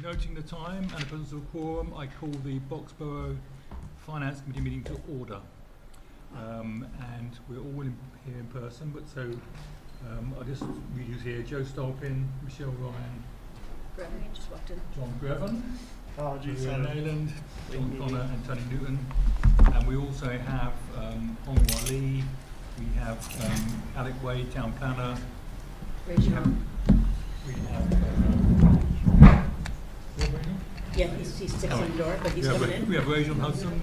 Noting the time and the presence of a quorum, I call the Boxborough Finance Committee meeting to order. And we're all here in person, but so I'll just read who's here. Joe Stolpin, Michelle Ryan, Greven just walked in. John Greven, Maria Nayland, John Connor and Tony Newton. And we also have Hongwa Lee, we have Alec Wade, Town Planner. Rachel. We have Yeah, he's sticks on the door, but he's coming in. We have Rachel Hudson,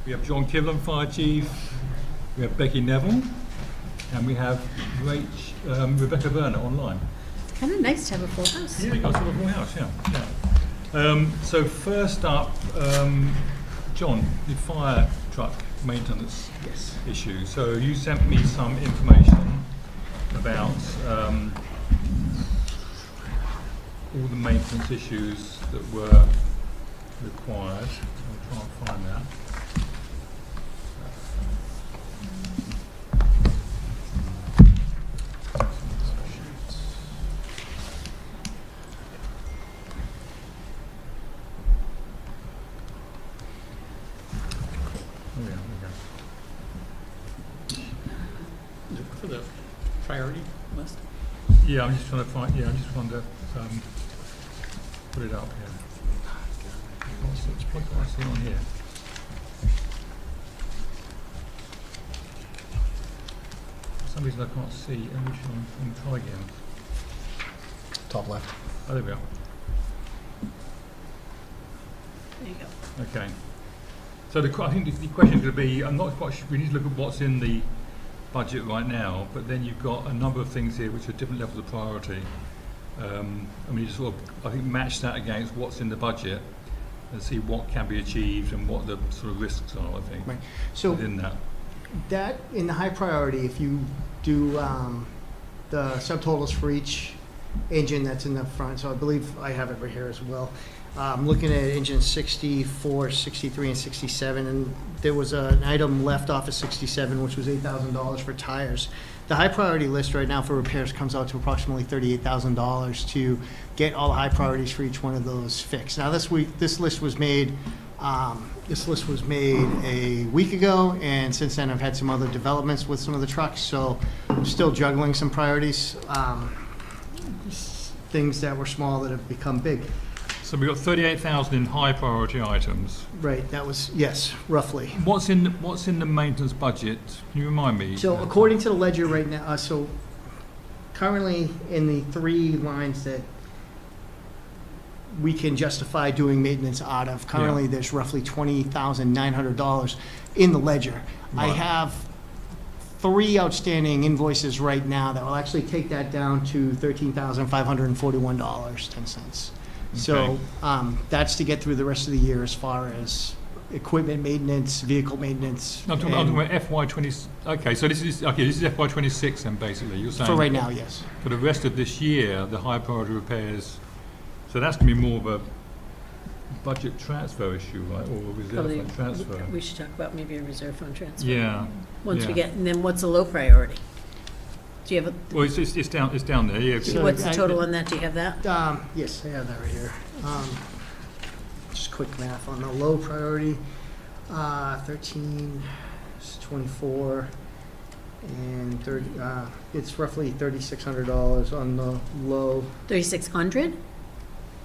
we have John Kivlin, Fire Chief, we have Becky Neville, and we have Rebecca Werner online. Kind of nice to have a full house. Yeah, you got sort of a full house, yeah. So first up, John, the fire truck maintenance issue. So you sent me some information about all the maintenance issues that were required. I'll try and find that. Oh yeah, For the priority list? yeah, I'm just trying to find. Yeah, I'm just trying to put it up here. What do I see on here? For some reason I can't see. Let me try again. Top left. Oh, there we are. There you go. Okay. So I think the question is going to be, I'm not quite sure, we need to look at what's in the budget right now, but then you've got a number of things here which are different levels of priority. And we just sort of, I think, match that against what's in the budget and see what can be achieved and what the sort of risks are, I think, Right. So within that. that in the high priority, if you do the subtotals for each engine that's in the front, so I believe I have it right here as well. I'm looking at engine 64, 63, and 67, and there was an item left off of 67, which was $8,000 for tires. The high priority list right now for repairs comes out to approximately $38,000 to get all the high priorities for each one of those fixed. Now this list was made a week ago, and since then I've had some other developments with some of the trucks, so I'm still juggling some priorities, things that were small that have become big. So we've got 38,000 in high priority items. Right, that was, yes, roughly. What's in the maintenance budget? Can you remind me? So according to the ledger right now, so currently in the three lines that we can justify doing maintenance out of, currently there's roughly $20,900 in the ledger. I Right. have 3 outstanding invoices right now that will actually take that down to $13,541.10. So that's to get through the rest of the year as far as equipment maintenance, vehicle maintenance. I'm talking about FY20. Okay, so this is FY26 then, basically. You're saying For right now, yes. for the rest of this year, the high priority repairs. So that's going to be more of a budget transfer issue, right, or a reserve Probably fund transfer. we should talk about maybe a reserve fund transfer. Yeah. Once we yeah. get, and then what's the low priority? Do you have Well, it's down there. Yeah. So what's the total on that? Do you have that? Yes, I have that right here. Just quick math on the low priority, 13, 24, and 30. It's roughly $3,600 on the low. 3,600?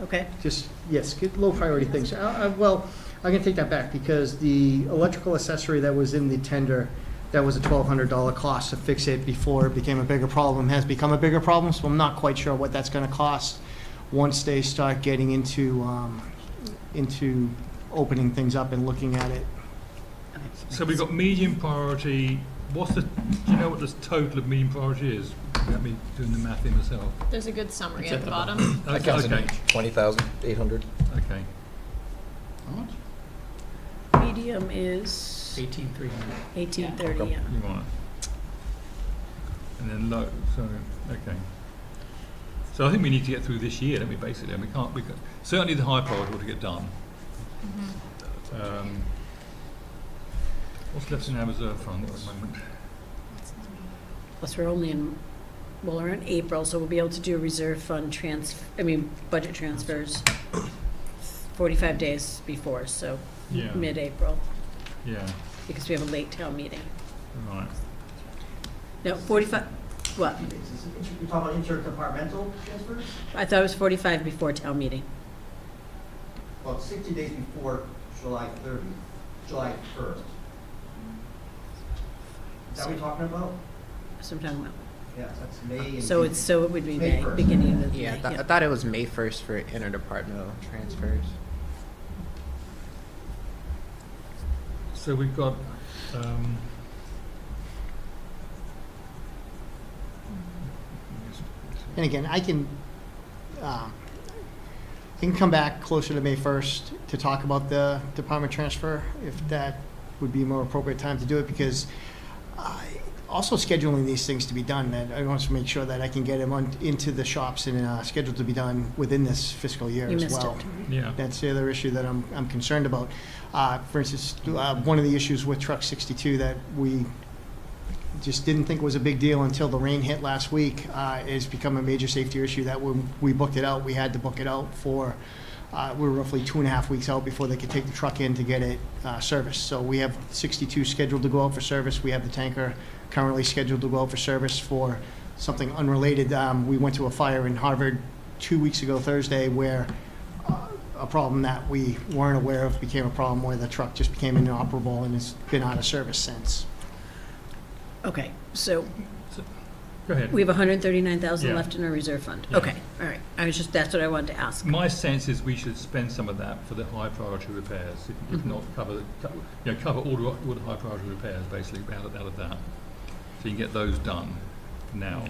Okay. Just yes, get low priority things. Well, I can take that back because the electrical accessory that was in the tender, that was a $1,200 cost to fix it before it became a bigger problem, has become a bigger problem, so I'm not quite sure what that's going to cost once they start getting into opening things up and looking at it. So we've got medium priority. Do you know what the total of medium priority is? Let me doing the math in myself. There's a good summary It's at at the the bottom. Okay. Okay. 20,800. Okay. How much? Medium is 18,300. 1830, yeah. You want it. And then low. So okay. So I think we need to get through this year, don't we? Basically, and we can't. Certainly the high priority ought to get done. What's left in our reserve fund at the moment? Plus we're only in well, we're in April, so we'll be able to do a reserve fund budget transfers 45 days before, so Yeah. mid-April, Yeah, because we have a late town meeting. right. No, 45, what? You're talking about interdepartmental transfers? I thought it was 45 before town meeting. Well, it's 60 days before July 1st. Is that what you're talking about? That's what I'm talking about. Yeah, that's May and So June. it would be May May, 1st. beginning of May. Yeah, I thought it was May 1st for interdepartmental transfers. So we've got, And again, I can come back closer to May 1st to talk about the department transfer, if that would be a more appropriate time to do it, because also scheduling these things to be done, that I want to make sure that I can get them into the shops and scheduled to be done within this fiscal year You as missed well. it. yeah, That's the other issue that I'm concerned about. For instance, one of the issues with Truck 62 that we just didn't think was a big deal until the rain hit last week has become a major safety issue that when we booked it out, we had to book it out for, we were roughly 2.5 weeks out before they could take the truck in to get it serviced. So we have 62 scheduled to go out for service. We have the tanker currently scheduled to go out for service for something unrelated. We went to a fire in Harvard 2 weeks ago Thursday where a problem that we weren't aware of became a problem where the truck just became inoperable and has been out of service since. Okay, so go ahead. we have 139,000 Yeah. left in our reserve fund. Yeah. Okay, all right. That's what I wanted to ask. My sense is we should spend some of that for the high priority repairs, if not cover all the high priority repairs basically out of that. So you can get those done now.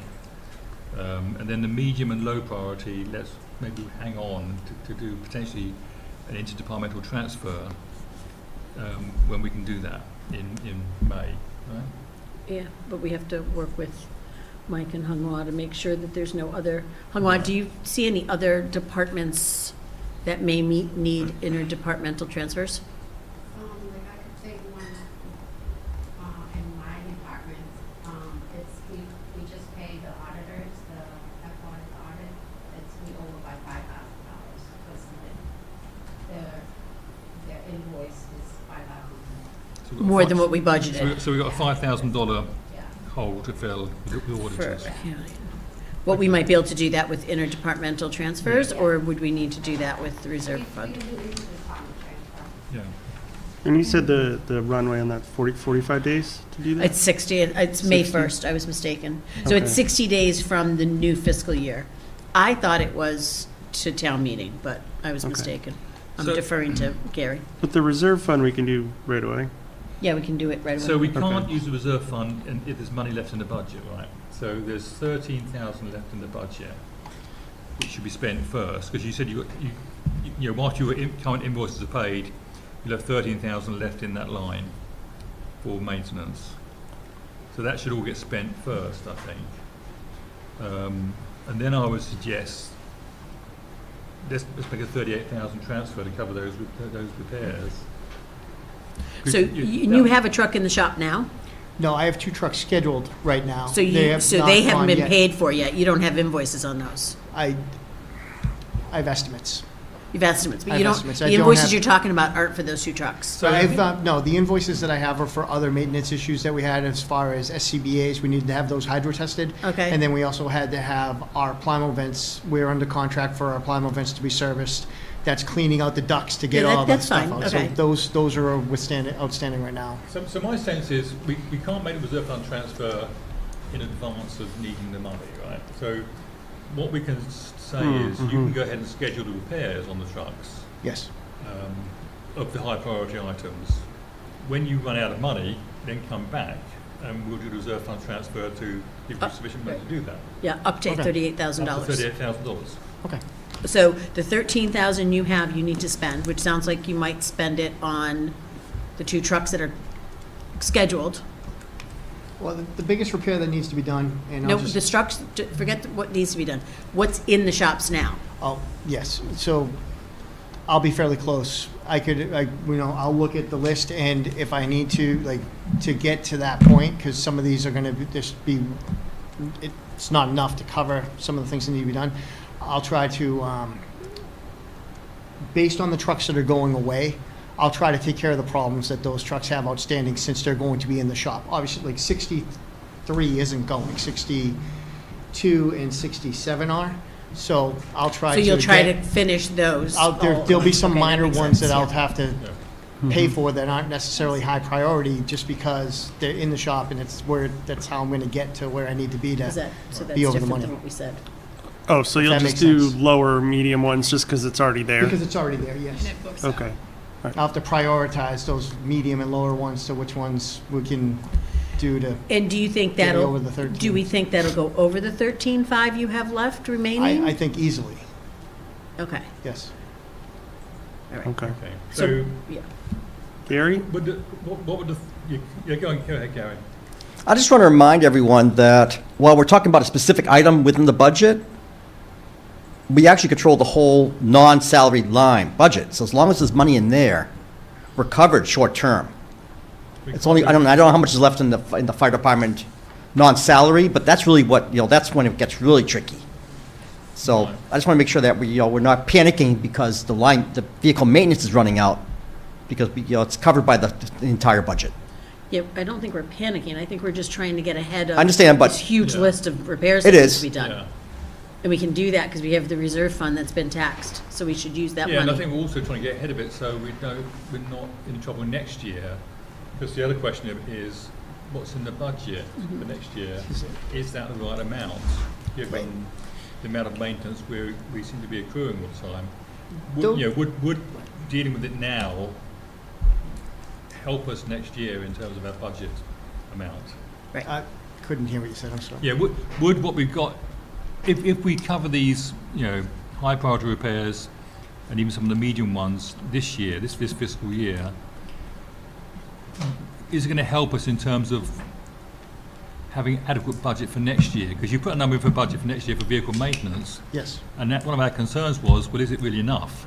And then the medium and low priority, let's maybe hang on to do potentially an interdepartmental transfer when we can do that in May, right? Yeah, but we have to work with Mike and Hunghwa to make sure that there's no other. Hunghwa, do you see any other departments that may need interdepartmental transfers? Like I could say one, in my department, we just paid the auditors, the audit, we over by $5,000, because their invoice is $5,000. So we've got More five- than what we budgeted. So we've got a $5,000 Yeah. hole to fill with the For, auditors. yeah. What, we might be able to do that with interdepartmental transfers, Yeah. or would we need to do that with the reserve We fund? can do interdepartment transfer. Yeah. And you said the runway on that 45 days to do that? It's 60, it's May 60? 1st, I was mistaken. So it's Okay. 60 days from the new fiscal year. I thought it was to town meeting, but I was Okay. mistaken. I'm So- deferring to Gary. But the reserve fund we can do right away. Yeah, we can do it right away. So we can't Okay. use the reserve fund and if there's money left in the budget, right? So there's 13,000 left in the budget, which should be spent first, because you said whilst your current invoices are paid, you'll have 13,000 left in that line for maintenance. So that should all get spent first, I think. And then I would suggest let's make a 38,000 transfer to cover those repairs. 'Cause So you have a truck in the shop now? No, I have 2 trucks scheduled right now. So They have not they haven't gone been yet. paid for yet? You don't have invoices on those? I have estimates. You've estimates, I but you have don't, estimates. the I don't invoices have- you're talking about aren't for those 2 trucks? So No, the invoices that I have are for other maintenance issues that we had as far as SCBA's. We needed to have those hydro tested. Okay. And then we also had to have our Plymouth vents. We're under contract for our Plymouth vents to be serviced. That's cleaning out the ducts to get Yeah, all that that's stuff fine. out. Okay. So those are outstanding right now. So my sense is we can't make the reserve fund transfer in advance of needing the money, right? So what we can say is you can go ahead and schedule the repairs on the trucks Yes. of the high priority items. When you run out of money, then come back and we'll do the reserve fund transfer to give you sufficient money to do that. Yeah, up to Okay. $38,000. Up to $38,000. Okay. So the 13,000 you have, you need to spend, which sounds like you might spend it on the 2 trucks that are scheduled. Well, the biggest repair that needs to be done, and No, I'll just... the trucks, forget what needs to be done. What's in the shops now? Oh, yes. So I'll be fairly close. I'll look at the list, and if I need to, to get to that point, because some of these are going to just be, it's not enough to cover some of the things that need to be done. I'll try to, based on the trucks that are going away, I'll try to take care of the problems that those trucks have outstanding since they're going to be in the shop. Obviously, like 63 isn't going, 62 and 67 are. So I'll try So to. you'll try to finish those? There'll be some Okay, that minor makes ones sense, that I'll yeah. have to pay for that aren't necessarily high priority just because they're in the shop and that's how I'm gonna get to where I need to be Is to. that, so that's be over the different money. than what we said? Oh, so If you'll that just makes do sense. lower, medium ones just because it's already there? Because it's already there, yes. Okay. I'll have to prioritize those medium and lower ones to which ones we can do to And do you think get me that'll, over the 13. do we think that'll go over the 13.5 you have left remaining? I think easily, Okay, yes. all right. Okay. Okay, So, so, yeah. Gary? what would the, go ahead, Gary. I just want to remind everyone that while we're talking about a specific item within the budget, we actually control the whole non-salaried line budget. So as long as there's money in there, we're covered short-term. It's only, I don't know how much is left in the fire department non-salary, but that's really what, that's when it gets really tricky. So Right. I just want to make sure that we're not panicking because the vehicle maintenance is running out because it's covered by the entire budget. Yeah, I don't think we're panicking. I think we're just trying to get ahead of I understand, but- this huge Yeah. list of repairs It that needs is. to be done. Yeah. And we can do that because we have the reserve fund that's been taxed, so we should use that Yeah, and I money. think we're also trying to get ahead of it so we're not in trouble next year. Because the other question is, what's in the budget Mm-hmm. for next year? Is that the right amount, given the amount of maintenance we seem to be accruing all the time? Don't- Would dealing with it now help us next year in terms of our budget amount? I couldn't hear what you said, I'm sorry. Yeah, would what we've got, if we cover these, high priority repairs and even some of the medium ones this year, this fiscal year, is it going to help us in terms of having adequate budget for next year? Because you put a number in for budget for next year for vehicle maintenance, Yes. and one of our concerns was, well, is it really enough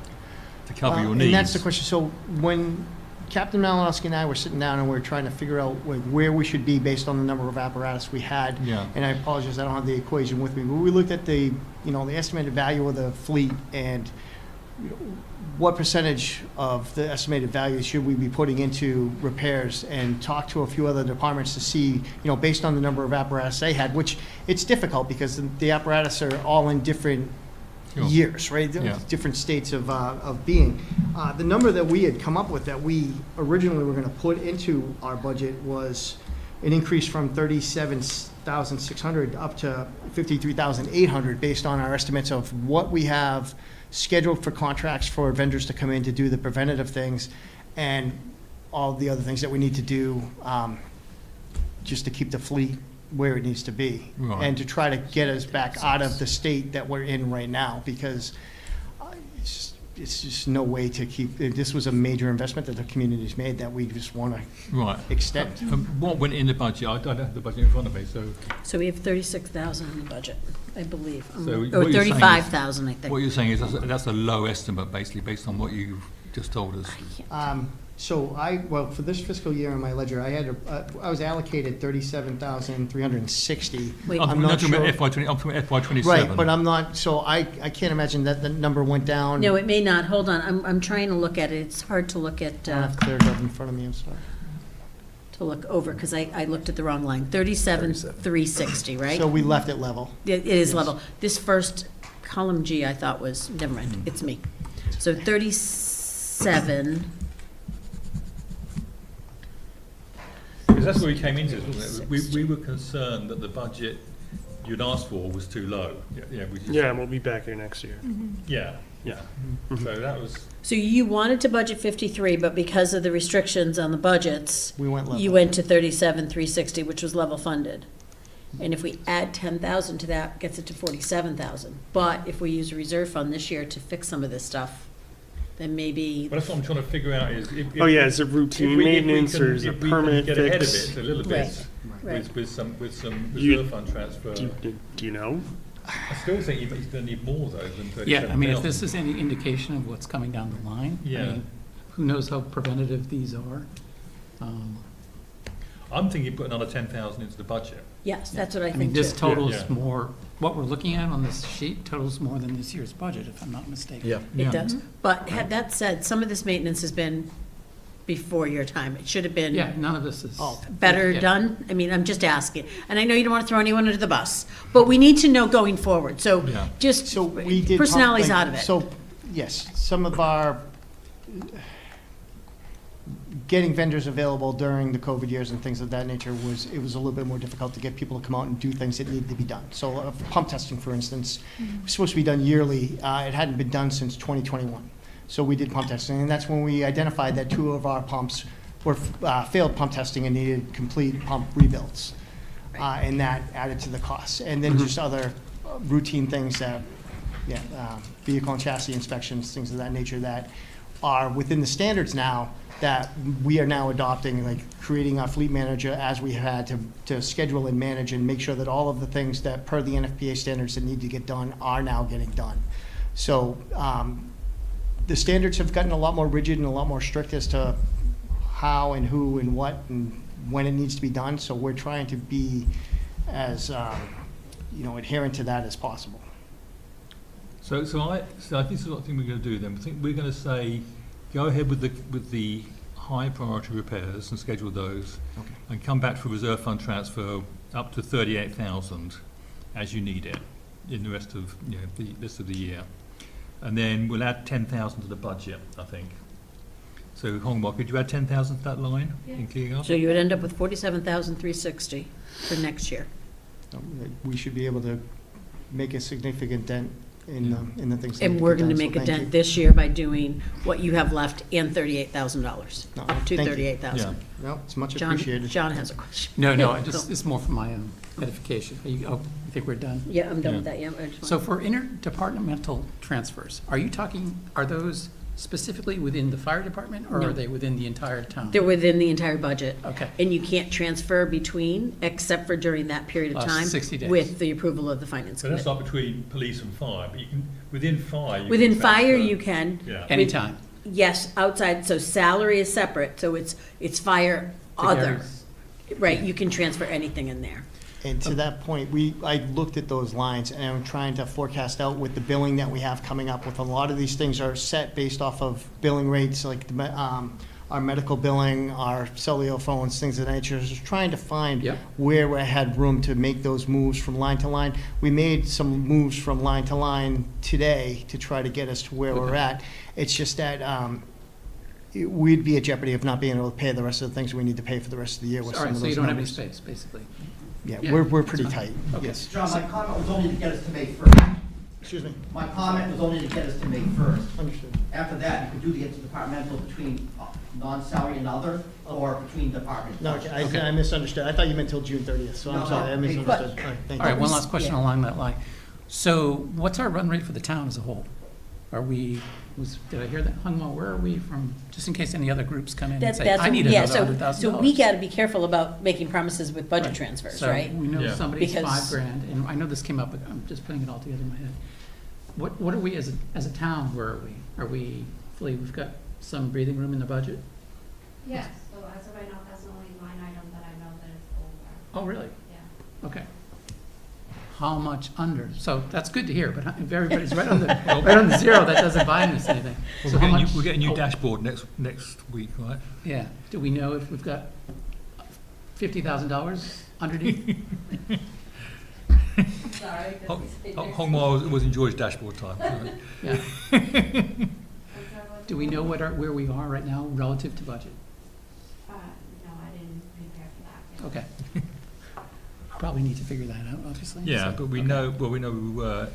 to cover your needs? And that's the question. So when Captain Malinowski and I were sitting down and we were trying to figure out where we should be based on the number of apparatus we had. Yeah. And I apologize, I don't have the equation with me, but we looked at the estimated value of the fleet and what percentage of the estimated value should we be putting into repairs, and talk to a few other departments to see, based on the number of apparatus they had, which it's difficult because the apparatus are all in different Sure. years, right? Yeah. Different states of being. The number that we had come up with that we originally were going to put into our budget was an increase from 37,600 up to 53,800 based on our estimates of what we have scheduled for contracts for vendors to come in to do the preventative things and all the other things that we need to do just to keep the fleet where it needs to be. Right. And to try to get us back out of the state that we're in right now, because it's just no way to keep, this was a major investment that the community's made that we just want to Right. extend. What went in the budget? I don't have the budget in front of me, so So we have 36,000 in the budget, I believe. So what Or you're saying is- 35,000, I what think. you're saying is that's a low estimate, basically, based on what you've just told us. So for this fiscal year in my ledger, I was allocated 37,360. Wait. I'm not talking about sure. I'm talking about FY 27. Right, but I'm not, so I can't imagine that the number went down. No, it may not. Hold on. I'm trying to look at it. It's hard to look at, I don't have ClearGov in front of me, I'm sorry. to look over, because I looked at the wrong line. 37,360, right? So we left it level. It is Yes. level. This first column G, I thought was, never mind, it's me. So 37, Because that's where we came into this, wasn't it? We were concerned that the budget you'd asked for was too low. Yeah, and we'll be back here next year. Yeah. Yeah. So that was, so you wanted to budget 53, but because of the restrictions on the budgets, We went level. you went to 37,360, which was level funded. And if we add 10,000 to that, gets it to 47,000. But if we use a reserve fund this year to fix some of this stuff, then maybe, but that's what I'm trying to figure out is if. Oh, yeah, is it routine maintenance or is it permanent If we can get ahead of fix? it a little bit right. with some You- reserve fund transfer. Do you know? I still think he's going to need more though than 37,000. Yeah, I mean, if this is any indication of what's coming down the line, I Yeah. mean, who knows how preventative these are? I'm thinking put another 10,000 into the budget. Yes, that's what I I mean, think too. this totals Yeah. more, what we're looking at on this sheet totals more than this year's budget, if I'm not mistaken. Yeah. It does. But that said, some of this maintenance has been before your time. It should have been Yeah, none of this is. better Yeah. done. I mean, I'm just asking. And I know you don't want to throw anyone under the bus, but we need to know going forward. So Yeah. just, So we did. personality's like, out of it. So, yes, some of our, getting vendors available during the COVID years and things of that nature it was a little bit more difficult to get people to come out and do things that needed to be done. So pump testing, for instance, was supposed to be done yearly. It hadn't been done since 2021. So we did pump testing, and that's when we identified that 2 of our pumps were failed pump testing and needed complete pump rebuilds. And that added to the costs. And then just other routine things that, vehicle and chassis inspections, things of that nature that are within the standards now that we are now adopting, like creating our fleet manager as we had to schedule and manage and make sure that all of the things that per the NFPA standards that need to get done are now getting done. So the standards have gotten a lot more rigid and a lot more strict as to how and who and what and when it needs to be done. So we're trying to be as adherent to that as possible. So I think this is what I think we're going to do then. I think we're going to say, go ahead with the high priority repairs and schedule those, Okay. and come back for reserve fund transfer up to 38,000 as you need it in the rest of the rest of the year, and then we'll add 10,000 to the budget, I think. So Hongmok, could you add 10,000 to that line in cleaning up? so you would end up with 47,360 for next year. We should be able to make a significant dent in the things. that And need we're be going to done, make so a thank dent you. this year by doing what you have left and $38,000, No, to thank you. $38,000. No, it's much John, appreciated. John has a question. No, Yeah, it's more for my own edification. You think we're done? Yeah, I'm done with Yeah. that, yeah. I just So want- for interdepartmental transfers, are those specifically within the fire department, or No. are they within the entire town? They're within the entire budget. Okay. And you can't transfer between, except for during that period of Last time. 60 days. With the approval of the finance So that's committee. not between police and fire, but you can within fire. You Within can fire, transfer. you can. Yeah. Anytime. Yes, outside, so salary is separate, so it's fire To other. Gary's- Right, you can transfer anything in there. And to that point, I looked at those lines and I'm trying to forecast out with the billing that we have coming up with. A lot of these things are set based off of billing rates, like our medical billing, our cellular phones, things of that nature. Just trying to find Yep. where I had room to make those moves from line to line. We made some moves from line to line today to try to get us to where we're Okay. at. It's just that we'd be at jeopardy of not being able to pay the rest of the things we need to pay for the rest of the year with All some right, of so those you don't have any numbers. space, basically. Yeah, Yeah, we're pretty that's tight, fine. Okay. yes. John, my comment was only to get us to May 1st. Excuse me. My comment was only to get us to May 1st. Understood. After that, you could do the interdepartmental between non-salary and other, or between departments. No, I misunderstood. I thought you meant till June 30th, so I'm No, sorry, I no, misunderstood. All right, thank All right, you. one last question Yeah. along that line. So what's our run rate for the town as a whole? Are we, did I hear that? Hungma, where are we from, just in case any other groups come in and say, I need yeah, another $100,000? so we got to be careful about making promises with budget Right. transfers, So right? we know Yeah. somebody's Because- $5,000, and I know this came up, but I'm just putting it all together in my head. What are we as a town, where are we? Are we, we've got some breathing room in the budget? Yes, so as of right now, that's the only line item that I know that is over, Oh, really? yeah. Okay. How much under? So that's good to hear, but if everybody's right on the zero, that doesn't buy us anything. Well, So how much? we're getting a new oh, dashboard next week, right? Yeah. Do we know if we've got $50,000 underneath? Sorry. Hongmar was in George's dashboard time. So. Yeah. Do we know where we are right now relative to budget? No, I didn't prepare for that yet. Okay. Probably need to figure that out, obviously. Yeah, so- but we okay. know we were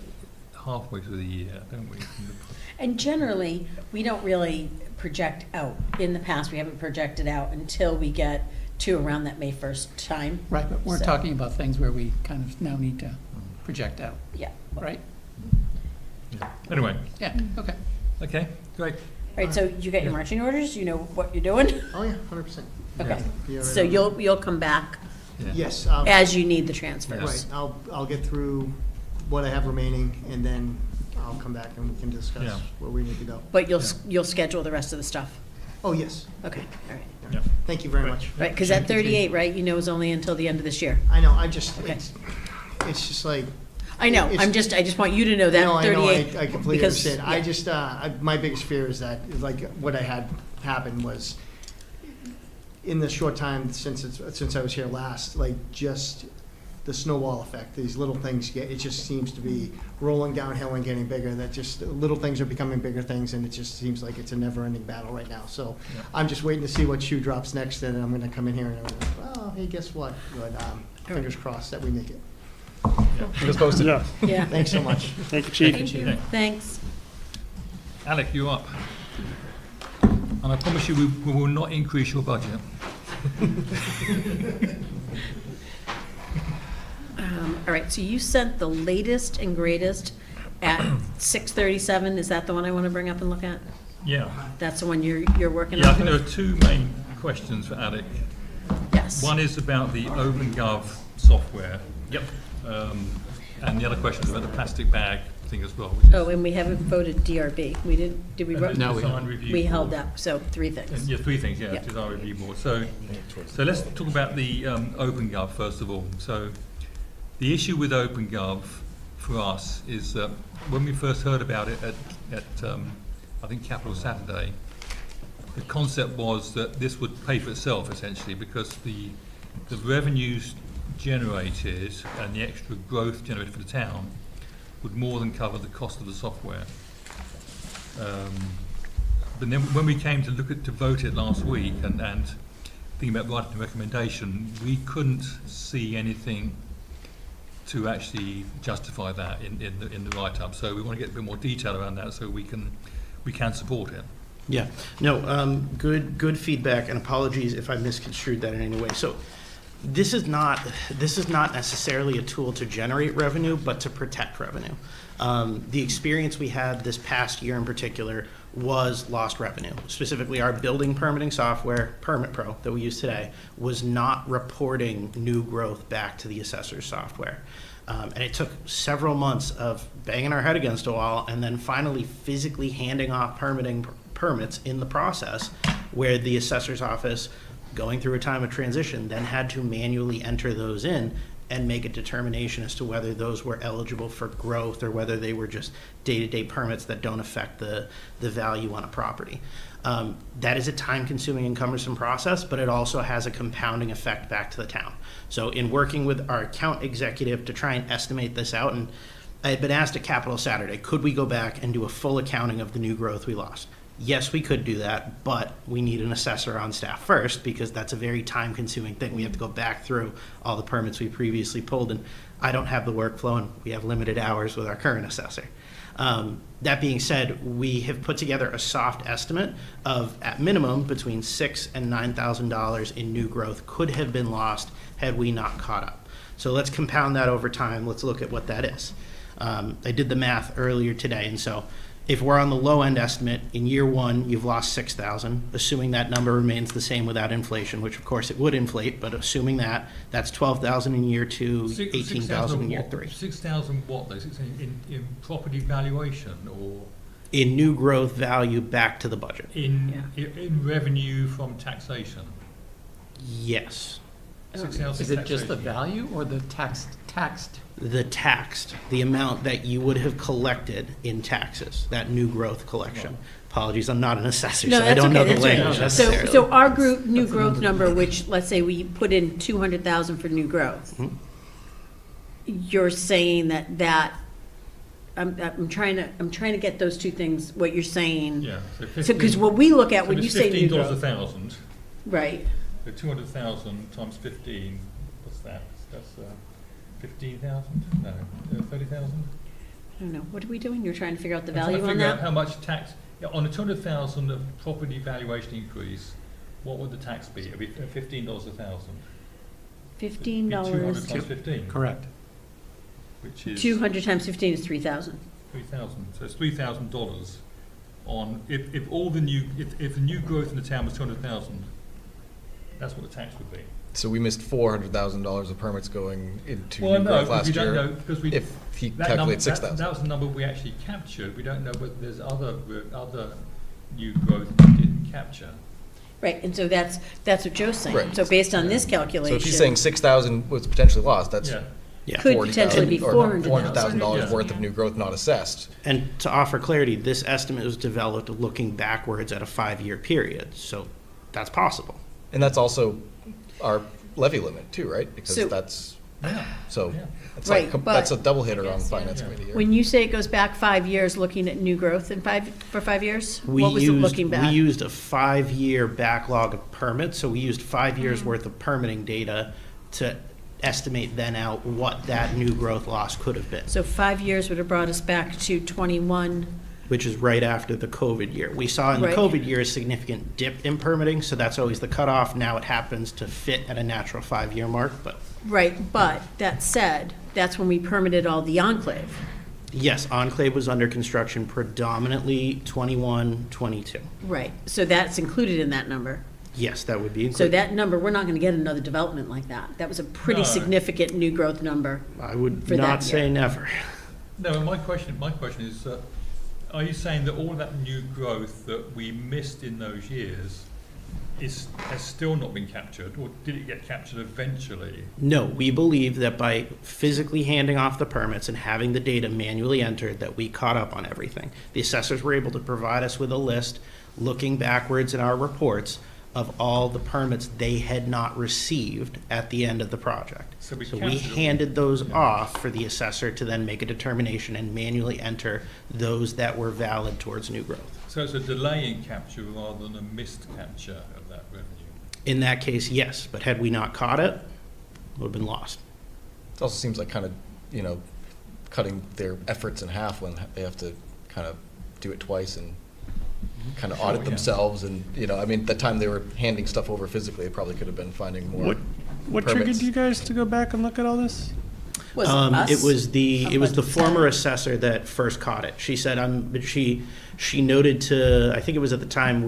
halfway through the year, don't we? And generally, we don't really project out. In the past, we haven't projected out until we get to around that May 1st time. Right, but we're So- talking about things where we kind of now need to project out, Yeah. right? Yeah. Anyway, Yeah, okay. okay, great. All right, so you got your marching orders, you know what you're doing? Oh, yeah, 100%. Okay, Yeah, right so on. you'll come back Yeah. Yes, as you need the transfers. right, I'll get through what I have remaining, and then I'll come back and we can discuss Yeah. where we need to go. But Yeah. you'll schedule the rest of the stuff? Oh, yes. Okay, all right. Yeah. Thank you very much. Right, because that 38, right, you know is only until the end of this year. I know, I just, Okay. it's just like, I know, I just want you to know that no, I know, 38. I completely because- understand. I yeah. just, my biggest fear is that, like, what I had happen was, in the short time since I was here last, like, just the snowball effect, these little things it just seems to be rolling downhill and getting bigger, that just, little things are becoming bigger things, and it just seems like it's a never-ending battle right now. So Yeah. I'm just waiting to see what shoe drops next, and I'm gonna come in here and, oh, hey, guess what? But, fingers crossed that we make it. Just posted. Yeah, Yeah. Thanks so much. thank you, Chief. Thank you, thanks. Alec, you're up. And I promise you, we will not increase your budget. All right, so you sent the latest and greatest at 6:37, is that the one I want to bring up and look at? Yeah. That's the one you're working Yeah, I on? think there are two main questions for Alec. Yes. One is about the OpenGov software. Yep. And the other question is about the plastic bag thing as well. Which is Oh, and we haven't voted DRB. We didn't, did we vote? No, we design haven't. review We board. held that, so 3 things. Yeah, three things, yeah, Yeah. design review board. So let's talk about the OpenGov first of all. So the issue with OpenGov for us is that when we first heard about it at I think Capital Saturday, the concept was that this would pay for itself essentially because the revenues generated and the extra growth generated for the town would more than cover the cost of the software. But then when we came to vote it last week and thinking about writing a recommendation, we couldn't see anything to actually justify that in the write-up. So we want to get a bit more detail around that so we can support it. Yeah, no, good feedback, and apologies if I misconstrued that in any way. So this is not necessarily a tool to generate revenue, but to protect revenue. The experience we had this past year in particular was lost revenue. Specifically, our building permitting software, Permit Pro, that we use today, was not reporting new growth back to the assessor's software. And it took several months of banging our head against a wall and then finally physically handing off permits in the process, where the assessor's office, going through a time of transition, then had to manually enter those in and make a determination as to whether those were eligible for growth or whether they were just day-to-day permits that don't affect the value on a property. That is a time-consuming and cumbersome process, but it also has a compounding effect back to the town. So in working with our account executive to try and estimate this out, and I had been asked at Capital Saturday, could we go back and do a full accounting of the new growth we lost? Yes, we could do that, but we need an assessor on staff first because that's a very time-consuming thing. We have to go back through all the permits we previously pulled, and I don't have the workflow, and we have limited hours with our current assessor. That being said, we have put together a soft estimate of, at minimum, between $6,000 and $9,000 in new growth could have been lost had we not caught up. So let's compound that over time. Let's look at what that is. I did the math earlier today, and so if we're on the low end estimate, in year one, you've lost $6,000, assuming that number remains the same without inflation, which of course it would inflate, but assuming that's $12,000 in year two, $18,000 in year three. 6,000 what though? 6,000 in property valuation or? In new growth value back to the budget. In revenue from taxation? Yes. 6,000 Is it just the taxation. value or the taxed? The amount that you would have collected in taxes, that new growth collection. Apologies, I'm not an assessor, No, so I that's don't know okay, the that's okay. language So, necessarily. so our new growth number, which, let's say we put in 200,000 for new growth, you're saying that, I'm trying to get those two things, what you're saying. Yeah. So, because what we look at when you say new $15 a growth. thousand. Right. So 200,000 times 15, what's that? That's 15,000? No, 30,000? I don't know. What are we doing? You're trying to figure out the I'm trying to value on figure out that? how much tax, on a 200,000 of property valuation increase, what would the tax be? It'd be $15 a thousand. $15. 200 times 15. Correct. Which is 200 times 15 is 3,000. 3,000. So it's $3,000 on if the new growth in the town was 200,000. That's what the tax would be. So we missed $400,000 of permits going into Well, new no, growth because last we don't year. know because we If he that calculates number, 6,000. that was the number we actually captured. We don't know whether there's other new growth we didn't capture. Right, and so that's what Joe's saying. Right. So based on this So calculation. if he's saying 6,000 was potentially lost, that's Yeah. Yeah. Could 40,000 potentially be or $400,000. $400,000 worth of new growth not assessed. And to offer clarity, this estimate was developed looking backwards at a 5-year period, so that's possible. And that's also our levy limit too, right? Because So- that's, Yeah. so Yeah. it's Right, like, but- that's a double hitter on Yes, yeah. finance committee here. When you say it goes back 5 years, looking at new growth for 5 years? What was it looking back? We used a 5-year backlog of permits, so we used 5 years worth of permitting data to estimate then out what that new growth loss could have been, So 5 years would have brought us back to 21. which is right after the COVID year. We saw in the Right. COVID year a significant dip in permitting, so that's always the cutoff. Now it happens to fit at a natural 5-year mark, but Right, but that said, that's when we permitted all the enclave. yes, Enclave was under construction predominantly 21, 22. Right, so that's included in that number. Yes, that would be So included. that number, we're not going to get another development like that. That was a pretty No. significant new growth number. I would for that not say year. never. No, my question is, are you saying that all that new growth that we missed in those years has still not been captured, or did it get captured eventually? No, we believe that by physically handing off the permits and having the data manually entered, that we caught up on everything. The assessors were able to provide us with a list, looking backwards in our reports, of all the permits they had not received at the end of the project. So we So we captured it. handed those Yeah. off for the assessor to then make a determination and manually enter those that were valid towards new growth. So it's a delay in capture rather than a missed capture of that revenue. In that case, yes, but had we not caught it, it would have been lost. It also seems like kind of, cutting their efforts in half when they have to kind of do it twice and kind of audit yeah. themselves. And, the time they were handing stuff over physically, they probably could have been finding more. What triggered permits. you guys to go back and look at all this? Was it us? It was the Somebody former said- assessor that first caught it. She said, she noted to, I think it was at the time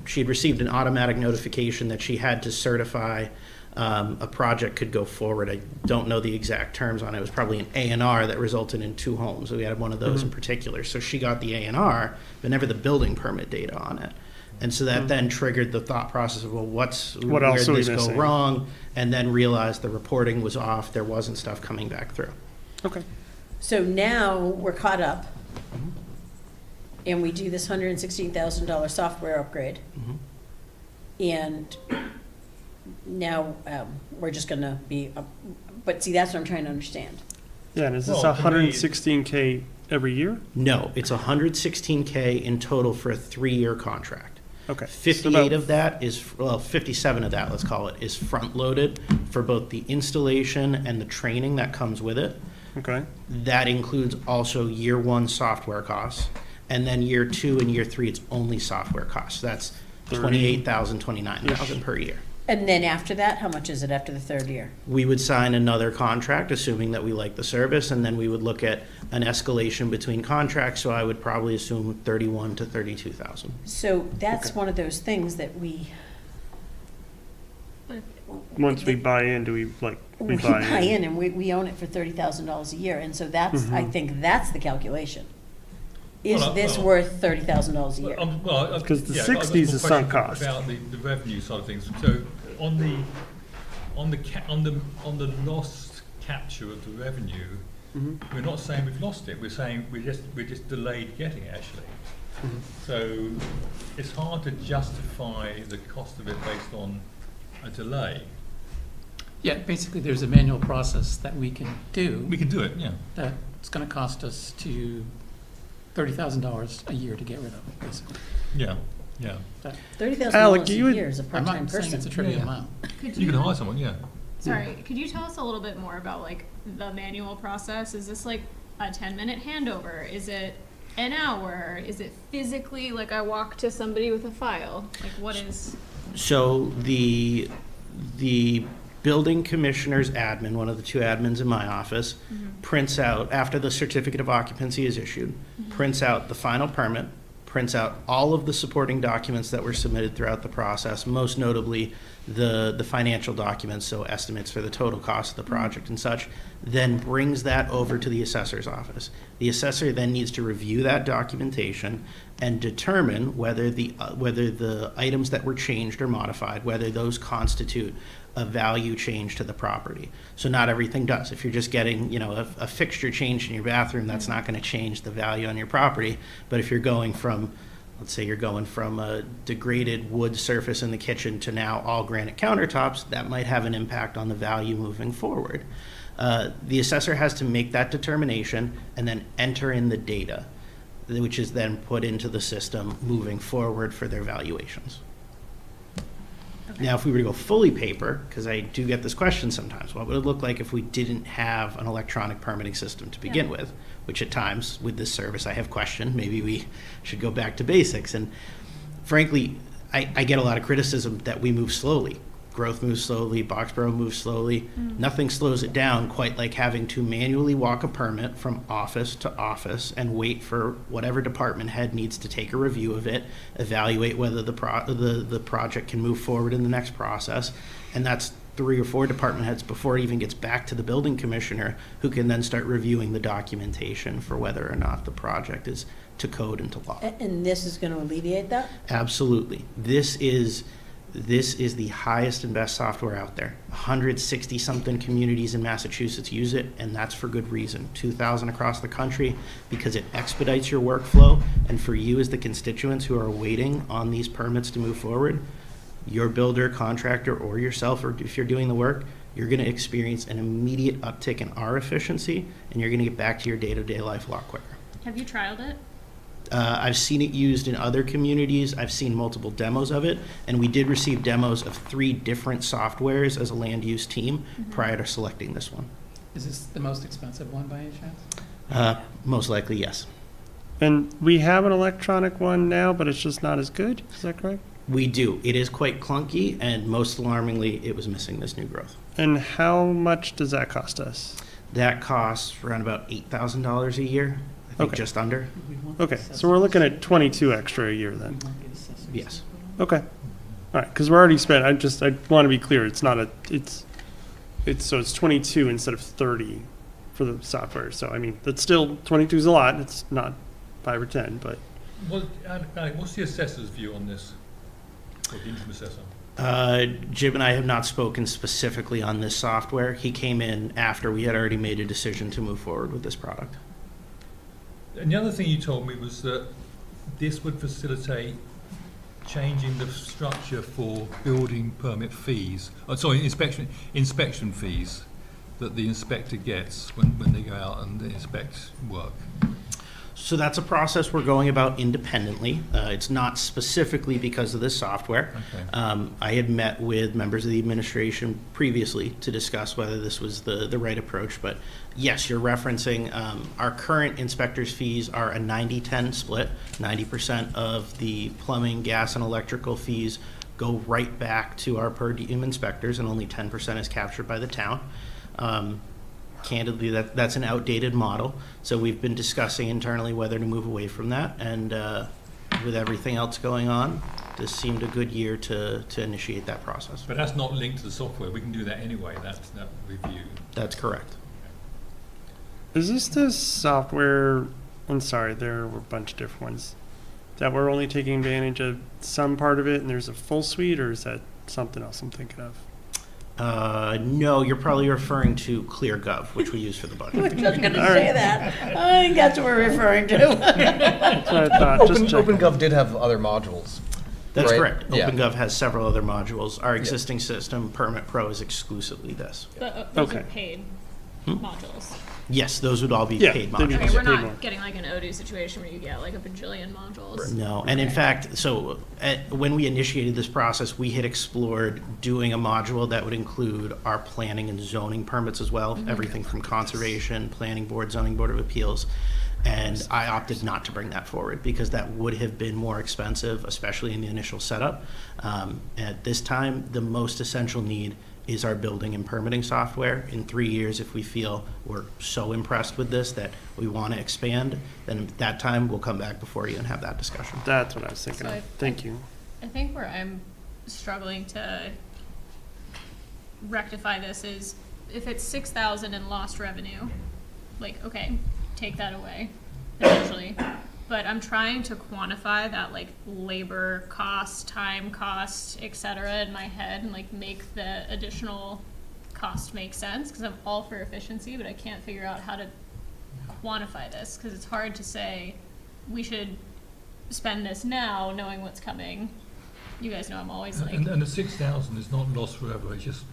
she had received an automatic notification that she had to certify a project could go forward. I don't know the exact terms on it. It was probably an A&R that resulted in 2 homes. We had one of those in particular. So she got the A&R, but never the building permit data on it. And so that then triggered the thought process of, well, where else did are we this go missing? wrong? And then realized the reporting was off. There wasn't stuff coming back through. Okay. So now we're caught up, and we do this $116,000 software upgrade. And now we're just going to be, but see, that's what I'm trying to understand. Yeah, and is this Well, to me- 116K every year? No, it's 116K in total for a 3-year contract. Okay. 58 of that is, 57 of that, let's call it, is front-loaded for both the installation and the training that comes with it. Okay. That includes also year 1 software costs, and then year 2 and year 3, it's only software costs. That's 28,000, 29,000 per year. And then after that, how much is it after the 3rd year? We would sign another contract, assuming that we like the service, and then we would look at an escalation between contracts, so I would probably assume 31 to 32,000. So that's one of those things that we. Once we buy in, do we We buy in and we own it for $30,000 a year, and so that's, I think that's the calculation. Is Well, this well- worth $30,000 a year? Because the yeah, 60 is I've the got a sunk question cost. About the revenue side of things. So on the lost capture of the revenue, we're not saying we've lost it. We're saying we're just delayed getting it actually. So it's hard to justify the cost of it based on a delay. Yeah, basically, there's a manual process that we can do. We can do it, yeah. That's going to cost us to $30,000 a year to get rid of, basically. Yeah. $30,000 Alec, a you would- year is a I'm part-time not saying person. it's a trivial Yeah. amount. You can hire someone, yeah. Sorry, could you tell us a little bit more about like the manual process? Is this like a 10-minute handover? Is it an hour? Is it physically like I walk to somebody with a file? Like what is? So the building commissioner's admin, one of the 2 admins in my office, prints out, after the certificate of occupancy is issued, prints out the final permit, prints out all of the supporting documents that were submitted throughout the process, most notably the financial documents, so estimates for the total cost of the project and such, then brings that over to the assessor's office. The assessor then needs to review that documentation and determine whether the items that were changed or modified, whether those constitute a value change to the property. So not everything does. If you're just getting, a fixture change in your bathroom, that's not going to change the value on your property. But if you're going from, let's say you're going from a degraded wood surface in the kitchen to now all granite countertops, that might have an impact on the value moving forward. The assessor has to make that determination and then enter in the data, which is then put into the system moving forward for their valuations. Okay. Now, if we were to go fully paper, because I do get this question sometimes, what would it look like if we didn't have an electronic permitting system to begin with? Which at times, with this service, I have questioned. Maybe we should go back to basics. And frankly, I get a lot of criticism that we move slowly. Growth moves slowly, Boxborough moves slowly. Nothing slows it down quite like having to manually walk a permit from office to office and wait for whatever department head needs to take a review of it, evaluate whether the project can move forward in the next process. And that's 3 or 4 department heads before it even gets back to the building commissioner, who can then start reviewing the documentation for whether or not the project is to code and to law. And this is going to alleviate that? Absolutely. This is the highest and best software out there. 160-something communities in Massachusetts use it, and that's for good reason. 2,000 across the country, because it expedites your workflow. And for you as the constituents who are waiting on these permits to move forward, your builder, contractor, or yourself, or if you're doing the work, you're going to experience an immediate uptick in our efficiency, and you're going to get back to your day-to-day life a lot quicker. Have you trialed it? I've seen it used in other communities. I've seen multiple demos of it, and we did receive demos of 3 different softwares as a land use team prior to selecting this one. Is this the most expensive one by any chance? Most likely, yes. And we have an electronic one now, but it's just not as good. Is that correct? We do. It is quite clunky, and most alarmingly, it was missing this new growth. And how much does that cost us? That costs around about $8,000 a year. I think just under. Okay, so we're looking at 22 extra a year then. Yes. Okay. All right, because we're already spent. I want to be clear. It's not a. So it's 22 instead of 30 for the software. So I mean, that's still 22 is a lot. It's not 5 or 10, but. What's the assessor's view on this? Or the interim assessor? Jim and I have not spoken specifically on this software. He came in after we had already made a decision to move forward with this product. And the other thing you told me was that this would facilitate changing the structure for building permit fees, inspection fees that the inspector gets when they go out and inspect work. So that's a process we're going about independently. It's not specifically because of this software. Okay. I had met with members of the administration previously to discuss whether this was the right approach, but yes, you're referencing our current inspectors' fees are a 90-10 split. 90% of the plumbing, gas, and electrical fees go right back to our per diem inspectors, and only 10% is captured by the town. Candidly, that's an outdated model, so we've been discussing internally whether to move away from that, and with everything else going on, this seemed a good year to initiate that process. But that's not linked to the software. We can do that anyway, that review. That's correct. Is this the software, I'm sorry, there were a bunch of different ones, that we're only taking advantage of some part of it and there's a full suite, or is that something else I'm thinking of? No, you're probably referring to ClearGov, which we use for the budget. I was just going to say that. I think that's what we're referring to. That's what I thought. Just checking. OpenGov did have other modules. That's right? correct. Yeah. OpenGov has several other modules. Our existing system, Permit Pro, is exclusively this. Those Okay. are paid modules. Yes, those would all be Yeah, paid they'd be modules. Okay, we're paid more. not getting like an Odoo situation where you get like a bajillion modules. No, and in fact, so when we initiated this process, we had explored doing a module that would include our planning and zoning permits as well, everything from conservation, planning board, zoning board of appeals. And I opted not to bring that forward because that would have been more expensive, especially in the initial setup. At this time, the most essential need is our building and permitting software. In 3 years, if we feel we're so impressed with this that we want to expand, then at that time we'll come back before you and have that discussion. That's what I was thinking So of. Thank you. I think where I'm struggling to rectify this is if it's 6,000 in lost revenue, like, okay, take that away eventually. but I'm trying to quantify that like labor cost, time cost, et cetera, in my head, and like make the additional cost make sense, because I'm all for efficiency, but I can't figure out how to quantify this, because it's hard to say we should spend this now knowing what's coming. You guys know I'm always like, And the 6,000 is not lost forever, it's just,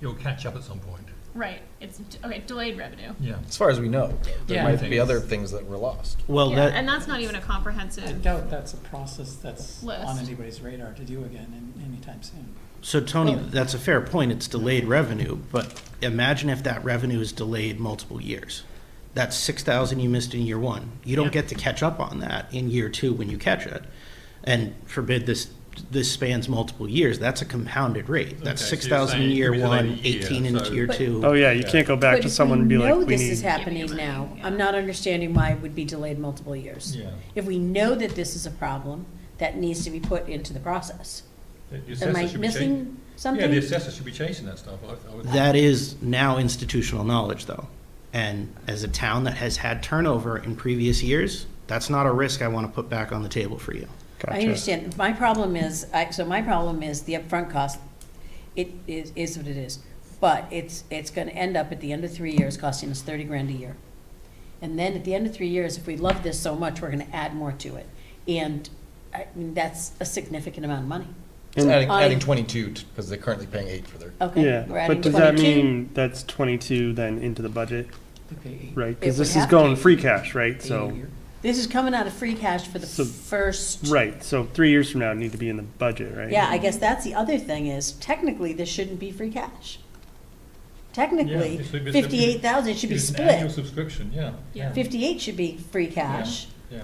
it'll catch up at some point. right, it's, okay, delayed revenue. Yeah. As far as we know, there Yeah, I might think be it's- other things that were lost. Well, Yeah, that, and that's not even a I comprehensive, doubt that's a process that's List. on anybody's radar to do again anytime soon. so Tony, Well- that's a fair point. It's delayed revenue, but imagine if that revenue is delayed multiple years. That's 6,000 you missed in year one. You don't get to catch up on that in year two when you catch it. And forbid this spans multiple years, that's a compounded rate. That's Okay, so 6,000 in you're saying year it could be delayed one, a year, 18 into so- year But- two. Oh, yeah, you Yeah. can't go back But to if someone and be we like, know we this is need. happening Give me now, money, yeah. I'm not understanding why it would be delayed multiple years. Yeah. If we know that this is a problem, that needs to be put into the process. The Am assessor I should be missing Yeah, the something? assessor should be chasing that stuff, I would. That is now institutional knowledge, though. And as a town that has had turnover in previous years, that's not a risk I want to put back on the table for you. I Gotcha. understand. My problem is, my problem is the upfront cost. It is what it is. But it's gonna end up at the end of 3 years costing us 30 grand a year. And then at the end of 3 years, if we love this so much, we're gonna add more to it. And I mean, that's a significant amount of money. It's adding, I- adding 22, because they're currently paying 8 for their. Okay, Yeah, we're adding but does that 22. mean that's 22 then into the budget, Okay, right? It Because would this is have going to. free cash, right? So, This is coming out of free cash for the So- first. right, so 3 years from now, it need to be in the budget, right? Yeah, I guess that's the other thing is technically this shouldn't be free cash. Technically, Yeah, it's- 58,000 should be It's an annual split. subscription, yeah. Yeah. 58 should be free cash. Yeah,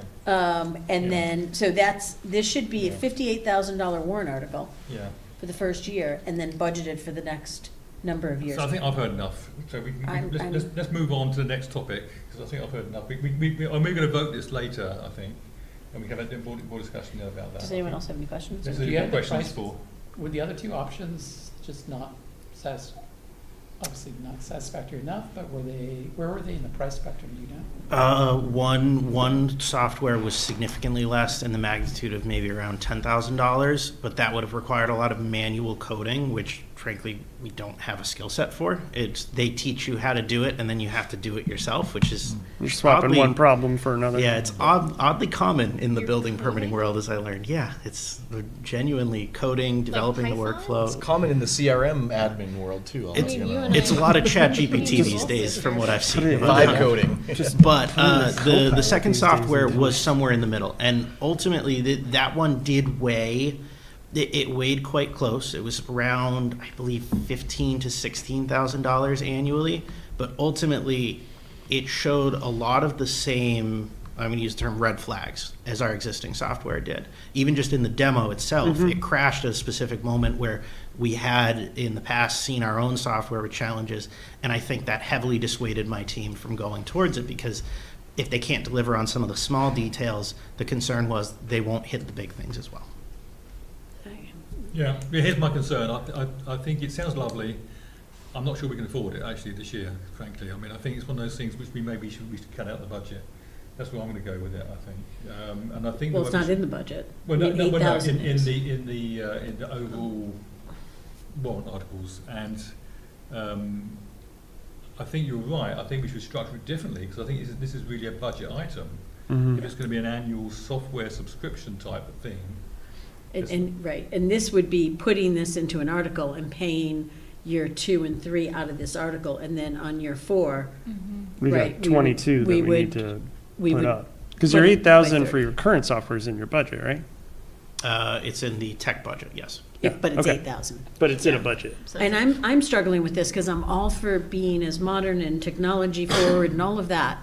And Yeah. then, so this should be a Yeah. $58,000 warrant article yeah. for the first year and then budgeted for the next number of years. So I think I've heard enough, so I'm- let's move on to the next topic, because I think I've heard enough. We're going to vote this later, I think, and we can have a more discussion about that. Does anyone else have any questions? This Do is you a have good the questions price- for. Were the other two options just not obviously not satisfactory enough, but where were they in the price spectrum, do you know? One software was significantly less in the magnitude of maybe around $10,000, but that would have required a lot of manual coding, which frankly, we don't have a skill set for. They teach you how to do it, and then you have to do it yourself, which is You're swapping oddly- one problem for another. Yeah, it's oddly common in the You're building permitting coding? world, as I learned. Yeah, it's genuinely coding, developing the Python? workflow. It's common in the CRM admin world, too. I'll let It's, you you know. and it's a lot of chat Just- GPT these days, from what I've seen. Put it in Vibe coding. But the Copilot second these days software into was it. somewhere in the middle, and ultimately that one did weigh. It weighed quite close. It was around, I believe, $15,000 to $16,000 annually. But ultimately, it showed a lot of the same. I'm going to use the term red flags as our existing software did. Even just in the demo itself, it crashed at a specific moment where we had in the past seen our own software with challenges, and I think that heavily dissuaded my team from going towards it because if they can't deliver on some of the small details, the concern was they won't hit the big things as well. Yeah, here's my concern. I think it sounds lovely. I'm not sure we can afford it actually this year, frankly. I mean, I think it's one of those things which we should cut out of the budget. That's where I'm going to go with it, I think. And I think Well, it's not in the budget. Well, no, I mean, no, well, no, 8,000 in is. the overall warrant articles, and I think you're right. I think we should structure it differently because I think this is really a budget item. Mhm. If it's going to be an annual software subscription type of thing, Right, and this would be putting this into an article and paying year 2 and 3 out of this article, and then on year 4, We Right, got 22 that we we need to we put would. up. Because put your it by 8,000 for 30. your current software is in your budget, right? It's in the tech budget, yes. But it's okay. 8,000. But it's in a budget. And I'm struggling with this because I'm all for being as modern and technology forward and all of that,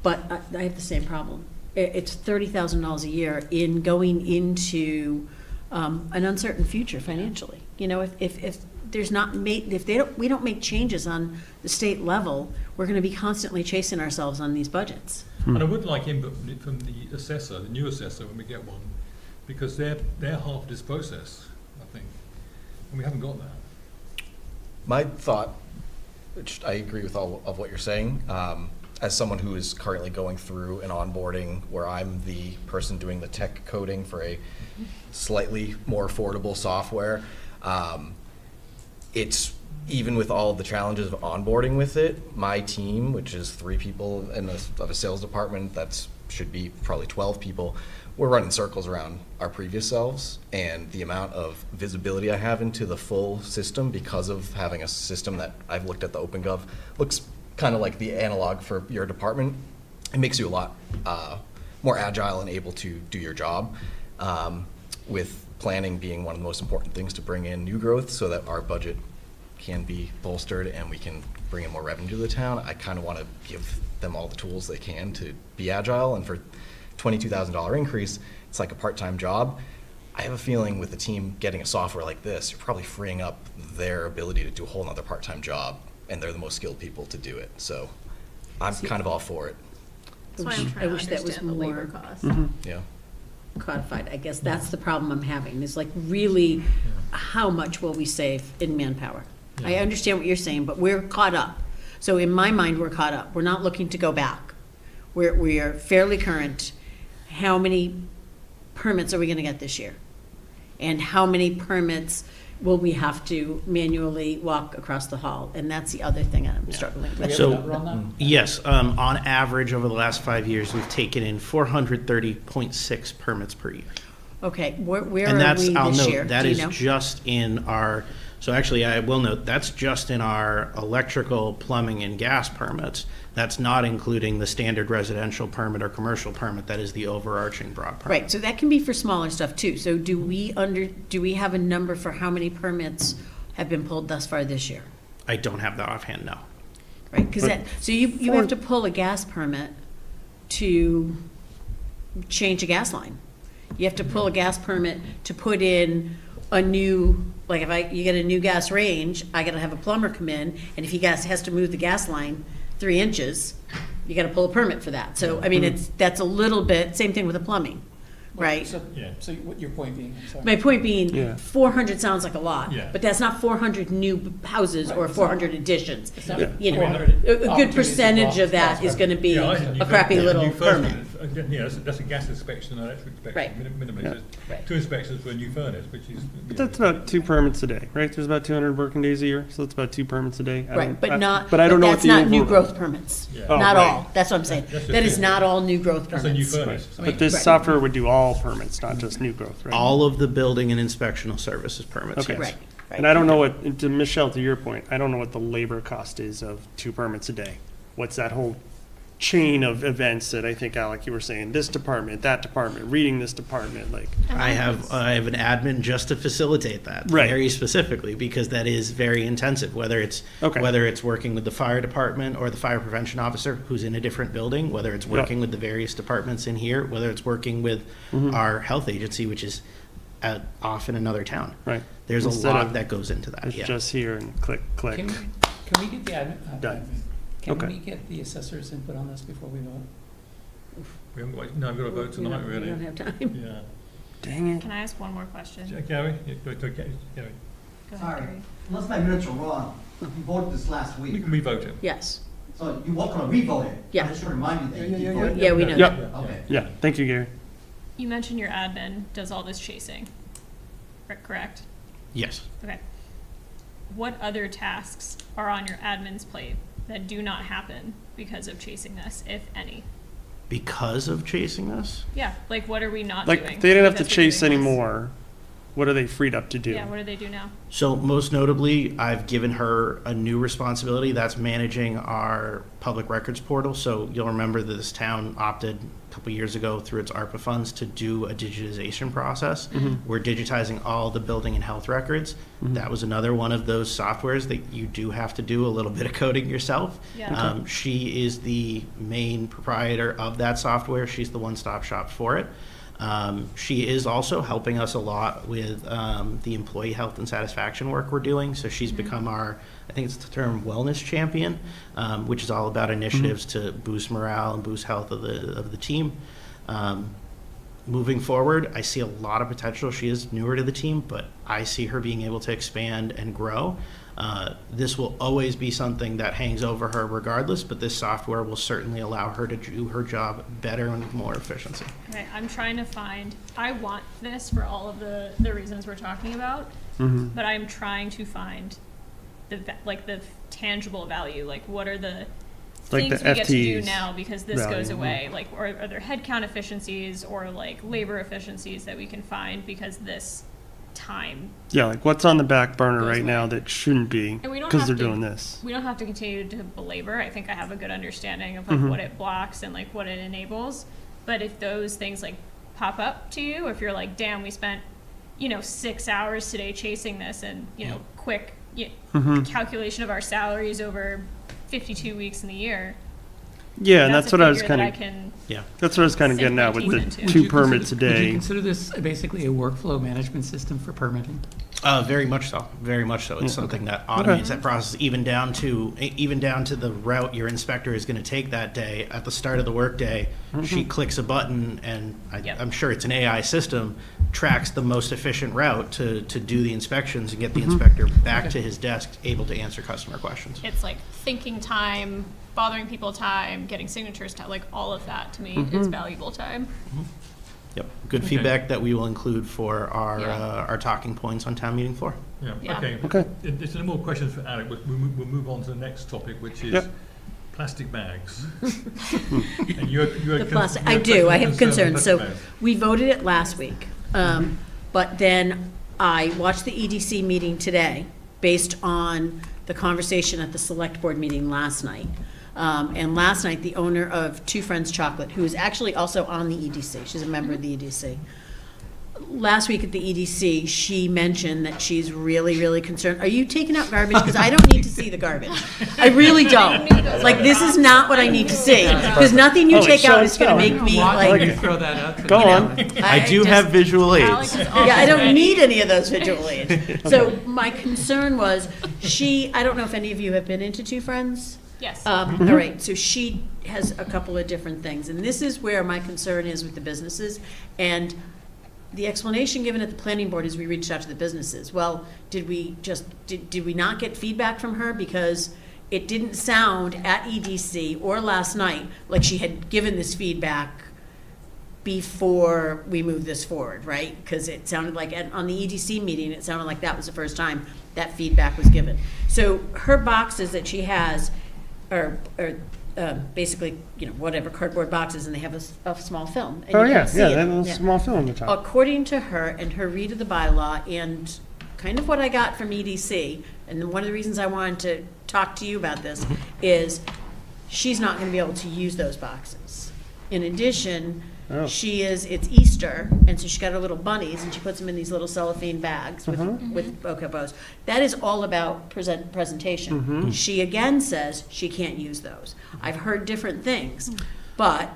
but I have the same problem. It's $30,000 a year in going into an uncertain future financially. You know, if there's not we don't make changes on the state level, we're going to be constantly chasing ourselves on these budgets. and I would like input from the assessor, the new assessor, when we get one, because they're half this process, I think, and we haven't got that. My thought, which I agree with all of what you're saying, as someone who is currently going through an onboarding where I'm the person doing the tech coding for a slightly more affordable software, it's, even with all the challenges of onboarding with it, my team, which is 3 people of a sales department that's should be probably 12 people, we're running circles around our previous selves, and the amount of visibility I have into the full system because of having a system that I've looked at the OpenGov looks kind of like the analog for your department. It makes you a lot more agile and able to do your job, with planning being one of the most important things to bring in new growth so that our budget can be bolstered and we can bring in more revenue to the town. I kind of want to give them all the tools they can to be agile, and for $22,000 increase, it's like a part-time job. I have a feeling with the team getting a software like this, you're probably freeing up their ability to do a whole nother part-time job, and they're the most skilled people to do it. So I'm kind of all for it. That's why I'm trying to wish that was understand the labor more cost. Yeah. codified. I guess that's the problem I'm having, is like really, how much will we save in manpower? I understand what you're saying, but we're caught up. So in my mind, we're caught up. We're not looking to go back. We are fairly current. How many permits are we gonna get this year? And how many permits will we have to manually walk across the hall? And that's the other thing I'm struggling Do we with. have So- a number on that? Yes, on average, over the last 5 years, we've taken in 430.6 permits per year. Okay, where And are that's, we I'll this note, year? that Do you is know? just in our, so actually, I will note, that's just in our electrical, plumbing, and gas permits. That's not including the standard residential permit or commercial permit, that is the overarching broad permit. Right, so that can be for smaller stuff too. So do we have a number for how many permits have been pulled thus far this year? I don't have that offhand, no. Right, because so you have to pull a gas permit to change a gas line. You have to pull a gas permit to put in a new, like you get a new gas range, I gotta have a plumber come in, and if he has to move the gas line 3 inches, you gotta pull a permit for that. So, I mean, that's a little bit, same thing with the plumbing, right? So, so what your point being, I'm sorry. My point being, Yeah. 400 sounds like a lot, Yeah. but that's not 400 new houses or 400 additions. It's not You know, 400 a good opportunities percentage to of that cross- is gonna be Yeah, I think a crappy little new permit. furnace, yeah, that's a gas inspection and electric inspection, Right. minimum. Yeah. Right. 2 inspections for a new furnace, which is. But that's about 2 permits a day, right? There's about 200 working days a year, so that's about 2 permits a day. Right, but not, But I don't know what that's the not new overall- growth permits. Yeah. Oh, Not right. all, that's what I'm saying. That's That is just- not all new growth That's a new permits. furnace. But this Right. software would do all permits, not just new growth, right? All of the building and inspectional services permits, Okay. yes. Right, right. And I don't know what, to Michelle, to your point, I don't know what the labor cost is of 2 permits a day. What's that whole chain of events that I think, Alec, you were saying, this department, that department, reading this department, like, I have an admin just to facilitate that, Right. very specifically, because that is very intensive, whether it's Okay. working with the fire department or the fire prevention officer who's in a different building, whether it's working with the various departments in here, whether it's working with our health agency, which is off in another town. right? There's a Instead lot of that goes into that, It's yeah. just here and click, click. Can we get the Done. Can Okay. we get the assessor's input on this before we vote? We haven't got, no, we've got to vote tonight, We really. don't have time. Yeah. Dang it. Can I ask one more question? Gary? Yeah, go, Gary. Go ahead, Sorry, Gary. unless my minutes are wrong, we voted this last We week. can re-vote it. Yes, So you want to re-vote it? Yeah. I just want to remind you that you Yeah, did yeah, vote. yeah, we know Yeah. that. Okay. Yeah, thank you, Gary. You mentioned your admin does all this chasing, correct? Yes. Okay. What other tasks are on your admin's plate that do not happen because of chasing this, if any? Because of chasing this? Yeah, like what are we not doing? Like, they didn't have to because we're chase doing this? anymore. What are they freed up to do? Yeah, what do they do now? So most notably, I've given her a new responsibility, that's managing our public records portal. So you'll remember that this town opted a couple years ago through its ARPA funds to do a digitization process. We're digitizing all the building and health records. That was another one of those softwares that you do have to do a little bit of coding yourself. Yeah. She is the main proprietor of that software. She's the one-stop shop for it. She is also helping us a lot with the employee health and satisfaction work we're doing. So she's become our, I think it's the term wellness champion, which is all about initiatives to boost morale and boost health of the team. moving forward, I see a lot of potential. She is newer to the team, but I see her being able to expand and grow. This will always be something that hangs over her regardless, but this software will certainly allow her to do her job better and with more efficiency. Okay, I'm trying to find, I want this for all of the reasons we're talking about, but I'm trying to find the tangible value, like what are the Like things the we get to do FTEs now because this goes value. away, like, or are there headcount efficiencies or like labor efficiencies that we can find because this time, Yeah, like what's on the back burner Goes right now away. that shouldn't be and we don't because have they're to, doing this. we don't have to continue to belabor. I think I have a good understanding of like what it blocks and like what it enables, but if those things like pop up to you, if you're like, damn, we spent 6 hours today chasing this, and quick calculation of our salaries over 52 weeks in the year. Yeah, and that's a what I was figure kind that of. I can That's what I was kind of sink getting my at with teeth the into. two Would you permits a consider- Would you day. consider this basically a workflow management system for permitting? Very much so. Very much so. It's something that automates that process, even down to the route your inspector is going to take that day. At the start of the workday, she clicks a button, and I'm sure it's an AI system, tracks the most efficient route to do the inspections and get the inspector back to his desk, able to answer customer questions. It's like thinking time, bothering people time, getting signatures time, like all of that to me is valuable time. Yep. Good feedback that we will include for our talking points on town meeting floor. Yeah, Yeah. okay. There's no more questions for Alec. We'll move on to the next topic, which is plastic bags. And The plastic, I do, I have concerns. So we voted it last week, but then I watched the EDC meeting today based on the conversation at the select board meeting last night. And last night, the owner of Two Friends Chocolate, who is actually also on the EDC, she's a member of the EDC. Last week at the EDC, she mentioned that she's really, really concerned. Are you taking out garbage? Because I don't need to see the garbage. I really don't. Like, this is not what I need to see. Because nothing you take out is gonna make me Why would you like, throw that out? Go on. I do have visual Alex aids. is also yeah, I don't ready. need any of those visual aids. So my concern was, I don't know if any of you have been into Two Friends? Yes. All right, so she has a couple of different things, and this is where my concern is with the businesses. And the explanation given at the planning board is we reached out to the businesses. Well, did we not get feedback from her? Because it didn't sound at EDC or last night like she had given this feedback before we moved this forward, right? Because it sounded like on the EDC meeting, it sounded like that was the first time that feedback was given. So her boxes that she has are basically, whatever, cardboard boxes, and they have a small film. And Oh, you yeah, can't see yeah, it. that little Yeah. small film on the top. According to her and her read of the bylaw and kind of what I got from EDC, and one of the reasons I wanted to talk to you about this is she's not going to be able to use those boxes. In addition, it's Easter, and so she got her little bunnies, and she puts them in these little cellophane bags with bokeh bows. That is all about presentation. She again says she can't use those. I've heard different things, but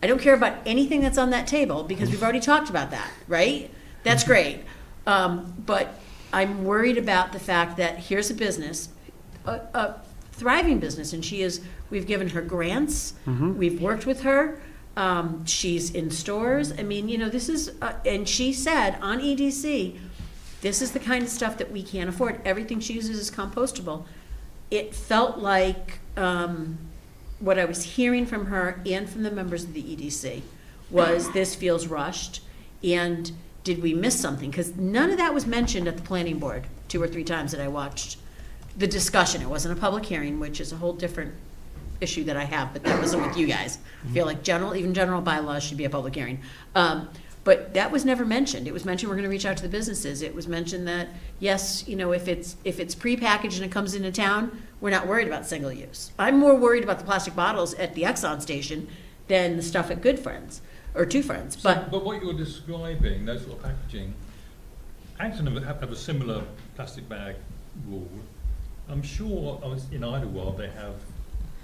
I don't care about anything that's on that table because we've already talked about that, right? That's great. But I'm worried about the fact that here's a business, a thriving business, and we've given her grants, we've worked with her. She's in stores. I mean, this is, and she said on EDC, this is the kind of stuff that we can't afford. Everything she uses is compostable. It felt like what I was hearing from her and from the members of the EDC was this feels rushed, and did we miss something? Because none of that was mentioned at the planning board 2 or 3 times that I watched the discussion. It wasn't a public hearing, which is a whole different issue that I have, but that wasn't with you guys. I feel like even general bylaws should be a public hearing. But that was never mentioned. It was mentioned we're going to reach out to the businesses. It was mentioned that, yes, if it's prepackaged and it comes into town, we're not worried about single use. I'm more worried about the plastic bottles at the Exxon station than the stuff at Good Friends or Two Friends. But what you're describing, those sort of packaging, Acton have a similar plastic bag rule. I'm sure in Idlewild they have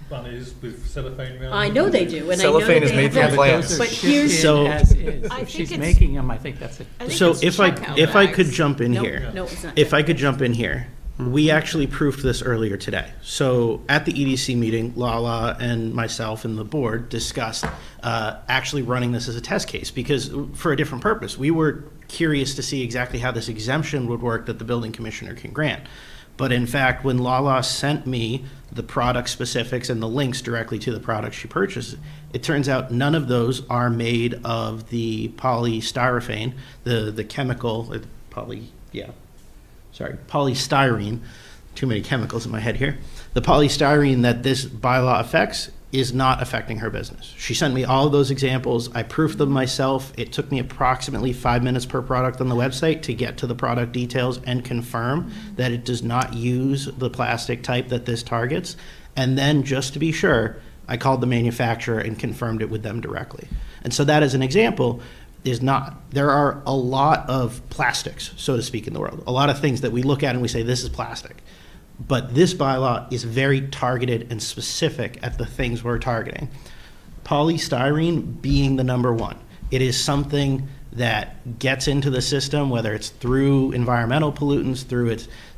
bunnies with cellophane around. I know they do, and Cellophane I know is that made they from have. plants. But here's So- As is. I If think she's it's- making them, I think that's a. So it's if I checkout could bags. jump in No, here, no, it's not. if I could jump in here, We actually proofed this earlier today. So at the EDC meeting, Lala and myself and the board discussed actually running this as a test case because for a different purpose. We were curious to see exactly how this exemption would work that the building commissioner can grant. But in fact, when Lala sent me the product specifics and the links directly to the products she purchased, it turns out none of those are made of the polystyrene, the chemical, polystyrene, too many chemicals in my head here. The polystyrene that this bylaw affects is not affecting her business. She sent me all of those examples. I proofed them myself. It took me approximately 5 minutes per product on the website to get to the product details and confirm that it does not use the plastic type that this targets. And then just to be sure, I called the manufacturer and confirmed it with them directly. And so that as an example is not, there are a lot of plastics, so to speak, in the world. A lot of things that we look at and we say, this is plastic. But this bylaw is very targeted and specific at the things we're targeting. Polystyrene being the number one. It is something that gets into the system, whether it's through environmental pollutants,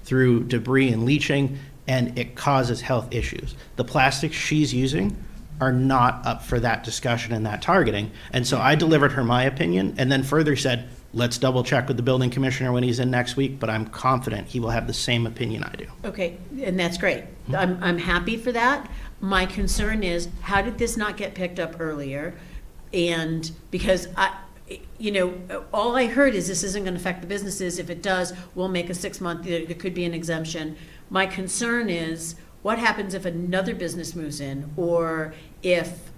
through debris and leaching, and it causes health issues. The plastics she's using are not up for that discussion and that targeting. And so I delivered her my opinion and then further said, let's double check with the building commissioner when he's in next week, but I'm confident he will have the same opinion I do. Okay, and that's great. I'm happy for that. My concern is, how did this not get picked up earlier? And because all I heard is this isn't going to affect the businesses. If it does, we'll make a 6-month, there could be an exemption. My concern is, what happens if another business moves in, or if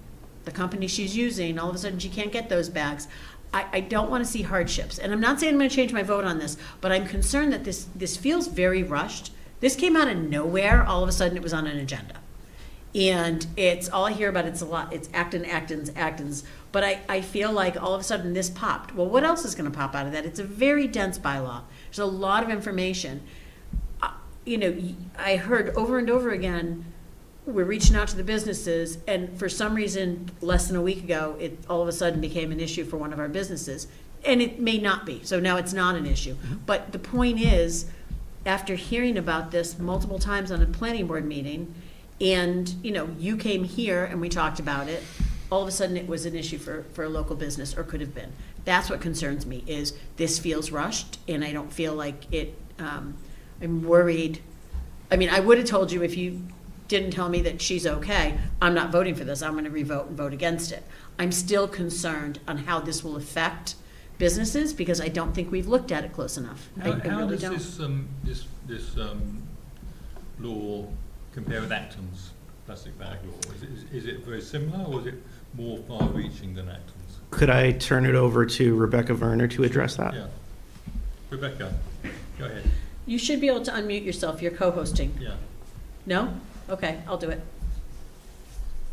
the company she's using, all of a sudden she can't get those bags? I don't want to see hardships. And I'm not saying I'm going to change my vote on this, but I'm concerned that this feels very rushed. This came out of nowhere. All of a sudden it was on an agenda. And it's all I hear about, it's a lot, it's Actons. But I feel like all of a sudden this popped. Well, what else is going to pop out of that? It's a very dense bylaw. There's a lot of information. I heard over and over again, we're reaching out to the businesses, and for some reason, less than a week ago, it all of a sudden became an issue for one of our businesses. And it may not be, so now it's not an issue. But the point is, after hearing about this multiple times on a planning board meeting, and you came here and we talked about it, all of a sudden it was an issue for a local business, or could have been. That's what concerns me, is this feels rushed, and I don't feel like it, I'm worried. I mean, I would have told you if you didn't tell me that she's okay, I'm not voting for this, I'm going to revote and vote against it. I'm still concerned on how this will affect businesses, because I don't think we've looked at it close enough. I really don't. This law compare with Acton's plastic bag law? Is it very similar, or is it more far-reaching than Acton's? Could I turn it over to Rebecca Werner to address that? Yeah. Rebecca, go ahead. You should be able to unmute yourself. You're co-hosting. Yeah. No? Okay, I'll do it.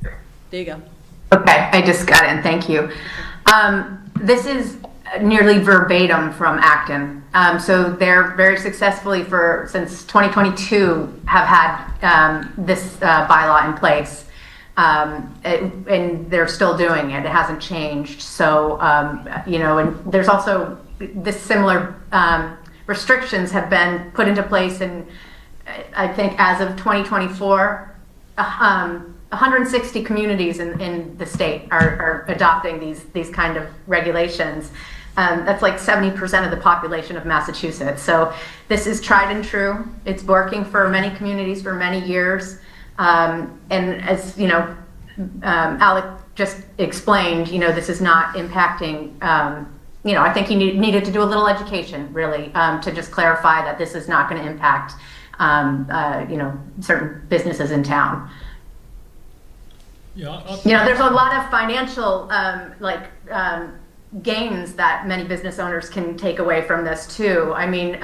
There you go. Okay, I just got in. Thank you. This is nearly verbatim from Acton. So they're very successfully since 2022 have had this bylaw in place. And they're still doing it. It hasn't changed. So, and there's also this similar restrictions have been put into place, and I think as of 2024, 160 communities in the state are adopting these kind of regulations. That's like 70% of the population of Massachusetts. So this is tried and true. It's working for many communities for many years. And as Alec just explained, this is not impacting. I think he needed to do a little education, really, to just clarify that this is not going to impact, certain businesses in town. Yeah, there's a lot of financial, gains that many business owners can take away from this too. I mean,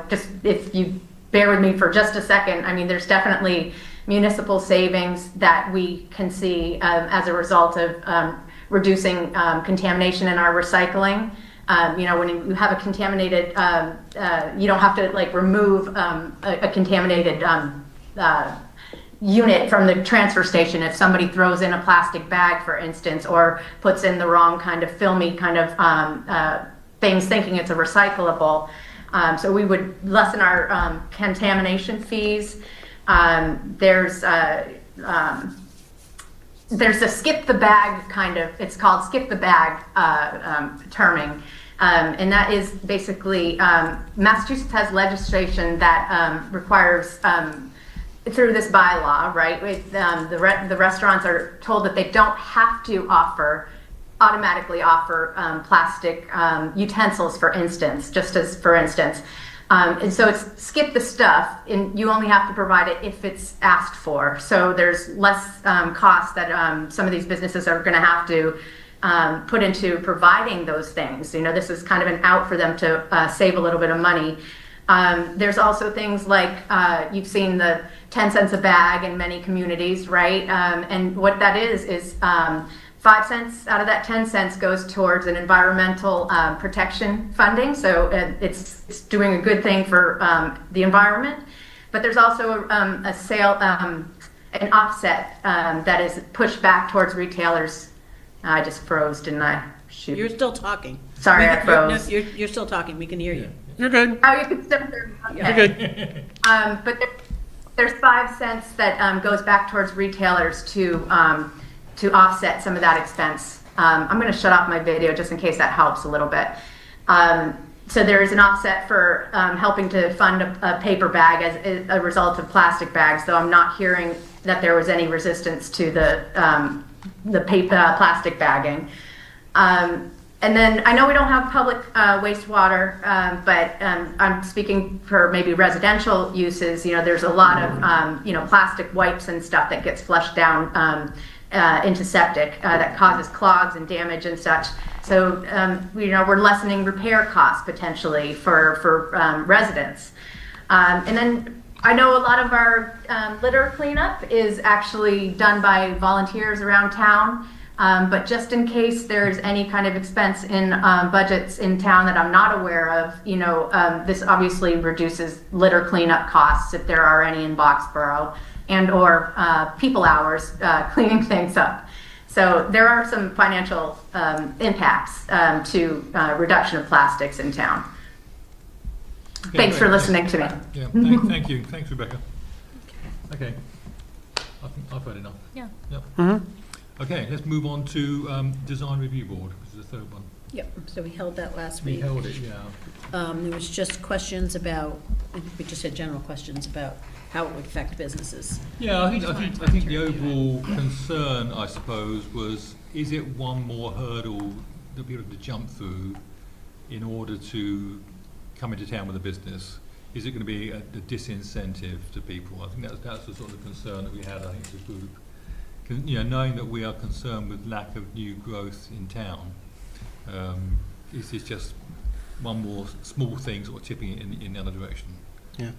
just if you bear with me for just a second, I mean, there's definitely municipal savings that we can see as a result of reducing contamination in our recycling. When you have a contaminated, you don't have to remove a contaminated unit from the transfer station if somebody throws in a plastic bag, for instance, or puts in the wrong kind of filmy kind of things thinking it's a recyclable. So we would lessen our contamination fees. There's a skip the bag kind of, it's called skip the bag terming. And that is basically, Massachusetts has legislation that requires, through this bylaw, right, the restaurants are told that they don't have to automatically offer plastic utensils, for instance, just as for instance. And so it's skip the stuff, and you only have to provide it if it's asked for. So there's less cost that some of these businesses are going to have to put into providing those things. You know, this is kind of an out for them to save a little bit of money. There's also things like you've seen the 10 cents a bag in many communities, right? And what that is 5 cents out of that 10 cents goes towards an environmental protection funding. So it's doing a good thing for the environment. But there's also a sale, an offset that is pushed back towards retailers. I just froze, didn't I? Shoot. You're still talking. Sorry, I froze. You're still talking. We can hear you. You're good. Oh, you can still hear me. Okay. You're good. But there's 5 cents that goes back towards retailers to offset some of that expense. I'm going to shut off my video just in case that helps a little bit. So there is an offset for helping to fund a paper bag as a result of plastic bags, though I'm not hearing that there was any resistance to the paper plastic bagging. And then I know we don't have public wastewater, but I'm speaking for maybe residential uses. You know, there's a lot of plastic wipes and stuff that gets flushed down into septic that causes clogs and damage and such. So we're lessening repair costs potentially for residents. And then I know a lot of our litter cleanup is actually done by volunteers around town. But just in case there's any kind of expense in budgets in town that I'm not aware of, this obviously reduces litter cleanup costs if there are any in Boxborough, and or people hours cleaning things up. So there are some financial impacts to reduction of plastics in town. Okay, Thanks for great. listening to me. Yeah, thank you. Thanks, Rebecca. Okay. I think I've heard enough. Yeah. Yep. Mm-hmm. Okay, let's move on to Design Review Board, which is the third one. Yep, so we held that last We week. held it, yeah. There was just questions about, we just had general questions about how it would affect businesses. Yeah, I think the overall concern, I suppose, was, is it one more hurdle that people have to jump through in order to come into town with a business? Is it going to be a disincentive to people? I think that's the sort of concern that we had, I think, as a group. Knowing that we are concerned with lack of new growth in town, is this just one more small thing sort of tipping it in the other direction? Yeah.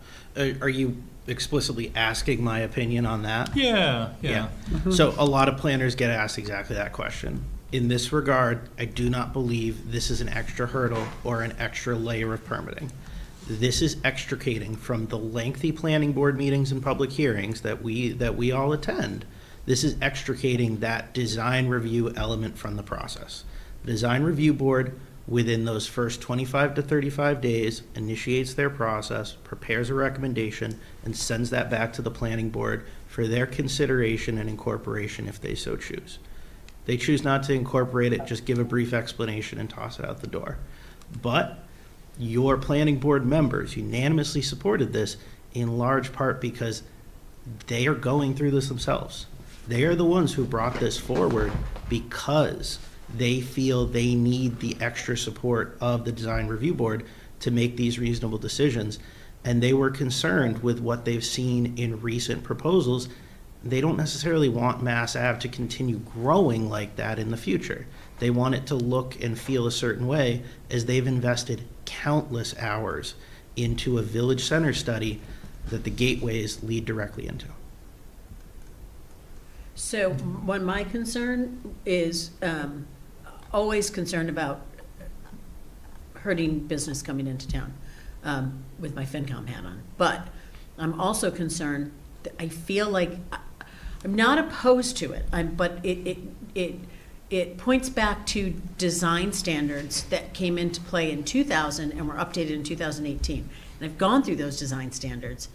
Are you explicitly asking my opinion on that? Yeah. Mm-hmm. So a lot of planners get asked exactly that question. In this regard, I do not believe this is an extra hurdle or an extra layer of permitting. This is extricating from the lengthy planning board meetings and public hearings that we all attend. This is extricating that design review element from the process. The design review board, within those first 25 to 35 days, initiates their process, prepares a recommendation, and sends that back to the planning board for their consideration and incorporation if they so choose. They choose not to incorporate it, just give a brief explanation and toss it out the door. But your planning board members unanimously supported this, in large part because they are going through this themselves. They are the ones who brought this forward because they feel they need the extra support of the design review board to make these reasonable decisions. And they were concerned with what they've seen in recent proposals. They don't necessarily want Mass Ave to continue growing like that in the future. They want it to look and feel a certain way, as they've invested countless hours into a village center study that the gateways lead directly into. So what my concern is, always concerned about hurting business coming into town, with my FinCom hat on. But I'm also concerned that I feel like I'm not opposed to it, but it points back to design standards that came into play in 2000 and were updated in 2018. And I've gone through those design standards.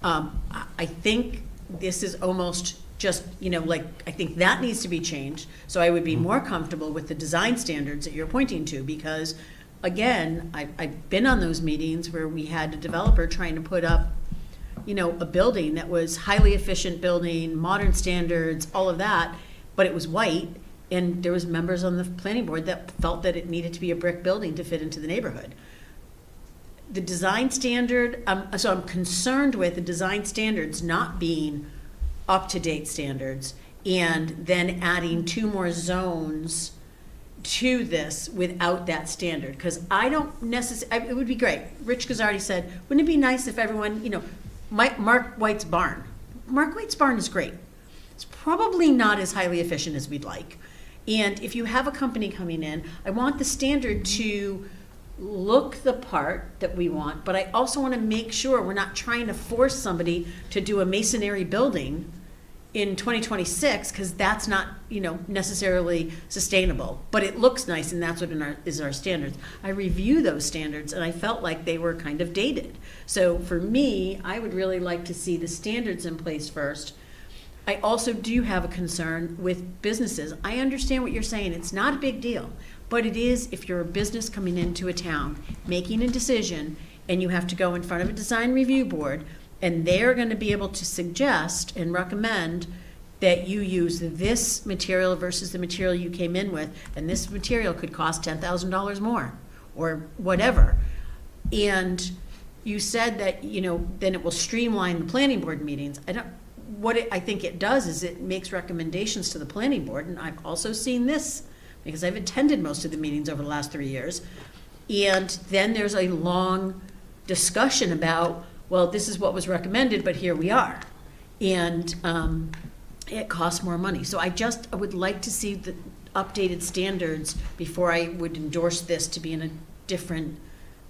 I think this is almost just, like, I think that needs to be changed. So I would be more comfortable with the design standards that you're pointing to, because, again, I've been on those meetings where we had a developer trying to put up, a building that was highly efficient building, modern standards, all of that, but it was white. And there was members on the planning board that felt that it needed to be a brick building to fit into the neighborhood. The design standard, so I'm concerned with the design standards not being up-to-date standards and then adding 2 more zones to this without that standard. Because I don't necessarily, it would be great. Rich Gazzardi said, wouldn't it be nice if everyone, Mark White's barn. Mark White's barn is great. It's probably not as highly efficient as we'd like. And if you have a company coming in, I want the standard to look the part that we want, but I also want to make sure we're not trying to force somebody to do a masonry building in 2026, because that's not, necessarily sustainable. But it looks nice, and that's what is our standards. I review those standards, and I felt like they were kind of dated. So for me, I would really like to see the standards in place first. I also do have a concern with businesses. I understand what you're saying. It's not a big deal, but it is if you're a business coming into a town, making a decision, and you have to go in front of a design review board, and they're going to be able to suggest and recommend that you use this material versus the material you came in with, and this material could cost $10,000 more, or whatever. And you said that, then it will streamline the planning board meetings. I think it does is it makes recommendations to the planning board, and I've also seen this because I've attended most of the meetings over the last 3 years. And then there's a long discussion about, well, this is what was recommended, but here we are. And it costs more money. So I would like to see the updated standards before I would endorse this to be in a different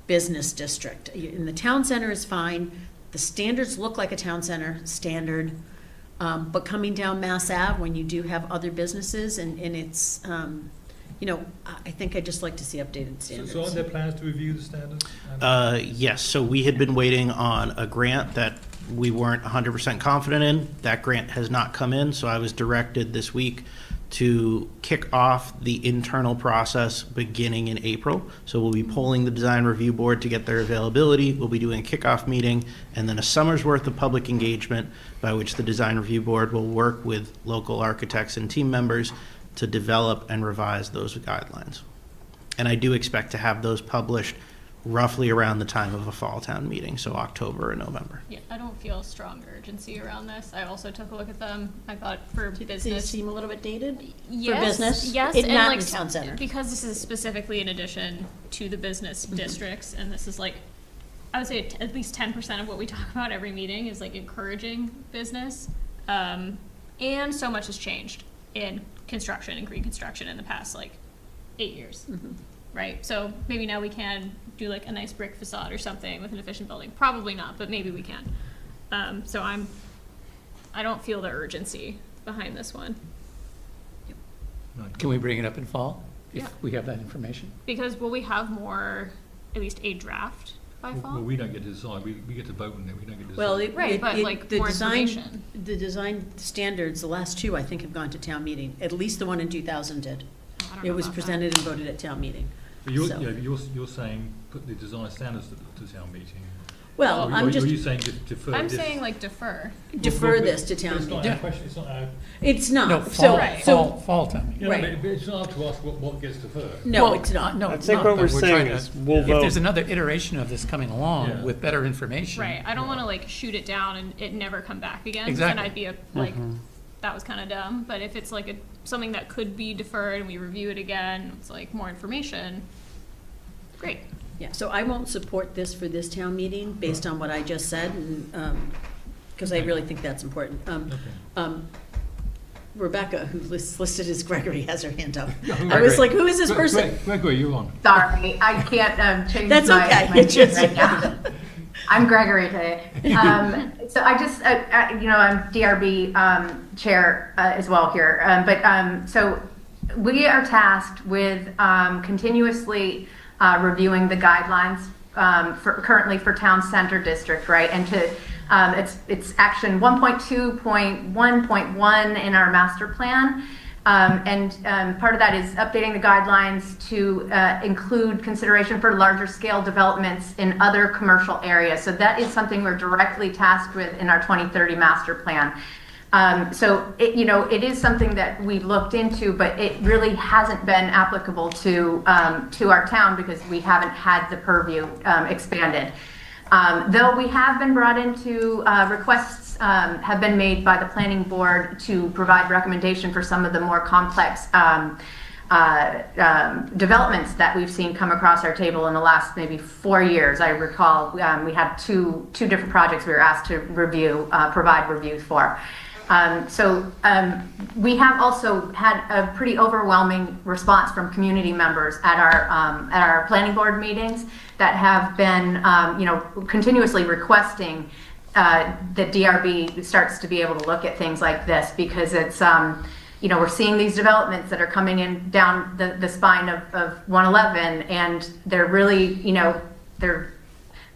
business district. In the town center is fine. The standards look like a town center standard, but coming down Mass Ave when you do have other businesses and it's, I think I'd just like to see updated standards. So are there plans to review the standards? Yes, so we had been waiting on a grant that we weren't 100% confident in. That grant has not come in, so I was directed this week to kick off the internal process beginning in April. So we'll be polling the design review board to get their availability. We'll be doing a kickoff meeting and then a summer's worth of public engagement by which the design review board will work with local architects and team members to develop and revise those guidelines. And I do expect to have those published roughly around the time of a fall town meeting, so October or November. Yeah, I don't feel strong urgency around this. I also took a look at them. I thought for business. They seem a little bit dated? Yes, for business? Yes, and not like in town center. Because this is specifically in addition to the business districts, and this is like, I would say at least 10% of what we talk about every meeting is like encouraging business. And so much has changed in construction and green construction in the past like 8 years. Right, so maybe now we can do like a nice brick facade or something with an efficient building. Probably not, but maybe we can. So I don't feel the urgency behind this one. Can we bring it up in fall if Yeah. we have that information? Because will we have more, at least a draft by fall? Well, we don't get to decide. We get to vote on it. We don't get to decide. Well, but more information. The design standards, the last two, I think, have gone to town meeting. At least the one in 2000 did. I don't It know was about presented and voted at town meeting. But you're, So- you're saying put the design standards to town meeting. Well, Or I'm are just, you saying defer I'm this? saying like defer. defer this to But town it's not meeting. our question. It's not our. It's not. No, So, Right. fall time. You know, Right. but it's not up to us what gets deferred. no, Well, it's not. No, I it's think not, what but we're saying trying is to- we'll if there's vote. another iteration of this coming along Yeah. with better information. Right, I don't want to like shoot it down and it never come back again. Exactly. And I'd be like, that was kind of dumb. But if it's like something that could be deferred and we review it again, it's like more information. Great. Yeah, so I won't support this for this town meeting based on what I just said, and, because I really think that's important. Rebecca, who listed as Gregory, has her hand up. I was like, who is this person? Gregory, you're on. Sorry, I can't change That's my, okay. my It's name just- right now. I'm Gregory today. So I just, I'm DRB chair as well here. So we are tasked with continuously reviewing the guidelines currently for town center district, right? And to it's action 1.2.1.1 in our master plan. Part of that is updating the guidelines to include consideration for larger scale developments in other commercial areas. So that is something we're directly tasked with in our 2030 master plan. So it is something that we looked into, but it really hasn't been applicable to our town because we haven't had the purview expanded. Though we have been brought into requests have been made by the planning board to provide recommendation for some of the more complex developments that we've seen come across our table in the last maybe 4 years. I recall we had two different projects we were asked to provide reviews for. We have also had a pretty overwhelming response from community members at our planning board meetings that have been, continuously requesting that DRB starts to be able to look at things like this because it's, we're seeing these developments that are coming in down the spine of 111, and they're really, they're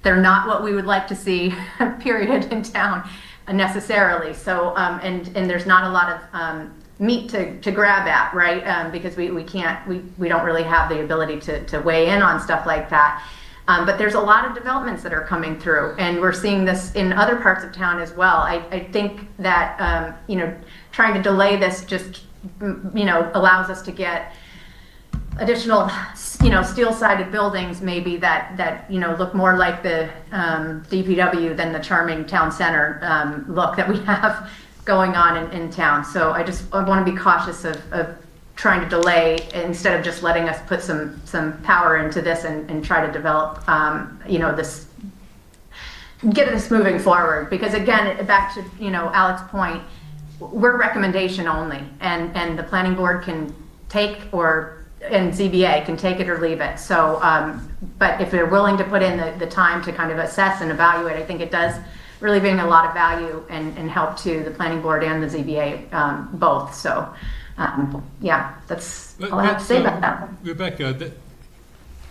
not what we would like to see, period, in town. Necessarily. So, and there's not a lot of meat to grab at, right? Because we don't really have the ability to weigh in on stuff like that. But there's a lot of developments that are coming through, and we're seeing this in other parts of town as well. I think that, trying to delay this just, allows us to get additional, steel-sided buildings maybe that look more like the DPW than the charming town center look that we have going on in town. So I want to be cautious of trying to delay instead of just letting us put some power into this and try to develop, this, get this moving forward. Because again, back to, Alex's point, we're recommendation only, and the planning board can take and ZBA can take it or leave it. So, but if they're willing to put in the time to kind of assess and evaluate, I think it does really bring a lot of value and help to the planning board and the ZBA both. So, that's all I have to say about that. Rebecca,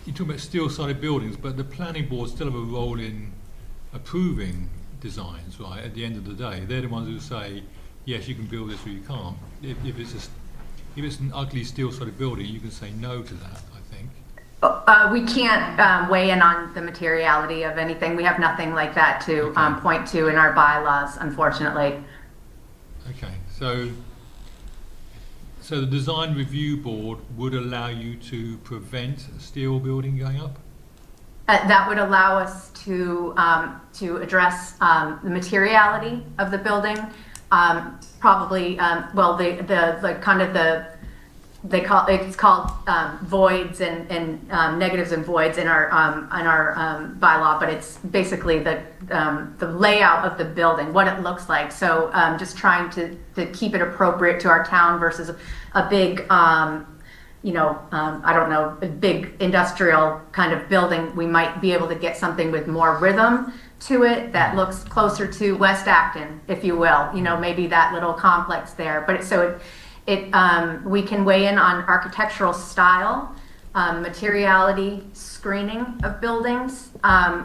you talk about steel-sided buildings, but the planning board still have a role in approving designs, right? At the end of the day, they're the ones who say, yes, you can build this or you can't. If it's an ugly steel-sided building, you can say no to that, I think. We can't weigh in on the materiality of anything. We have nothing like that to point to in our bylaws, unfortunately. Okay, so the design review board would allow you to prevent a steel building going up? That would allow us to addrss the materiality of the building. Probably, it's called voids and negatives and voids in our bylaw, but it's basically the layout of the building, what it looks like. So just trying to keep it appropriate to our town versus a big, I don't know, a big industrial kind of building. We might be able to get something with more rhythm to it that looks closer to West Acton, if you will, maybe that little complex there. But we can weigh in on architectural style, materiality, screening of buildings,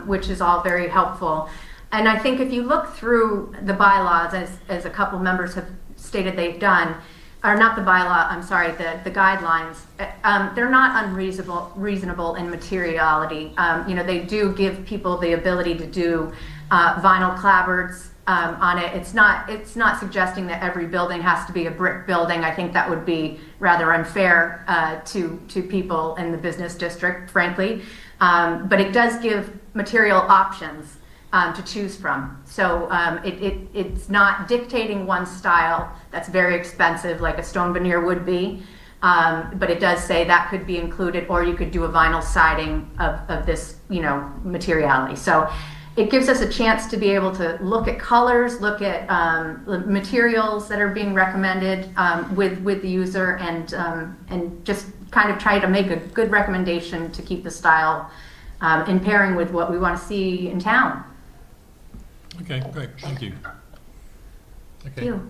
which is all very helpful. And I think if you look through the bylaws, as a couple members have stated they've done, or not the bylaw, I'm sorry, the guidelines, they're not reasonable in materiality. They do give people the ability to do vinyl clapboards on it. It's not suggesting that every building has to be a brick building. I think that would be rather unfair to people in the business district, frankly. But it does give material options to choose from. So it's not dictating one style that's very expensive like a stone veneer would be, but it does say that could be included, or you could do a vinyl siding of this, materiality. So it gives us a chance to be able to look at colors, look at materials that are being recommended with the user, and just kind of try to make a good recommendation to keep the style in pairing with what we want to see in town. Okay, great. Thank you. Okay. Thank you.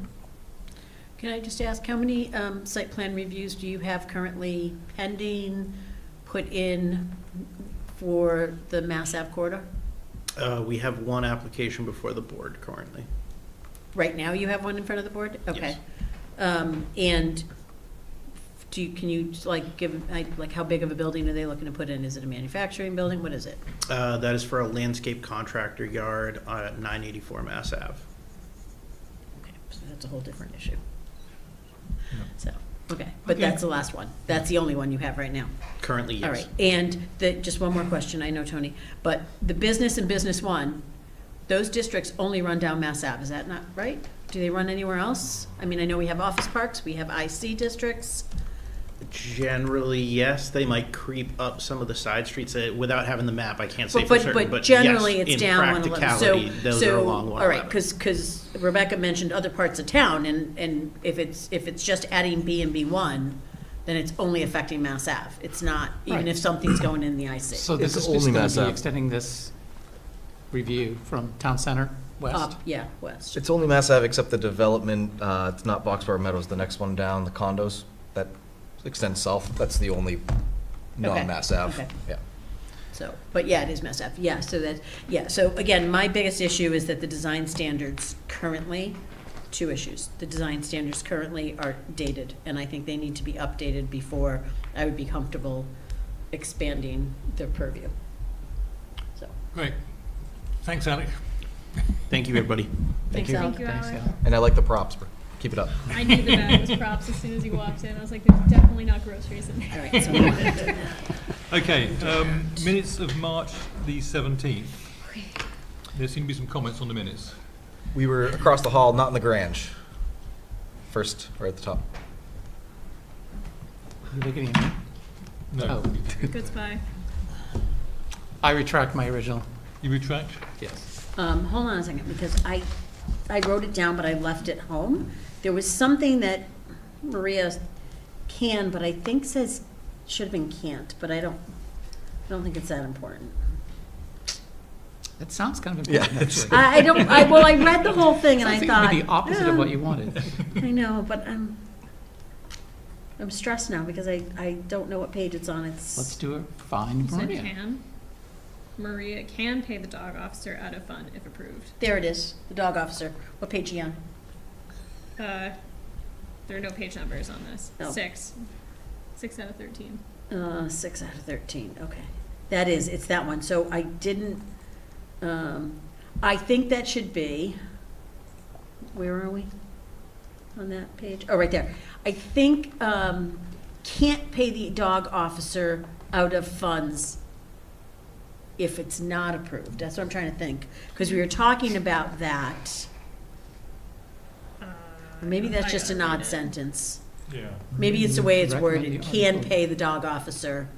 Can I just ask, how many site plan reviews do you have currently pending, put in for the Mass Ave corridor? We have one application before the board currently. Right now you have one in front of the board? Okay. Yes. And can you like give, like how big of a building are they looking to put in? Is it a manufacturing building? What is it? That is for a landscape contractor yard at 984 Mass Ave. Okay, so that's a whole different issue. Yeah. So, okay, but that's the last one. That's the only one you have right now. Currently, yes. All right, and just one more question, I know, Tony, but the business and business one, those districts only run down Mass Ave, is that not right? Do they run anywhere else? I mean, I know we have office parks, we have IC districts. Generally, yes. They might creep up some of the side streets. Without having the map, I can't say for certain, but generally yes, it's in down 111. practicality, those are along 111. All right, because Rebecca mentioned other parts of town, and if it's just adding B and B1, then it's only affecting Mass Ave. It's not, even Right. if something's going in the IC. So this It's is just only going Mass to be Ave. extending this review from Town Center west? Up, yeah, west. It's only Mass Ave except the development, it's not Boxbar Meadows, the next one down, the condos, that extends south. That's the only non-Mass Ave. okay. Yeah. So, but yeah, it is Mass Ave, yeah, so again, my biggest issue is that the design standards currently, two issues. The design standards currently are dated, and I think they need to be updated before I would be comfortable expanding their purview. So, Great. Thanks, Alec. Thank you, everybody. thanks, you. Al. Thank you, Thanks, Alex. Al. And I like the props. Keep it up. I knew the bag was props as soon as you walked in. I was like, there's definitely not groceries in there. All right, so Okay, minutes of March the 17th. There seem to be some comments on the minutes. We were across the hall, not in the Grange. First, right at the top. You looking at me? No. Oh. Good spy. I retract my original. You retract? Yes. hold on a second, because I wrote it down, but I left it home. There was something that Maria can, but I think says, should have been can't, but I don't think it's that important. It sounds kind of important, actually. I read the whole thing and I Sounds thought. like maybe the opposite of what you wanted. I know, but I'm stressed now because I don't know what page it's on. Let's do it. Fine, So Maria. Maria can pay the dog officer out of fund if approved. There it is, the dog officer. What page are you on? There are no page numbers on this. Oh. 6 out of 13. 6 out of 13, okay. It's that one. So I didn't, I think that should be, where are we on that page? Oh, right there. I think can't pay the dog officer out of funds if it's not approved. That's what I'm trying to think. Because we were talking about that. Or maybe that's just an odd sentence. Yeah. Maybe it's the way it's Recommend worded, the can article. pay the dog officer.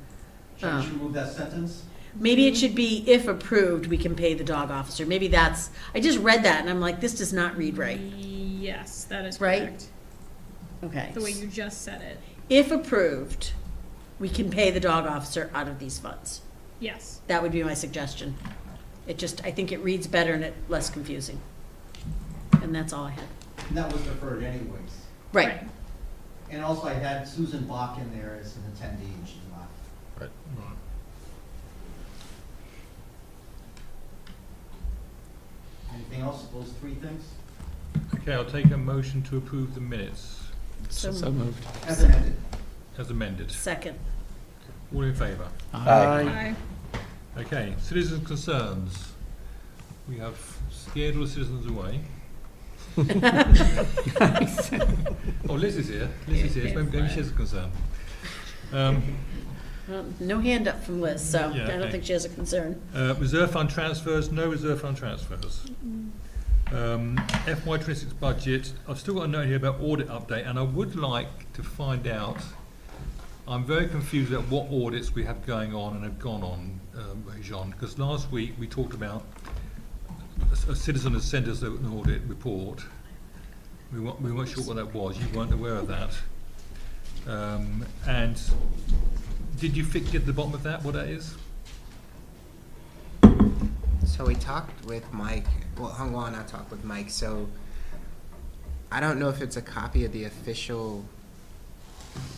Should we remove that sentence? Maybe it should be, if approved, we can pay the dog officer. Maybe that's, I just read that and I'm like, this does not read right. Yes, that is Right? correct. Okay. The way you just said it. If approved, we can pay the dog officer out of these funds. Yes. That would be my suggestion. I think it reads better and it's less confusing. And that's all I had. And that was deferred anyways. Right. And also I had Susan Bach in there as an attendee, and she's not. Right. Right. Anything else, those three things? Okay, I'll take a motion to approve the minutes So So moved. As amended. as amended. second. All in favour? Aye. Okay, citizens' concerns. We have scared all the citizens away. Oh, Liz is here. Liz is here. Maybe she has a concern. No hand up from Liz, so Yeah, I don't okay. think she has a concern. Reserve fund transfers, no reserve fund transfers. FY26 budget, I've still got a note here about audit update, and I would like to find out, I'm very confused about what audits we have going on and have gone on, Jean, because last week we talked about a citizen has sent us an audit report. We weren't sure what that was, you weren't aware of that. And did you get to the bottom of that, what that is? So we talked with Mike, well, Hung Won, I talked with Mike, so I don't know if it's a copy of the official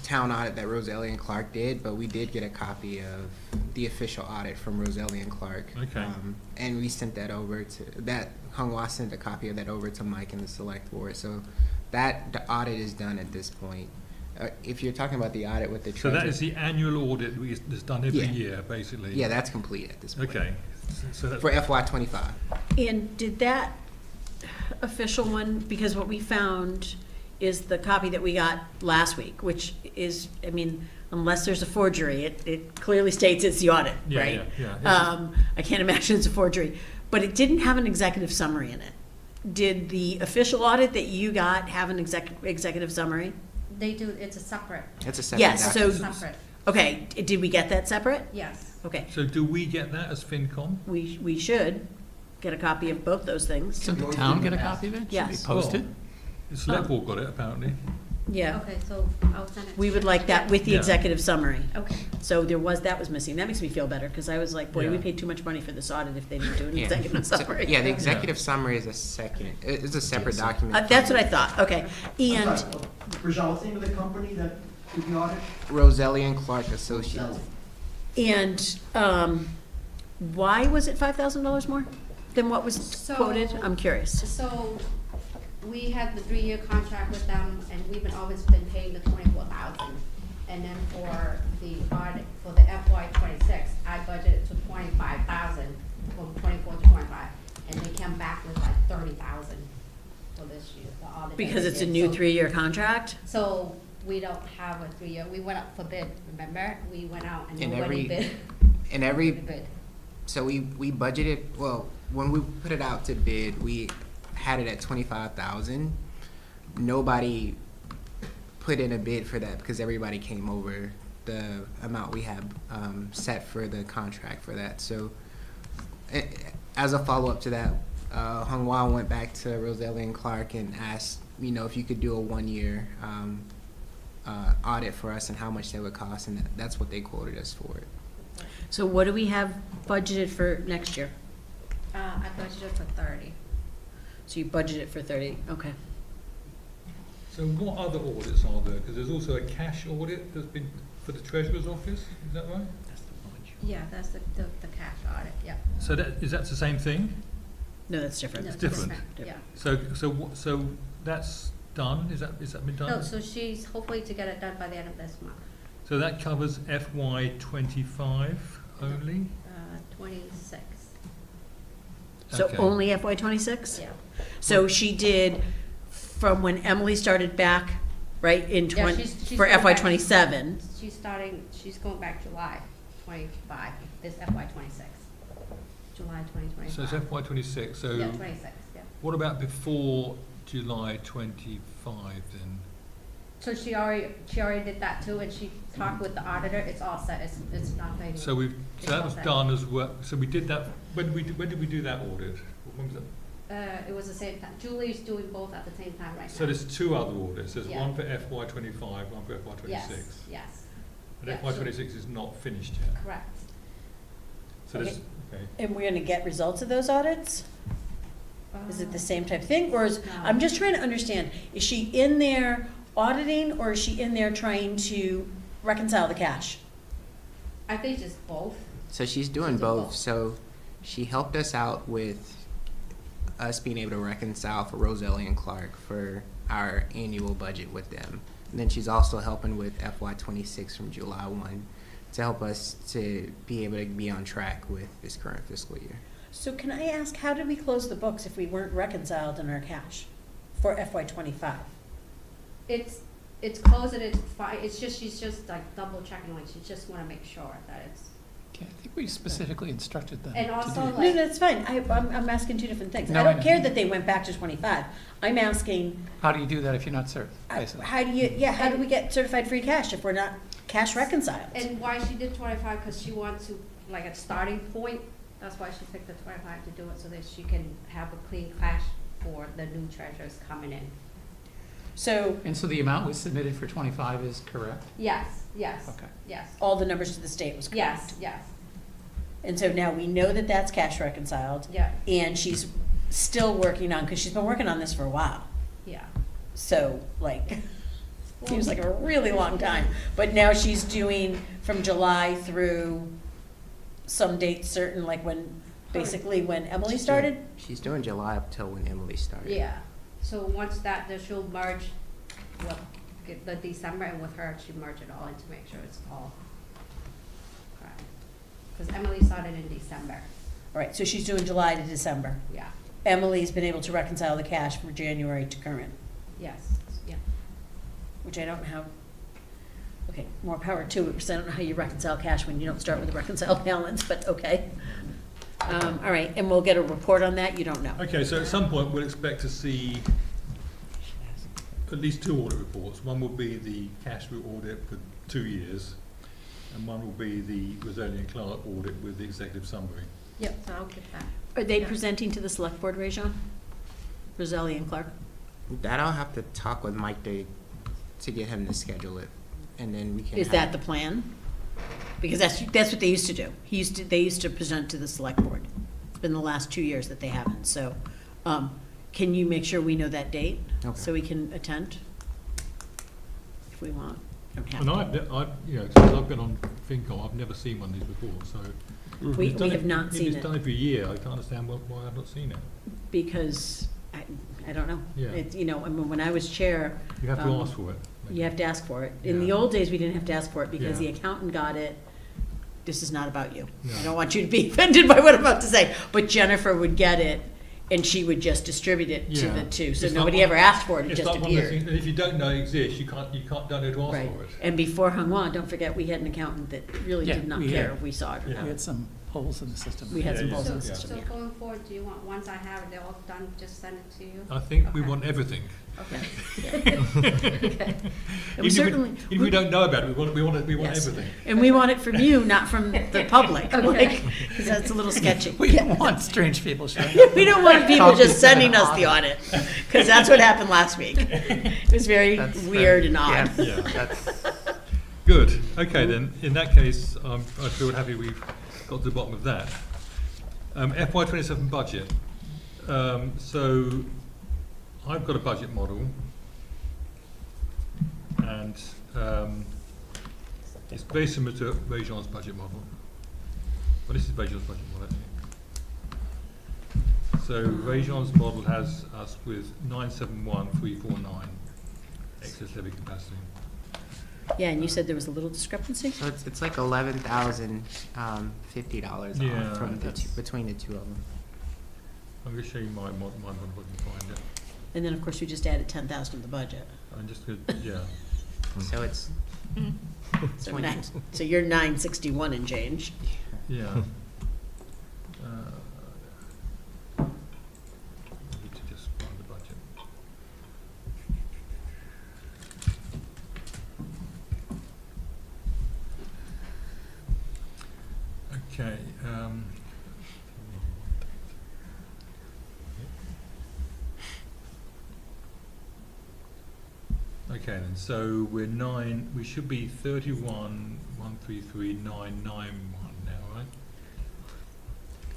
town audit that Roselli and Clark did, but we did get a copy of the official audit from Roselli and Clark. Okay. And we sent that over to, Hung Hwa sent a copy of that over to Mike and the select board. So the audit is done at this point. If you're talking about the audit with the So treasurer. that is the annual audit that's done every Yeah. year, basically? Yeah, that's complete at this point. Okay. So that's, For FY25. And did that official one, because what we found is the copy that we got last week, which is, I mean, unless there's a forgery, it clearly states it's the audit, Yeah, right? yeah. I can't imagine it's a forgery, but it didn't have an executive summary in it. Did the official audit that you got have an executive summary? They do, it's a separate, It's a separate Yes, so, document. separate, okay, did we get that separate? yes. Okay, So do we get that as FinCom? we should get a copy of both those things. Should the town get a copy of it? Should Yes. we post it? The select board got it, apparently. Yeah, Okay, so I'll send it. we to would you. like that with the Yeah. executive summary. Okay. So that was missing. That makes me feel better, because I was like, boy, we Yeah. paid too much money for this audit if they didn't do an Yeah. executive So, summary. yeah, the executive summary is it's a separate document. That's what I thought, okay. And, Rajal, what's the name of the company that did the audit? Roselli and Clark Associates. why was it $5,000 more than what was So- quoted? I'm curious. So, we had the 3-year contract with them, and we've always been paying the 24,000. And then for the audit, for the FY 26, I budgeted to 25,000, from 24 to 25. And they came back with like 30,000 for this year, the audit. that Because they it's a did. new So- 3-year contract? So, we don't have a 3-year, we went out for bid, remember? We went out and In nobody every- bid. In Nobody every, bid. so we budgeted, well, when we put it out to bid, we had it at 25,000. Nobody put in a bid for that because everybody came over the amount we had set for the contract for that. So as a follow-up to that, Hung Hwa went back to Roselli and Clark and asked, if you could do a 1-year audit for us and how much that would cost, and that's what they quoted us for it. So what do we have budgeted for next year? I budgeted for 30. So you budgeted for 30, okay. So what other audits are there? Because there's also a cash audit that's been for the treasurer's office, is that right? Yeah, that's the cash audit, yeah. So is that the same thing? No, that's different. No, It's different. Yeah. So that's done? Is that been done? No, so she's hopefully to get it done by the end of this month, So that covers FY25 only? 26, So Okay. only FY '26? yeah. So she did, from when Emily started back, right, in Yeah, 20, she's for going FY back- '27? She's going back July 25, this FY 26, July 2025. So it's FY26, so Yeah, 26, yeah. what about before July 25 then? So she already did that too, and she talked with the auditor, it's all set, it's nothing. So It's that all was set. done as well, so we did that, when did we do that audit? When was that? It was the same time, Julie's doing both at the same time right now. So there's 2 other audits, there's Yeah. one for FY25, one for FY26. Yes, yes, But yeah, FY26 is not finished yet. correct. So there's, okay. And we're gonna get results of those audits? Is it the same type of thing, or is, No. I'm just trying to understand, is she in there auditing, or is she in there trying to reconcile the cash? I think it's both. So she's doing She's doing both. both. So she helped us out with us being able to reconcile for Roselli and Clark for our annual budget with them. And then she's also helping with FY26 from July 1 to help us to be able to be on track with this current fiscal year. So can I ask, how did we close the books if we weren't reconciled in our cash for FY '25? It's closed and it's fine, it's just, she's just like double checking, like she just wanna make sure that it's, Okay, I think we specifically instructed them And to also, do like- that. No, that's fine, I'm asking 2 different things. No, I I don't know. care that they went back to '25, I'm asking, How do you do that if you're not certified? how do we get certified free cash if we're not cash reconciled? and why she did 25, cause she wants to, like a starting point, that's why she picked the 25 to do it, so that she can have a clean cash for the new treasurers coming in. So, And so the amount we submitted for 25 is correct? Yes, yes, Okay. yes, all the numbers to the state was correct? yes, yes, And so now we know that that's cash reconciled, yeah, and she's still working on, because she's been working on this for a while. yeah. So, like, seems like a really long time. But now she's doing from July through some date certain, like when, basically when Emily started? She's doing July up till when Emily started. Yeah, so once that, then she'll merge with the December, and with her, she merge it all in to make sure it's all correct. Because Emily started in December, All right, so she's doing July to December. yeah, Emily's been able to reconcile the cash from January to current, yes, yeah. which I don't have. Okay, more power to it, because I don't know how you reconcile cash when you don't start with a reconciled balance, but okay. All right, and we'll get a report on that, you don't know. Okay, so at some point, we'll expect to see at least 2 audit reports. One will be the cash route audit for 2 years, and one will be the Roselli and Clark audit with the executive summary. Yep, so I'll get that. Are they presenting to the select board, Rajon? Roselli and Clark? That I'll have to talk with Mike to get him to schedule it, and then we can. Is that the plan? Because that's what they used to do. They used to present to the select board. It's been the last 2 years that they haven't, so, can you make sure we know that date? Okay. So we can attend? If we want. Don't have And to. I've since I've been on FinCom, I've never seen one of these before, so. We If it's done have not if seen it's it. done every year, I can't understand why I've not seen it. Because, I don't know. Yeah. It's, I mean, when I was chair. You have to um, ask for it. You have to ask for it. In the Yeah. old days, we didn't have to ask for it because the Yeah. accountant got it. This is not about you. I No. don't want you to be offended by what I'm about to say, but Jennifer would get it and she would just distribute it to Yeah. the two. So It's nobody like ever asked for it, it It's just like one of those appeared. things, and if you don't know it exists, you don't know to ask Right. for it. And before Hanwha, don't forget, we had an accountant that really Yeah, did not we care had- if we saw it or Yeah. We not. had some holes in the system. We had Yeah, some yeah. holes in the So, system, so yeah. going forward, do you want, once I have it, they're all done, just send it to you? I think we Okay. want everything. Okay. Yeah. Okay. And we certainly. If we don't know about it, we want Yes. everything. And we want it from you, not from the public, like, because that's a little sketchy. We don't want strange people showing up. We don't want people just sending us the audit, because that's what happened last week. It was very weird and odd. Yeah. Good. Okay, then, in that case, I feel happy we've got to the bottom of that. FY27 budget. So, I've got a budget model, and it's very similar to Rajon's budget model. Well, this is Rajon's budget model, actually. So, Rajon's model has us with 971,349 excess levy capacity. Yeah, and you said there was a little discrepancy? So it's like $11,050 Yeah, off from that's- between the two of them. I'm going to show you my model if I can find it. And then, of course, we just added 10,000 to the budget. I'm just going yeah. So it's So 20. so you're 961 and change. Yeah. I need to just find the budget. Okay. Okay then, so we should be 31,133,991 now, right?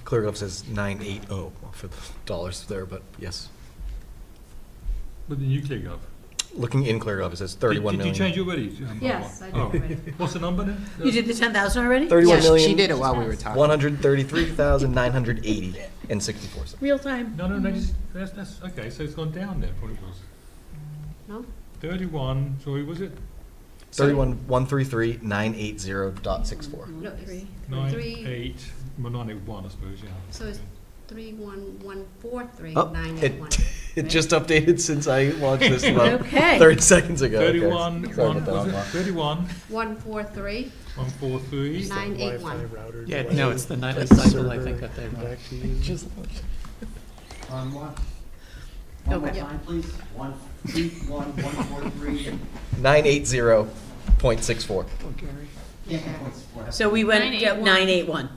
ClearGov says 980 for the dollars there, but yes. With the nuclear gov. Looking in ClearGov, it says 31 Did million. you change it already? Yes, I did Oh. already. What's the number then? You did the 10,000 already? 31 Yeah, million. she did it while we were talking. 133,980 and 64 cents. Real time. No, that's okay, so it's gone down then, what it was. No? 31, sorry, was it? 31,133,980.64. No, it's Three. 981, I suppose, yeah. So it's 31143 Oh, 981. it just updated since I launched this about Okay. 30 seconds ago. Okay. 31, Sorry one, about that, was it Mark. 31, 143 143. 981. Yeah, no, it's the nightly cycle, I think, that they run. Back to you. One Okay. more time, please. 143. 980.64. So we went 981. 981.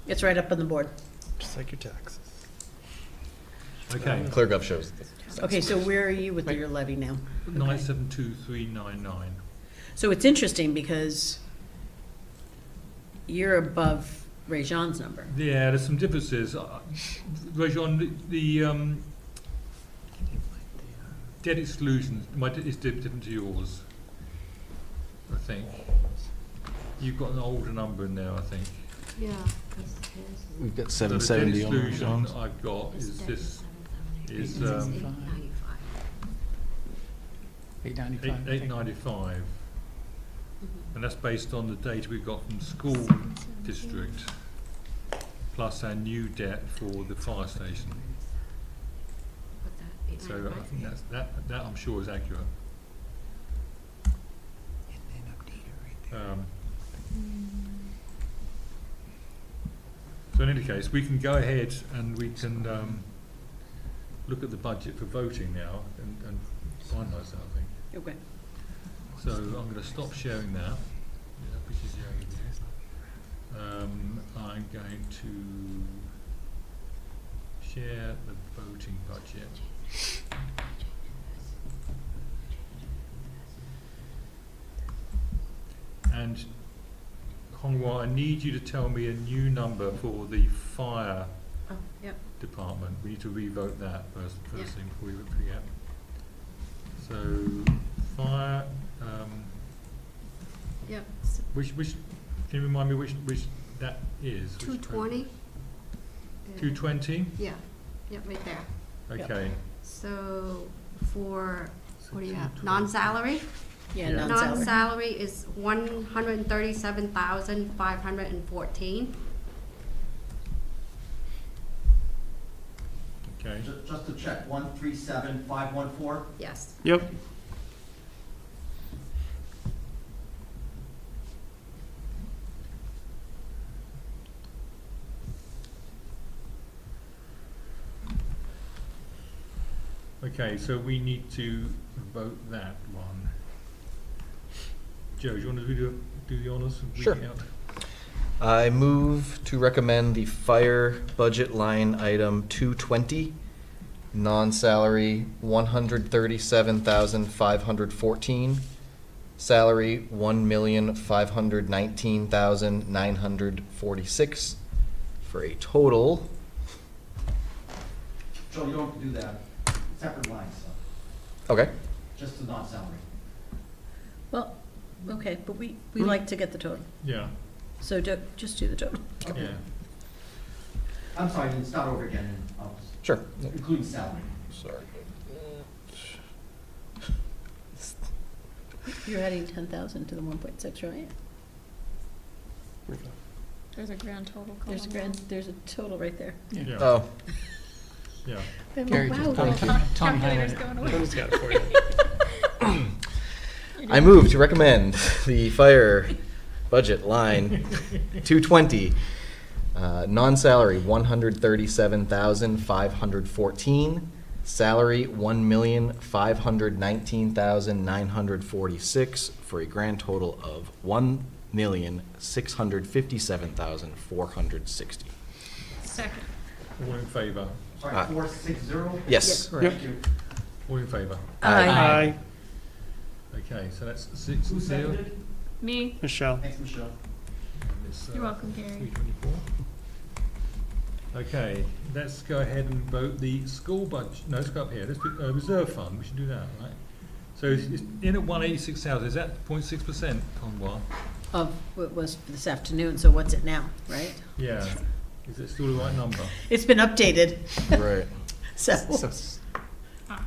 It's right up on the board. Just like your taxes. Okay, ClearGov shows. Okay, so where are you with your levy now? 972,399. So it's interesting because you're above Rajon's number. Yeah, there's some differences. Rajon, the debt exclusions, is different to yours, I think. You've got an older number in there, I think. Yeah, because his We've got So the debt 770 on exclusion the I've got is this, is is 895. 895. 895. And that's based on the data we got from school district, plus our new debt for the fire station. Put that So I 895. think that I'm sure is accurate. So in any case, we can go ahead and we can look at the budget for voting now and finalise that, I think. Okay. So I'm going to stop sharing that, which is the only bit. I'm going to share the voting budget. And Honghua, I need you to tell me a new number for the fire Oh, yep. department. We need to revote that first Yeah. thing before we forget. So fire, Yep. which can you remind me which that is? 220. 220? Yeah. Yep, right there. Okay. So for, what do you have? 220. Non-salary? Yeah, Yeah. non-salary. Non-salary is 137,514. Okay. Just to check, 137,514? Yes. Yep. Okay, so we need to vote that one. Joe, do you want to do the honours of Sure. reading out? I move to recommend the fire budget line item 220, non-salary 137,514, salary 1,519,946, for a total. Joe, you don't have to do that. Separate lines, so Okay. just the non-salary. Well, okay, but we like to get the total. Yeah, So just do the total. yeah. I'm sorry, you can start over again, and I'll Sure. include salary. Sorry. You're adding 10,000 to the 1.6, right? There's a grand total column. There's a total right there. Yeah. Oh, Yeah. Gary Wow. just Tony Calculator's highlighted it. going away. Tony's got it for you. I move to recommend the fire budget line 220, non-salary 137,514, salary 1,519,946, for a grand total of 1,657,460. Second. All in favour? Sorry, Ah. 460? Yes. Thank you. All in favour? Aye. Okay, so that's 6 Who 0. seconded? Me. Michelle. Thanks, Michelle. You're welcome, Gary. 324. Okay, let's go ahead and vote the school budget. No, let's go up here. Let's do reserve fund. We should do that, right? So it's in at 186,000. Is that 0.6%, Conway? Of what was this afternoon, so what's it now, right? Yeah. Is it still the right number? It's been updated, Right. so. Ah.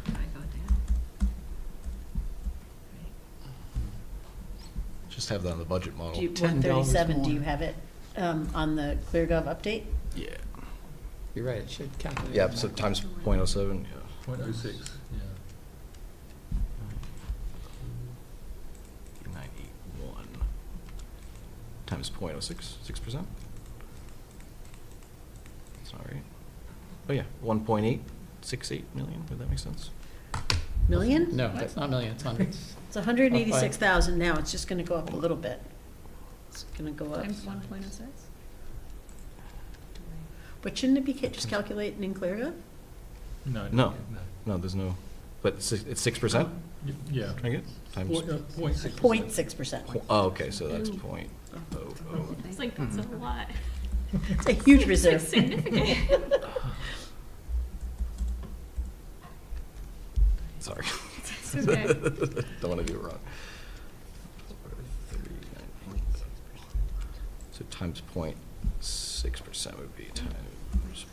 Just have that on the budget model. Do you, $10 137, do more. you have it on the ClearGov update? Yeah. You're right, it should calculate. Yeah, so times 0.07, yeah. 0.06, yeah. 981 times 0.06, 6%. Sorry. Oh yeah, 1.868 million. Would that make sense? Million? No, that's not million, it's hundreds. It's 186,000 now, it's just gonna go up a little bit. It's gonna go up. Times 1.06. But shouldn't it be just calculating in ClearGov? No. No. No, there's no. But it's 6%. Yeah. I get times. 0.6%. 0.6%. Oh, okay, so that's 0.00. It's like, that's a lot. It's a huge It's reserve. like significant. Sorry. It's okay. Don't want to do it wrong. So times 0.6% would be times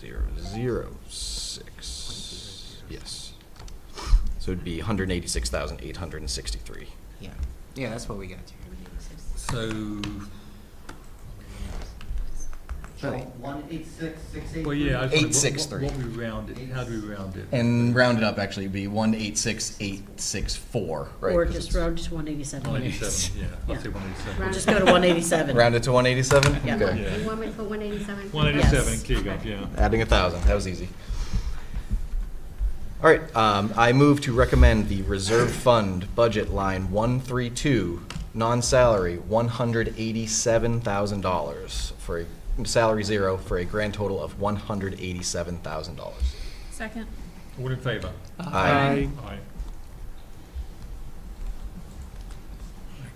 0.006. Yes. So it'd be 186,863. Yeah, yeah, that's what we got to. So, So 186,683. well, yeah, I just wondered 863. what we rounded, how do we round it? And rounded up actually would be 186,864, right? Or 'Cause just it's round to 187. 187, yeah, Yeah. I'd say 187. Just go to 187. rounded to 187? Yeah. Okay. Yeah. You want me to put 187? 187 Yes. in Keegan, yeah. Adding 1,000, that was easy. All right, I move to recommend the reserve fund budget line 132, non-salary, $187,000 for a salary zero for a grand total of $187,000. Second. All in favour? Aye. Aye.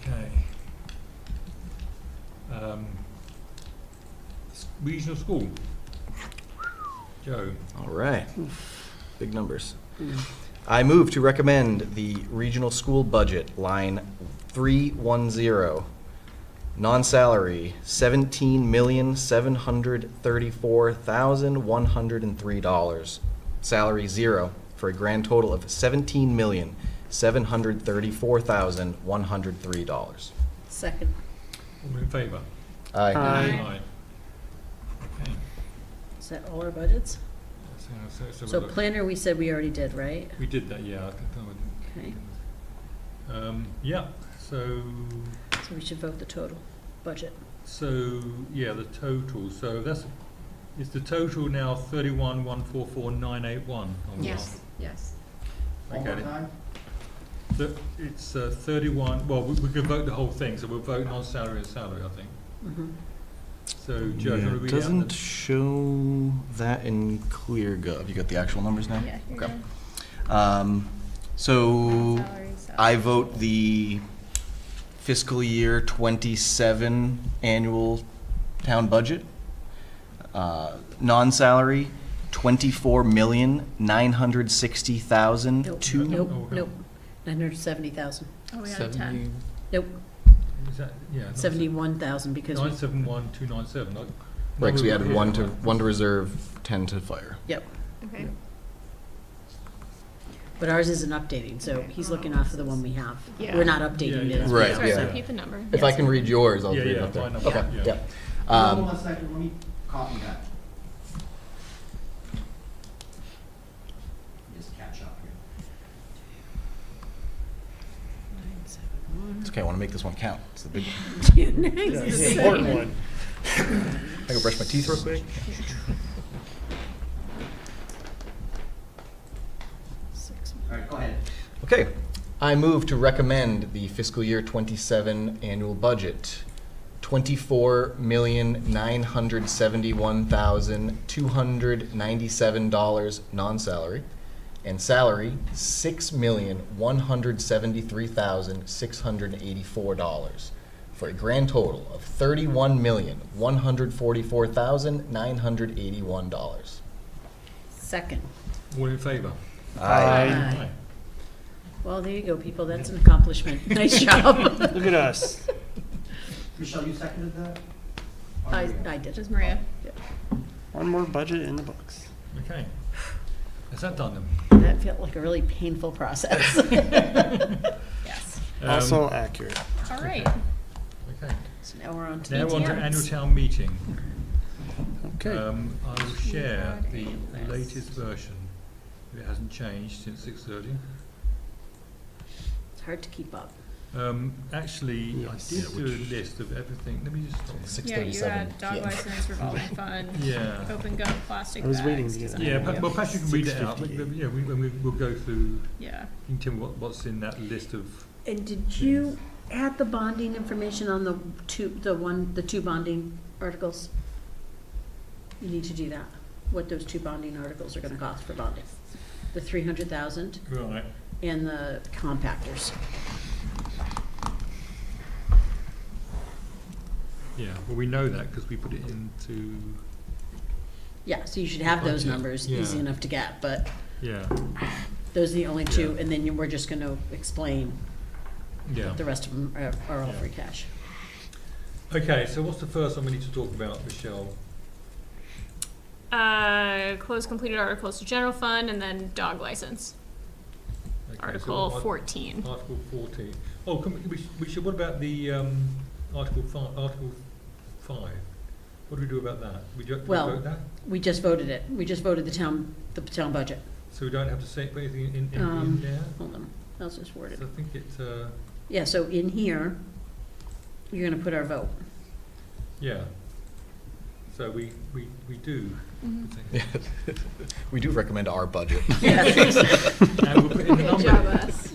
Okay. Regional school. Joe. All right, big numbers. I move to recommend the regional school budget line 310, non-salary, $17,734,103. Salary zero for a grand total of $17,734,103. Second. All in favour? Aye. Aye. Okay. Is that all our budgets? So So look. planner, we said we already did, right? We did that, yeah. Okay. Yeah, so, So we should vote the total budget. yeah, the total, so is the total now 31,144,981? Yes, yes. One Okay. more time? It's 31, well, we could vote the whole thing, so we'll vote non-salary and salary, I think. Mhm. So, Joe, do you want to read out? Doesn't show that in ClearGov. You got the actual numbers now? Yeah, you're Okay. good. So Salary, I vote the fiscal year 27 annual town budget. Non-salary, 24,960,000. Nope, Oh, nope, okay. nope. 970,000. Oh, we had a 10. Nope, Is that, yeah. 71,000 because we, 971,297. Right, 'cause we added one to reserve, 10 to fire. yep. Okay. But ours isn't updating, so he's looking off of the one we have. Yeah. We're not updating Yeah, it yeah. as we Right, go, Sorry, yeah. so so- keep the number. If I can read yours, I'll Yeah, read it yeah, up there. fine, Okay, yeah. yeah. Hold on 1 second, let me copy that. Just catch up here. It's okay, I want to make this one count. It's the big one. It's the important one. I go brush my teeth real quick. All right, go ahead. Okay, I move to recommend the fiscal year 27 annual budget. $24,971,297 non-salary, and salary $6,173,684, for a grand total of $31,144,981. Second. All in favour? Aye. Well, there you go, people, that's an accomplishment. Nice job. Look at us. Michelle, you seconded that? I did. Just Maria. One more budget in the books. Okay. Is that done then? That felt like a really painful process. Yes. Also accurate. All right. Okay. So now we're on to Now on to ATMs. annual town meeting. Okay. I will share the latest version. It hasn't changed since 6:30. It's hard to keep up. Actually, Yes. I did do a list of everything. Let me just. Yeah, you 6:37 had dog PM. license, revolving fund, Yeah. open gun, plastic I was bags. waiting to get design. Yeah, well, perhaps you can read it out. 6:58. Yeah, we'll go through. Yeah. You can tell me what's in that list of. And did you add the bonding information on the two bonding articles? You need to do that, what those two bonding articles are gonna cost for bonding. The 300,000 Right. and the compactors. Yeah. Well, we know that because we put it into. Yeah, so you should have those Budget, numbers yeah. easy enough to get, but Yeah. Those are the only two, Yeah. and then we're just gonna explain Yeah. the rest of them are all Yeah. free cash. Okay, so what's the first one we need to talk about, Michelle? Close completed articles to general fund and then dog license. Okay, so Article 14. Article 14. Oh, we should, what about the Article 5? What do we do about that? Do we Well, vote that? we just voted it. We just voted the town budget. So we don't have to say put anything in there? Hold on, I'll just word it. So I think it's, Yeah, so in here, you're gonna put our vote. yeah. So we do. Yeah. We do recommend our budget. And we'll put in the Good number. job, us.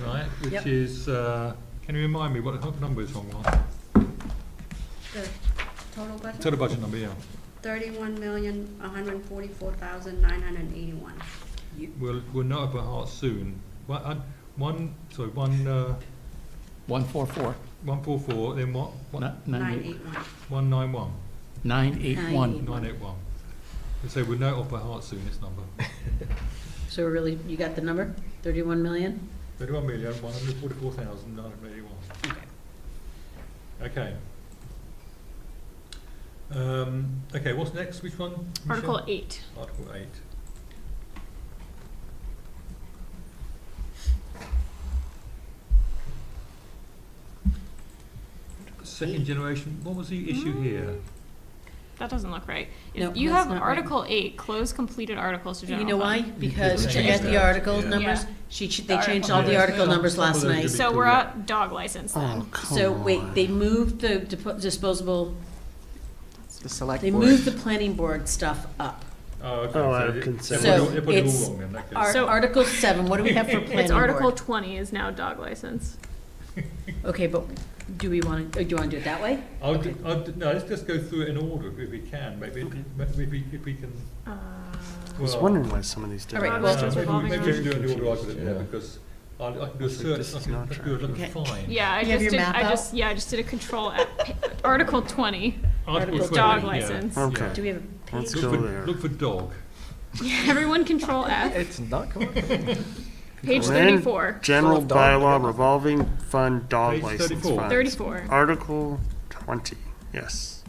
Right, which Yep. is, can you remind me what the number is on one? The total budget? Total budget number, yeah. 31,144,981. We'll know it by heart soon. One, 144, 144, then what? 981. 191. 981. 981. So we'll know it off by heart soon, this number. So really, you got the number? 31 million? 31,144,981. Okay. Okay. Okay, what's next? Which one? Michelle? Article 8. Article 8. Second generation, what was the issue here? That doesn't look right. No, You that's have not right. Article 8, close completed articles to You general know why? fund. Because They check changed out the that. article Yeah. numbers. Yeah. They changed all the Yeah. article numbers Some of last those night. could be So we're correct. at dog license then. So wait, they moved the disposable, The select they board. moved the planning board stuff up. Oh, okay. Oh, I so have they- consent. they put So it- they put it it's all wrong then, in that case. Our So- Article 7, what do we have for planning board? It's Article 20 is now dog license. Okay, but do you want to do it that way? Okay. No, let's just go through it in order if we can. Maybe if we can. Uh, I was wondering why some of these All right, didn't. well- Maybe we should do it in the order I put it there Yeah. because I can do a Looks like search. this I is can not do a tracking. look Okay. at fine. Yeah, I You have just your did, map I out? just, yeah, I just did a control at Article 20. Article Article 20, dog yeah. license. Okay. Do we have a Let's page? go Look there. for, look for dog. Everyone control F. It's not coming. Page Land 34. General Full of dog bylaw together. revolving fund dog Page license 34. funds. 34. Article 20, yes.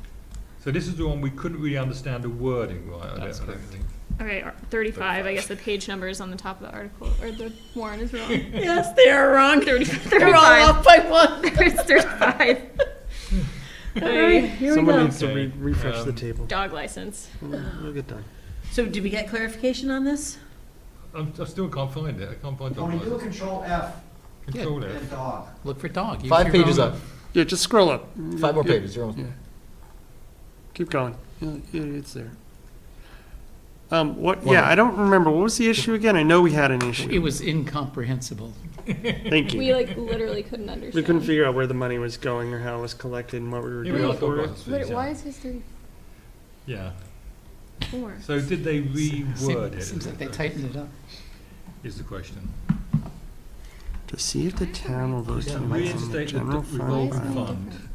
So this is the one we couldn't really understand the wording right. I That's don't correct. think. Okay, 35. I guess the page number is on the top of the article, or the warrant is wrong. Yes, they are wrong. 35. They're all off by one. It's 35. All right, here we Someone go. needs to Okay, refresh the table. Dog license. We'll get done. So did we get clarification on this? I still can't find it. I can't find dog When you do a license. Control F, Control then F. dog. Look for dog. Use 5 your pages own- up. Yeah, just scroll up. 5 more Yeah, pages. You're almost. yeah. Keep going. Yeah, it's there. Yeah, I don't remember. What was the issue again? I know we had an It issue. was incomprehensible. Thank We you. like literally couldn't understand. We couldn't figure out where the money was going or how it was collected and what we were Here we doing are, dog for it. license fees, yeah. Why is his 34? Yeah. So did they reword it? Seems like they tightened it up. Is the question. To see if the town will vote to amend the Reinstate the general fund. revolving bylaw. fund.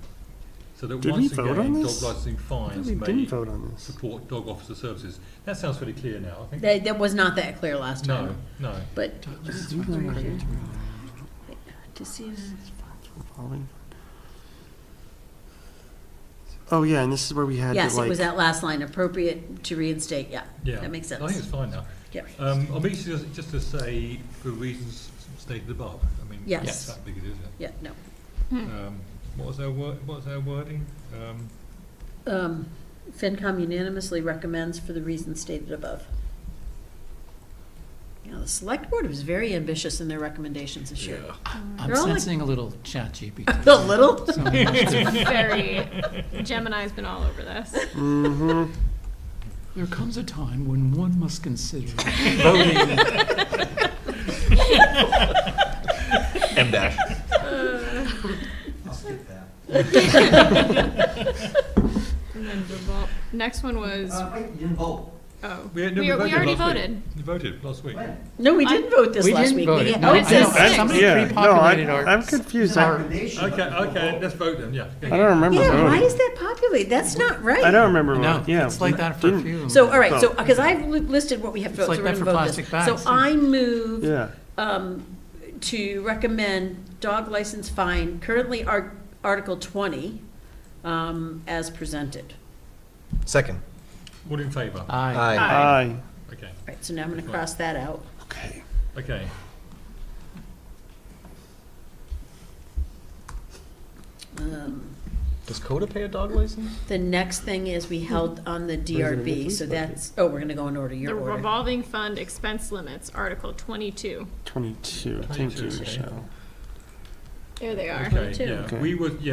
So that Did we once vote on again, dog this? licensing I thought fines we may didn't vote on this. support dog officer services. That sounds pretty clear now, I think. That was not that clear last time. No, no. But to see if Oh, yeah, and this is where we had to yes, it like, was that last line, appropriate to reinstate, yeah. Yeah. That makes sense. I think it's fine now. Yep. I mean, just to say, for reasons stated above, I mean, Yes. it's that big, isn't it? Yeah, no. What was our wording? FinCom unanimously recommends for the reasons stated above. You know, the select board was very ambitious in their recommendations this year. I'm They're all like- sensing a little chat GPT. A little? So much to- Very. Gemini's been all over this. mm-hmm. There comes a time when one must consider voting. M dash. I'll skip that. And then next one was, Wait, you didn't vote. Oh, We we already last week. voted. You voted last week. When? No, we didn't vote this We last didn't week. vote We- it. Oh, No, it I says know. six. Somebody Yeah, no, pre-populated our. I'm confused. I Okay, let's vote then, yeah. don't remember Yeah, why voting. is that populated? That's not right. I don't remember No, voting, yeah. it's like that for a didn't- few. So, all right, so, Oh. because I've listed what we have to It's vote, like so we're that gonna for vote this. plastic bags, So too. I move, Yeah, to recommend dog license fine, currently Article 20, as presented. Second. All in favour? Aye. aye, Okay, Right, so now I'm gonna cross that out. okay. okay. Does CODA pay a dog license? The next thing is we held on the DRB, so that's, oh, we're gonna go in order, The your order. revolving fund expense limits, Article 22. 22, thank you, 22, okay. Michelle. There they are. Okay, 22. yeah, Okay.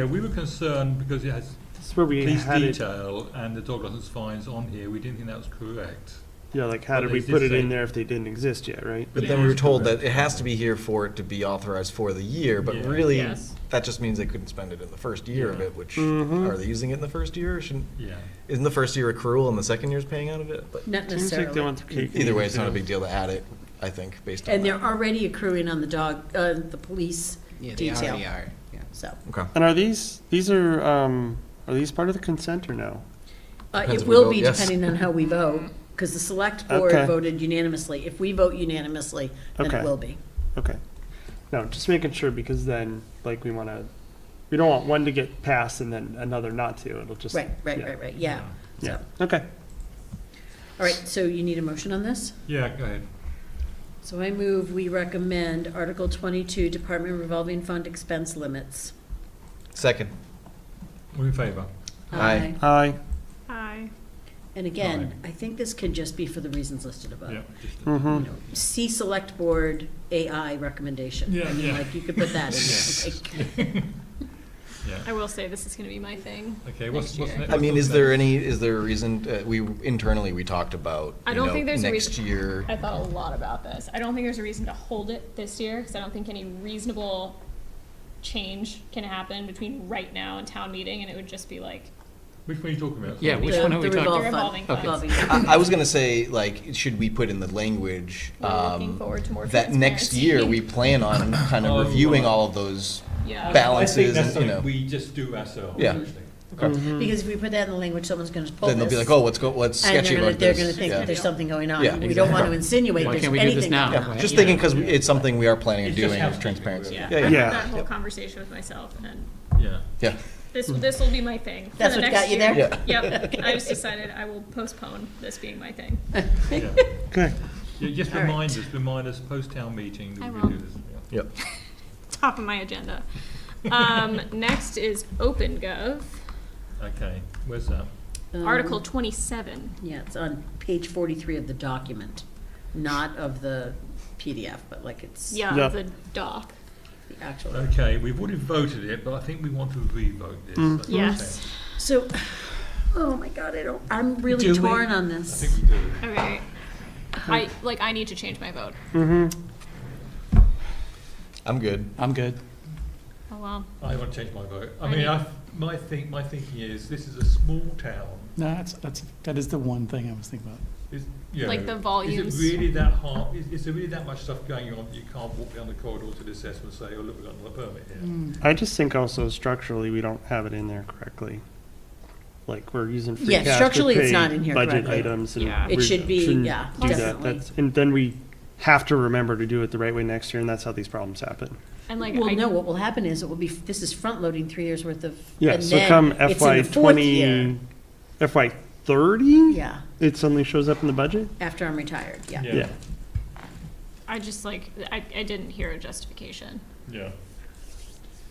we were concerned because it has This is where we police had it, detail and the dog license fines on here, we didn't think that was correct. yeah, like how But did we they put did it in say- there if they didn't exist yet, right? But Yeah. then we were told that it has to be here for it to be authorized for the year, but Yeah. really, Yes. that just means they couldn't spend it in the first year of Yeah. it, which, Mhm. are they using it in the first year, or shouldn't, Yeah. isn't the first year accrual and the second year's paying out of it? But Not Seems like they necessarily. want the cake. and either way, eat it's it not a too. big deal to add it, I think, based on And they're that. already accruing on the dog, the police Yeah, they detail, already are, yeah. so. Okay. And are these are these part of the consent or no? Depends It if we will vote be yes. depending on how we vote, because the select board Okay. voted unanimously. If we vote unanimously, then it Okay. will be. Okay. No, just making sure because then, like, we don't want one to get passed and then another not to. It'll just. Right, yeah. yeah. Yeah, So, okay. all right, so you need a motion on this? Yeah, go ahead. So I move we recommend Article 22, Department Revolving Fund Expense Limits. Second. All in favour? Aye. Aye. Aye. And again, I think this can just be for the reasons listed above. Yeah. just- Mm-hmm. You know, see Select Board AI recommendation. Yeah, I mean, yeah. like, you could put that in there. Like, Yeah. I will say this is going to be my thing. Okay, what's next year. next? I mean, is there a reason, internally, we talked about, I you don't know, think there's a next reason. year. I thought a lot about this. I don't think there's a reason to hold it this year because I don't think any reasonable change can happen between right now and town meeting, and it would just be like Which one are you talking about? Yeah, Sorry. which one are we the talking? revolving fund. funds. Revolving. I was gonna say, like, should we put in the language, We're looking forward to more that next transparency. year we plan on kind Oh, of reviewing right. all of those Yeah. I think balances that's and, you something know. we just do ourselves. Yeah. actually. Because if we put that in the language, someone's gonna pull this. Then they'll be like, oh, what's And sketchy about they're this? gonna think Yeah. that there's something going on. Yeah, We don't want to exactly. insinuate Why there's can't we do this anything now? going on. Yeah, just Yeah. thinking, because it's something we are planning on It's just doing, with housekeeping, transparency. Yeah, Yeah, I yeah. had Yeah. that whole conversation with myself, and Yeah. Yeah. this will be my thing. for That's the what next got you year. there? Yeah. Yep. I just decided I will postpone this being my thing. Yeah. Okay. Yeah, just All right. remind us post-town meeting. I that we will. do this. Yeah. Yep. Top of my agenda. Next is OpenGov, Okay, where's that? Article 27. Yeah, it's on page 43 of the document, not of the PDF, but like it's Yeah, Yeah. the doc. the actual. Okay, we've already voted it, but I think we want to re-vote this. Mm. That's what I'm Yes. saying. So, oh my God, I'm really Do we? torn on I this. think we do. Okay. I need to change my vote. Mm-hmm. I'm good. I'm good. Oh, well. I want to change my vote. I I mean, need- my thinking is, this is a small town. No, that is the one thing I was thinking about. Is, you Like know, the volumes. Is it really that hard? Is there really that much stuff going on that you can't walk down the corridor to the assessment and say, oh, look, we've got another permit here? I just think also structurally, we don't have it in there correctly. Like, we're using free Yeah, cash to structurally, it's pay not in here budget correctly. items. And Yeah. It we should be, shouldn't yeah, do that. definitely. And then we have to remember to do it the right way next year, and that's how these problems happen. And like, Well, no, what will happen is it will be, this is front-loading 3 years worth of. Yeah, and so then come it's in the FY fourth year. 20, FY 30? Yeah, It suddenly shows up in the budget? after I'm retired, yeah. Yeah. I just like, I didn't hear a justification. Yeah.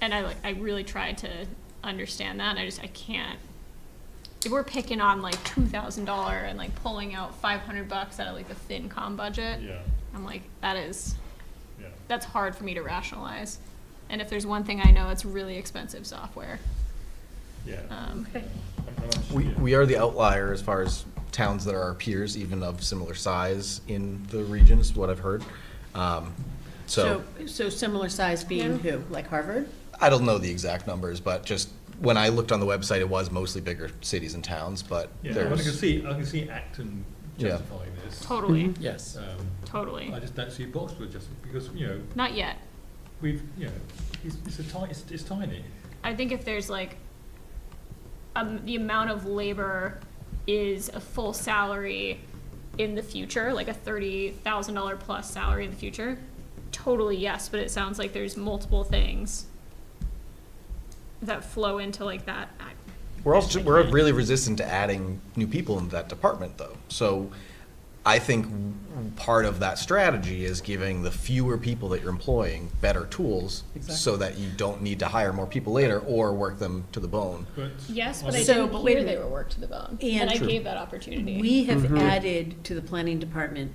And I really tried to understand that, and I can't. If we're picking on like $2,000 and like pulling out $500 out of like the FinCom budget, Yeah. I'm like, Yeah. that's hard for me to rationalize. And if there's one thing I know, it's really expensive software. Yeah. Okay. We are the outlier as far as towns that are our peers, even of similar size in the region, is what I've heard. So So similar size being who, like Harvard? I don't know the exact numbers, but just when I looked on the website, it was mostly bigger cities and towns, but Yeah, I can there's, see Acton Yeah. justifying this. Totally, Yes. totally. I just don't see a box to adjust it because, you know, Not yet. we've, you know, it's tiny. I think if there's like, the amount of labor is a full salary in the future, like a $30,000 plus salary in the future, totally yes, but it sounds like there's multiple things that flow into like that. We're really resistant to adding new people into that department, though. So I think part of that strategy is giving the fewer people that you're employing better tools so that you don't need to hire more people later or work them to the bone. But Yes, but I So, didn't but wait a hear they minute. were worked to the bone, And- and I True. gave that opportunity. We have added to the planning department,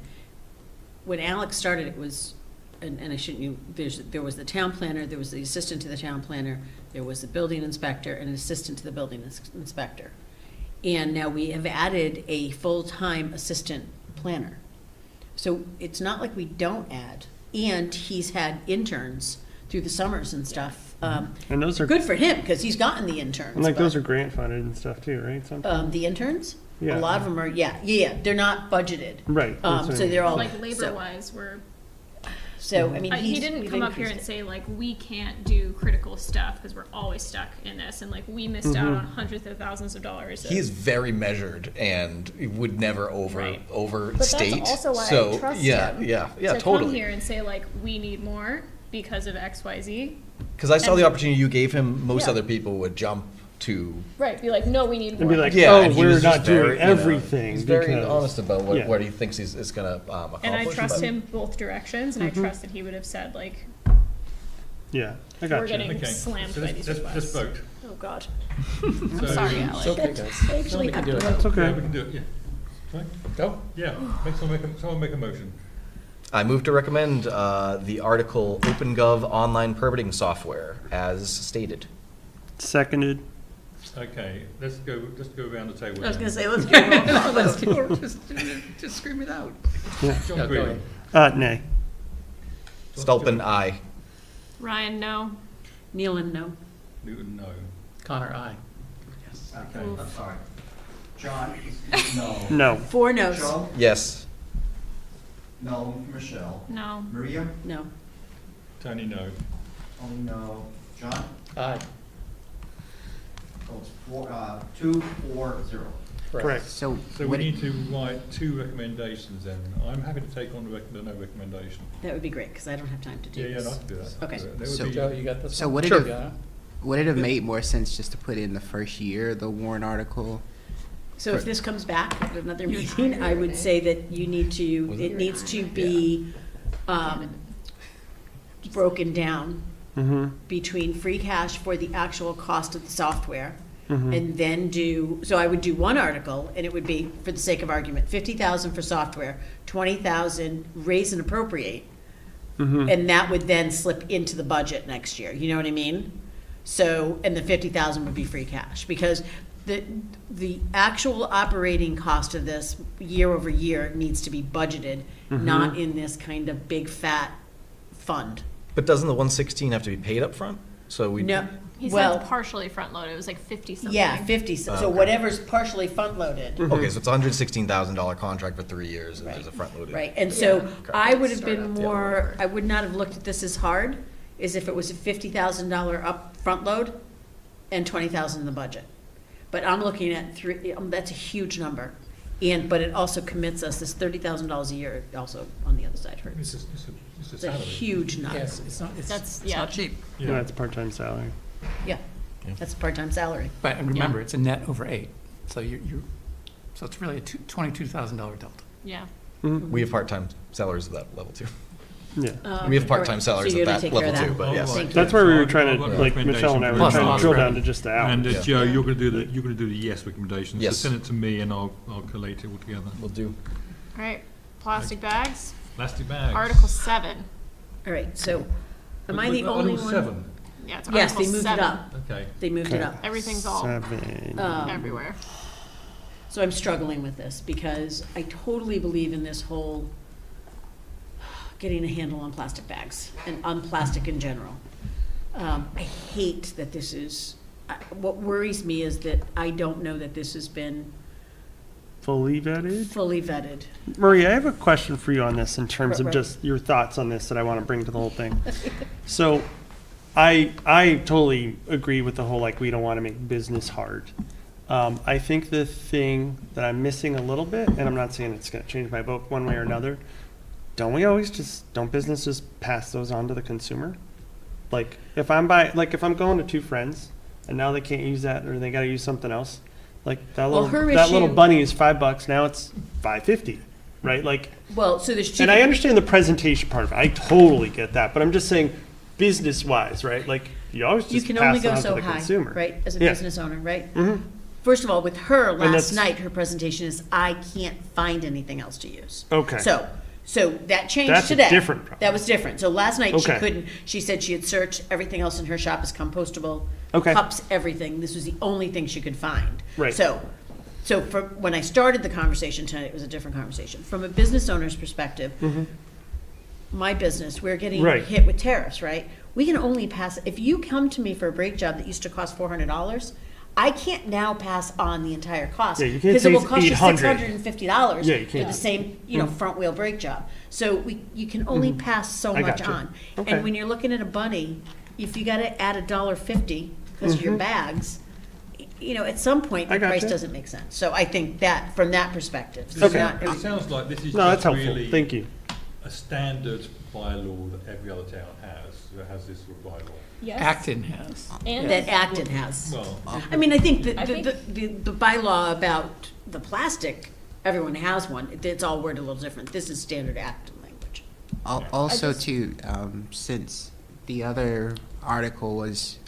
when Alex started, it was, and I shouldn't, there was the town planner, there was the assistant to the town planner, there was the building inspector, and an assistant to the building inspector. And now we have added a full-time assistant planner. So it's not like we don't add, and he's had interns through the summers and stuff. And those are Good for him, because he's gotten the interns. And like but- those are grant funded and stuff too, right? Sometimes. The interns? Yeah. A lot of them are, yeah, they're not budgeted. Right. that's what I So mean. they're all. Like so- labor-wise, we're, So, I mean, he didn't we've come up here and increased say like, we can't do critical stuff because we're always stuck in this, and like, we missed out on hundreds of thousands of dollars. He is very measured and would never Right. overstate. But that's also why so, I trust yeah, him yeah, to come totally. here and say like, we need more because of X, Y, Z. Because I saw and- the opportunity you gave him. Most Yeah. other people would jump to. Right, be like, no, we need And more. be like, Yeah, oh, and he we're was not just very, doing you know, everything. he's very because- honest about what, Yeah. what he thinks is going to accomplish. And I trust but- him both directions, and I trust that he would have said like, Yeah, I got we're you. getting Okay, slammed so by let's- these let's requests. vote. Oh, God. So- I'm sorry, Alex. It's okay, guys. I actually Somebody can do it. That's Yeah, okay. we can do it, yeah. Right? Go. Yeah, someone make a motion. I move to recommend the article OpenGov online permitting software as stated. Seconded. Okay, let's go around the table. I was then. gonna say, let's do a roll call vote. Just scream it out. John Yeah, go Green. ahead. Nay. Stolpen, aye. Ryan, no. Nealon, no. Newton, no. Connor, aye. Okay, I'm sorry. John, no. No. 4 no's. Joe? Yes. No. Michelle? No. Maria? No. Tony, no. Tony, no. John? Aye. So it's 2, 4, 0. Correct. So, So we what, need to write 2 recommendations then. I'm happy to take on the no recommendation. That would be great, because I don't have time to do Yeah, this. no, I can do that. I can Okay. do that. That So- would be- Joe, you got this so one? would it Sure. have, Yeah. would it have made more sense just to put in the first year, the warrant article? So if this comes back at another meeting, I would say that you need to, it needs to be broken down Mm-hmm. between free cash for the actual cost of the software, Mm-hmm. and then so I would do one article, and it would be, for the sake of argument, 50,000 for software, 20,000 raise and appropriate, Mm-hmm. and that would then slip into the budget next year, you know what I mean? So, and the 50,000 would be free cash, because the actual operating cost of this year over year needs to be budgeted, not in this kind of big fat fund. But doesn't the 116 have to be paid up front? So we No, He well, said partially front loaded. It was like 50 something. yeah, 50, so Okay. whatever's partially front loaded. Okay, so it's a $116,000 contract for 3 years. Right. There's a front loaded. Right, and so I would have Start been up, yeah, more, whatever. I would not have looked at this as hard as if it was a $50,000 up front load and 20,000 in the budget. But I'm looking at that's a huge number. But it also commits us, this $30,000 a year also on the other side hurts. It's a It's a salary. huge number. Yes, it's not, That's- it's yeah. not cheap. Yeah, that's part-time salary. Yeah, that's a part-time salary. But remember, it's a net over 8. So so it's really a $22,000 delta. Yeah. We have part-time salaries at that level too. Yeah. We have part-time salaries So you're at gonna that take care level of too, that? but yes. Thank you. That's where we were So trying I've to, got a like, Michelle and I were Plus trying to lost drill down revenue. to just the hours. And Yeah. Joe, you're going to do the yes recommendations. Yes. So send it to me and I'll collate it all together. We'll do. All right. Plastic bags. Plastic bags. Article 7. All right, so am I the only Article one? 7. Yeah, it's Yes, Article they moved 7. it up. Okay. They moved it Okay. up. Everything's all 7. everywhere. So I'm struggling with this because I totally believe in this whole getting a handle on plastic bags and on plastic in general. I hate that this is, what worries me is that I don't know that this has been fully vetted. fully vetted. Maria, I have a question for you on this in terms of Right. just your thoughts on this that I want to bring to the whole thing. So I totally agree with the whole, like, we don't want to make business hard. I think the thing that I'm missing a little bit, and I'm not saying it's going to change my vote one way or another, don't businesses pass those on to the consumer? Like, if I'm going to two friends and now they can't use that or they got to use something else, like that Well, little her bunny is $5, now it's $5.50, right? Like, Well, so there's two. and I understand the presentation part of it. I totally get that, but I'm just saying, business-wise, right? Like, you always You just can pass only it go on to so the high, consumer. right, as a Yeah. business owner, right? Mhm. First of all, with her last that's- night, her presentation is, I can't find anything else to use. Okay. So that changed That's a today. different problem. That was different. So last night, she Okay. couldn't, she said she had searched, everything else in her shop is compostable. Okay. Cups, everything. This was the only thing she could find. Right. So when I started the conversation tonight, it was a different conversation. From a business owner's perspective, my business, we're getting Right. hit with tariffs, right? We can only pass, if you come to me for a brake job that used to cost $400, I can't now pass on the entire cost. Yeah, you can't Because say it will it's cost you $800. $650 Yeah, you for can't. the same, front wheel brake job. So you can only pass so I much gotcha. on. Okay. And when you're looking at a bunny, if you gotta add $1.50 because of your bags, at some point, I the price gotcha. doesn't make sense. So I think that, from that perspective. Okay. It sounds like this is No, that's just helpful. really Thank you. a standard bylaw that every other town has this sort of bylaw. Yes. Acton has. And That Acton has. Well, I mean, I think I think- the bylaw about the plastic, everyone has one. It's all worded a little different. This is standard Acton language. Also, I just- too, since the other article was,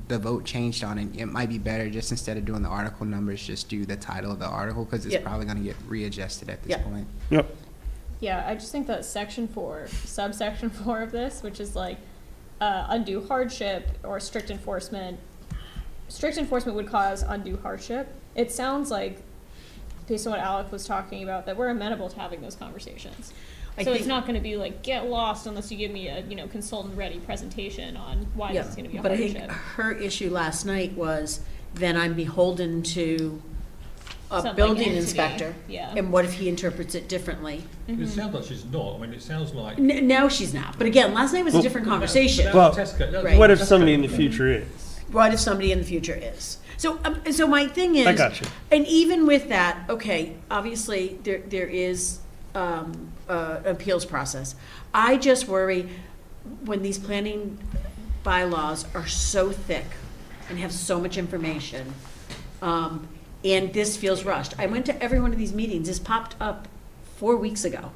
the vote changed on it, it might be better just instead of doing the article numbers, just do the title of the article, because it's Yep. probably going to get readjusted at this Yep. point. Yep. Yeah, I just think that section 4, subsection 4 of this, which is like undue hardship or strict enforcement would cause undue hardship. It sounds like, based on what Alec was talking about, that we're amenable to having those conversations. I So it's think- not going to be like, get lost unless you give me a consultant-ready presentation on why Yeah, this is going to be a but I hardship. think her issue last night was, then I'm beholden to a Some, like, building entity. inspector. Yeah. And what if he interprets it differently? it sounds like she's not. I mean, it sounds like. Now she's not. But again, last night was a different conversation. Well, Right. what if somebody in the future is? What if somebody in the future is? So my thing is, I got you. and even with that, okay, obviously there is appeals process. I just worry when these planning bylaws are so thick and have so much information, and this feels rushed. I went to every one of these meetings. This popped up 4 weeks ago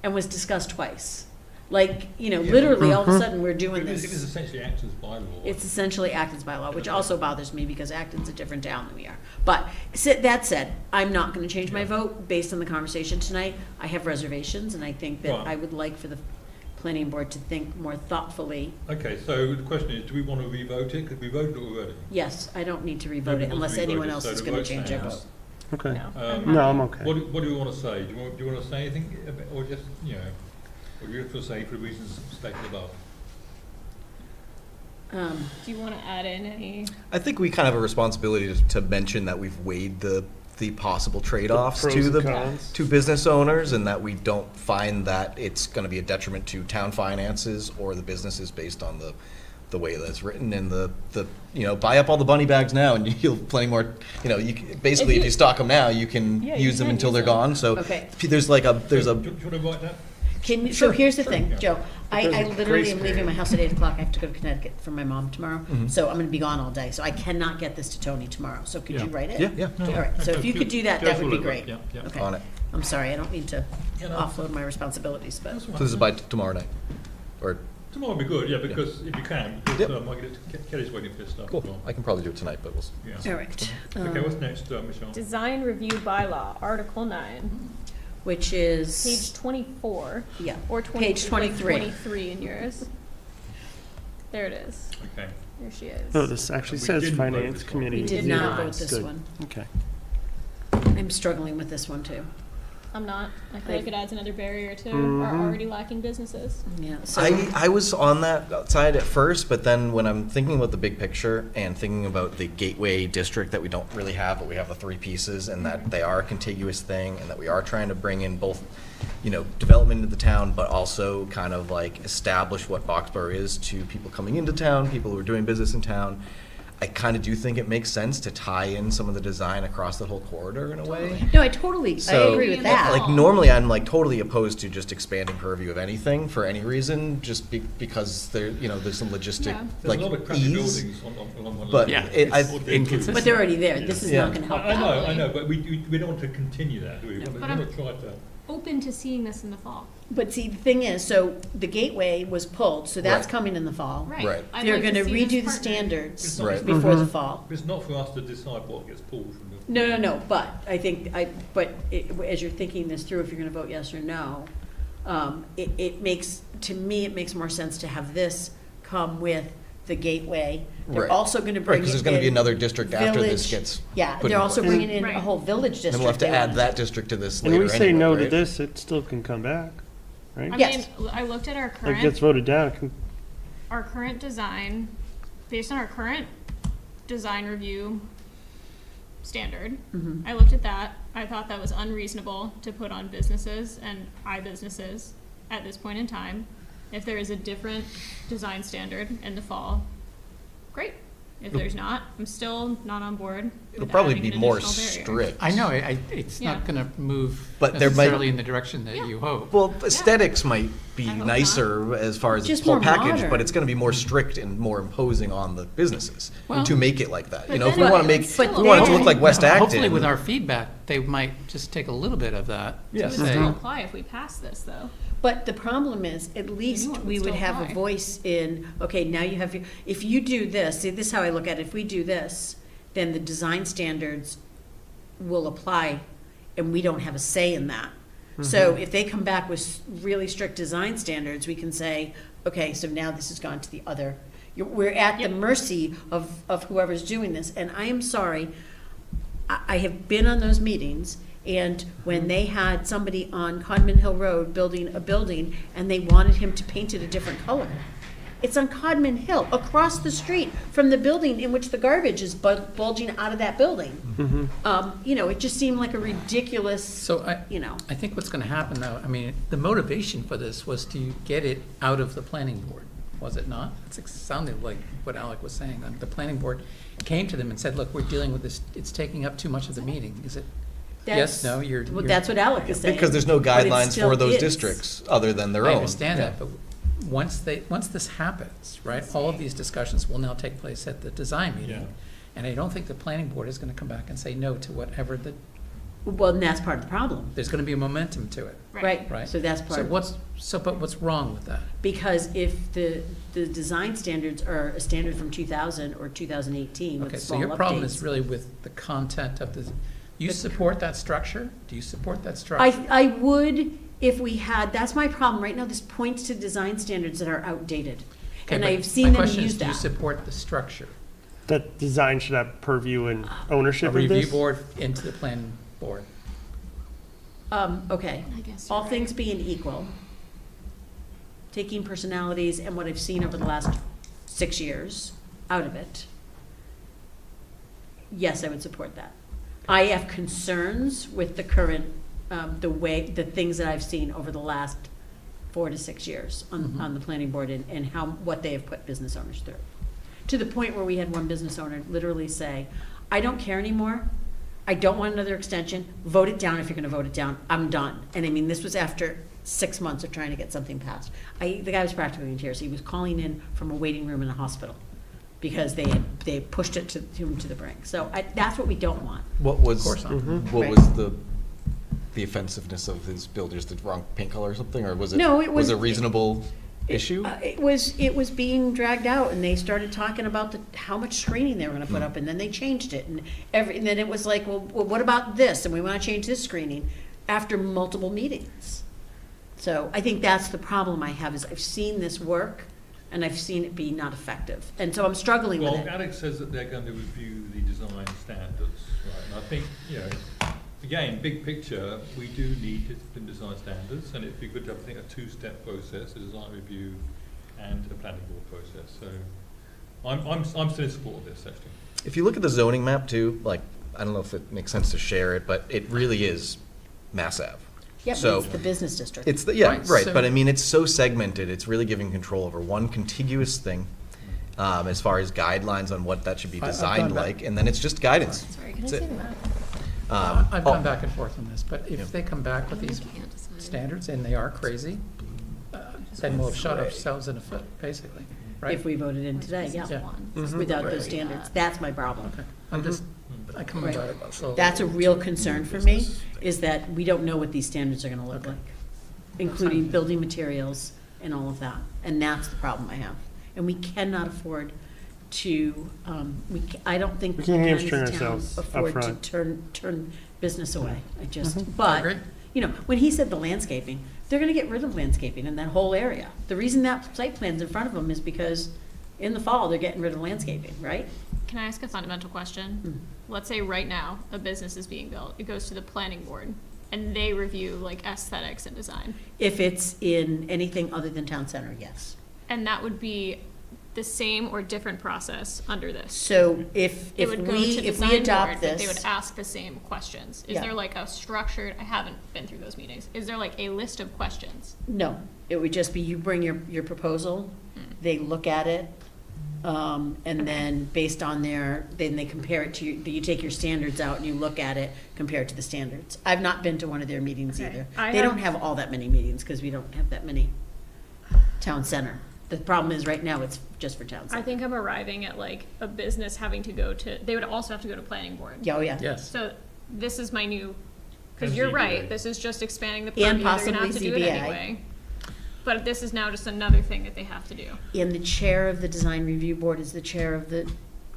and was discussed twice. Like, literally all of a sudden we're doing It is this. essentially Acton's bylaw. It's essentially Acton's bylaw, which also bothers me because Acton's a different town than we are. But that said, I'm not going to change my vote based on the conversation tonight. I have reservations, and I think that Right. I would like for the planning board to think more thoughtfully. Okay, so the question is, do we want to revote it? Because we voted it already. Yes, I don't need to revote Nobody it wants unless to revote anyone it, else so is the going to vote change their vote. stands. Okay. No. No, I'm okay. What do we want to say? Do you want to say anything, or just or do you have to say for the reasons stated above? Do you want to add in any? I think we kind of have a responsibility to mention that we've weighed the possible trade-offs pros to and the cons. to business owners, and that we don't find that it's going to be a detriment to town finances or the businesses based on the way that's written, and the buy up all the bunny bags now and you'll have plenty more. If you stock them now, you can Yeah, you use them can until use they're them. gone. So Okay. there's Do you want to write that? So here's the thing, Yeah. Joe. I There's a literally grace am leaving period. my house at 8 o'clock. I have to go to Connecticut for my mom tomorrow. Mm-hmm. So I'm going to be gone all day. So I cannot get this to Tony tomorrow. So could Yeah. you write it? Yeah. All right. So if you could do that, that would be great. Yeah. Okay. On it. I'm sorry. I don't mean to Yeah, no. offload my responsibilities, but. So this is by tomorrow night, or Tomorrow would be good, yeah, because if you can, because Yep. I get it, Kelly's waiting for this stuff cool. as well. I can probably do it tonight, but we'll. Yeah. All right. Okay, what's next, Michelle? Design review bylaw, Article 9, Which is. page 24, Yeah. or 20, Page 23. 23 in yours. There it is. Okay. There she is. Oh, this actually We says didn't vote finance this one. committee. We did Yeah. not vote this Good. one. Okay. I'm struggling with this one too. I'm not. I feel Like- like it adds another barrier to Mhm. our already lacking businesses. Yeah, so. I was on that side at first, but then when I'm thinking about the big picture and thinking about the gateway district that we don't really have, but we have the three pieces, and that they are a contiguous thing, and that we are trying to bring in both, development into the town, but also kind of like establish what Boxborough is to people coming into town, people who are doing business in town. I kind of do think it makes sense to tie in some of the design across the whole corridor in a way. No, I totally, I agree with that. Like normally, I'm like totally opposed to just expanding purview of anything for any reason, just because there's some logistic Yeah. There's like a lot of crappy ease. buildings on one But line. it's inconsistent. But they're already there. This is not Yeah. gonna help I that. know, but we don't want to continue that, do we? We but want I'm- to try to. Open to seeing this in the fall. But see, the thing is, so the gateway was pulled, so that's Right. coming in the fall. Right. I'd They're like to gonna see this redo the partnered. standards Right. before the fall. It's not for us to decide what gets pulled from the. No, but I think, as you're thinking this through, if you're gonna vote yes or no, it makes, to me, it makes more sense to have this come with the gateway. They're Right. also gonna bring because it there's going to be in another district after this village. gets. Yeah, put they're in also place. bringing in a Right. whole village district. Then we'll have to they add want. that district to this And later. we say anyway, no to right? this, it still can come back, right? I Yes. mean, I looked at our If it gets current, voted down, it can, our current design, based on our current design review standard. Mhm. I looked at that. I thought that was unreasonable to put on businesses and businesses at this point in time. If there is a different design standard in the fall, great. If there's not, I'm still not on board. It'll with probably adding be an more additional barrier. strict. I know, it's Yeah. not gonna move But there might- necessarily in the direction that you hope. Well, aesthetics might be I hope nicer as far as Just its whole more package, modern. but it's going to be more strict and more imposing on the businesses Well- to make it like that. But If then we want to it make, would if still we want it to then- look like West Acton. Hopefully with our feedback, they might just take a little bit of that. It Yes. would Say, still apply if we pass this, though. But the problem is, at least it would we would still have a apply. voice in, okay, now you have, if you do this, see, this is how I look at it, if we do this, then the design standards will apply, and we don't have a say in that. So if they come back with really strict design standards, we can say, okay, so now this has gone to the other. We're at the Yep. mercy of whoever's doing this, and I am sorry, I have been on those meetings, and when they had somebody on Codman Hill Road building a building, and they wanted him to paint it a different color. It's on Codman Hill, across the street from the building in which the garbage is bulging out of that building. It just seemed like a ridiculous, So I think what's gonna happen though, I mean, the motivation for this was to get it out of the planning board, was it not? It sounded like what Alec was saying. The planning board came to them and said, look, we're dealing with this, it's taking up too much of the meeting. Is it? Yes, no, you're. well, that's what Alec is saying. Because there's no but it guidelines still for those is. districts other than their own. I understand Yeah. that, but once this happens, right, all of these discussions will now take place at the design Yeah. meeting. And I don't think the planning board is gonna come back and say no to whatever Well, and that's part of the problem, there's gonna be a momentum to it, right? right? So that's part So of but what's wrong with that? because if the design standards are a standard from 2000 or 2018 with Okay, so small your problem is updates. really with the content of the, you support that structure? Do you support that structure? I would if we had, that's my problem, right now this points to design standards that are outdated. Okay, And but I've seen them My question is, use do you that. support the structure? that design should have purview and A ownership of review this? board into the planning board? Okay, I guess all you're things right. being equal, taking personalities and what I've seen over the last 6 years out of it, yes, I would support that. I have concerns with the current, the things that I've seen over the last 4 to 6 years on the planning board and what they have put business owners through. To the point where we had one business owner literally say, I don't care anymore. I don't want another extension. Vote it down if you're gonna vote it down. I'm done. And I mean, this was after 6 months of trying to get something passed. The guy was practically in tears. He was calling in from a waiting room in a hospital because they pushed it to him to the brink. So that's what we don't want. What was, course not. what Right. was the offensiveness of his builders, the wrong paint color or something, or was it? No, it was- a reasonable issue? It was being dragged out, and they started talking about how much screening they were gonna put up, and then they changed it, and then it was like, well, what about this, and we wanna change this screening, after multiple meetings. So I think that's the problem I have, is I've seen this work, and I've seen it be not effective, and so I'm struggling with Well, it. Alex says that they're going to review the design standards, right? And I think, again, big picture, we do need discipline design standards, and it'd be good to have, I think, a two-step process, a design review and a planning board process. So I'm still in support of this, actually. If you look at the zoning map too, like, I don't know if it makes sense to share it, but it really is Mass Ave. Yeah, but So it's the business district. it's the, yeah, Right, right, so- but I mean, it's so segmented, it's really giving control over one contiguous thing, as far as guidelines on what that should be I've designed gone back- like, and then it's just guidance. Sorry, can I That's say it. that? I've oh, gone back and forth on this, but Yeah. if they come back with these standards and they are crazy, then we'll have shot ourselves in the foot, basically, right? If we voted in today, yeah. Yeah. Without those standards. That's my problem. Okay, I'm just, I come Right. about it slowly. That's a real concern for me, is that we don't know what these standards are gonna look like, including building materials and all of that. And that's the problem I have. And we cannot afford to, I don't think We we can't can hamstring as a town ourselves afford to upfront. turn business away. I just, I but, agree. you know, when he said the landscaping, they're gonna get rid of landscaping in that whole area. The reason that site plan's in front of them is because in the fall, they're getting rid of landscaping, right? Can I ask a fundamental question? Let's say right now, a business is being built, it goes to the planning board, and they review like aesthetics and design. If it's in anything other than town center, yes. And that would be the same or different process under this. So if It would go to we design board, adopt but they would this, ask the same questions. Is Yeah. there like a structured, I haven't been through those meetings, is there like a list of questions? no, it would just be you bring your proposal, they look at it, and then based on then they compare it to, you take your standards out and you look at it, compare it to the standards. I've not been to one of their meetings Okay. either. They don't have all that many meetings, because we don't have that many town center. The problem is, right now, it's just for town I center. think I'm arriving at like a business having to go to, they would also have to go to planning board. Yeah, oh, yeah. Yes. So this is my new, because And you're ZBA. right, this is just expanding the And purview, they're gonna have to possibly do it ZBA. anyway. But this is now just another thing that they have to do. And the chair of the design review board is the chair of the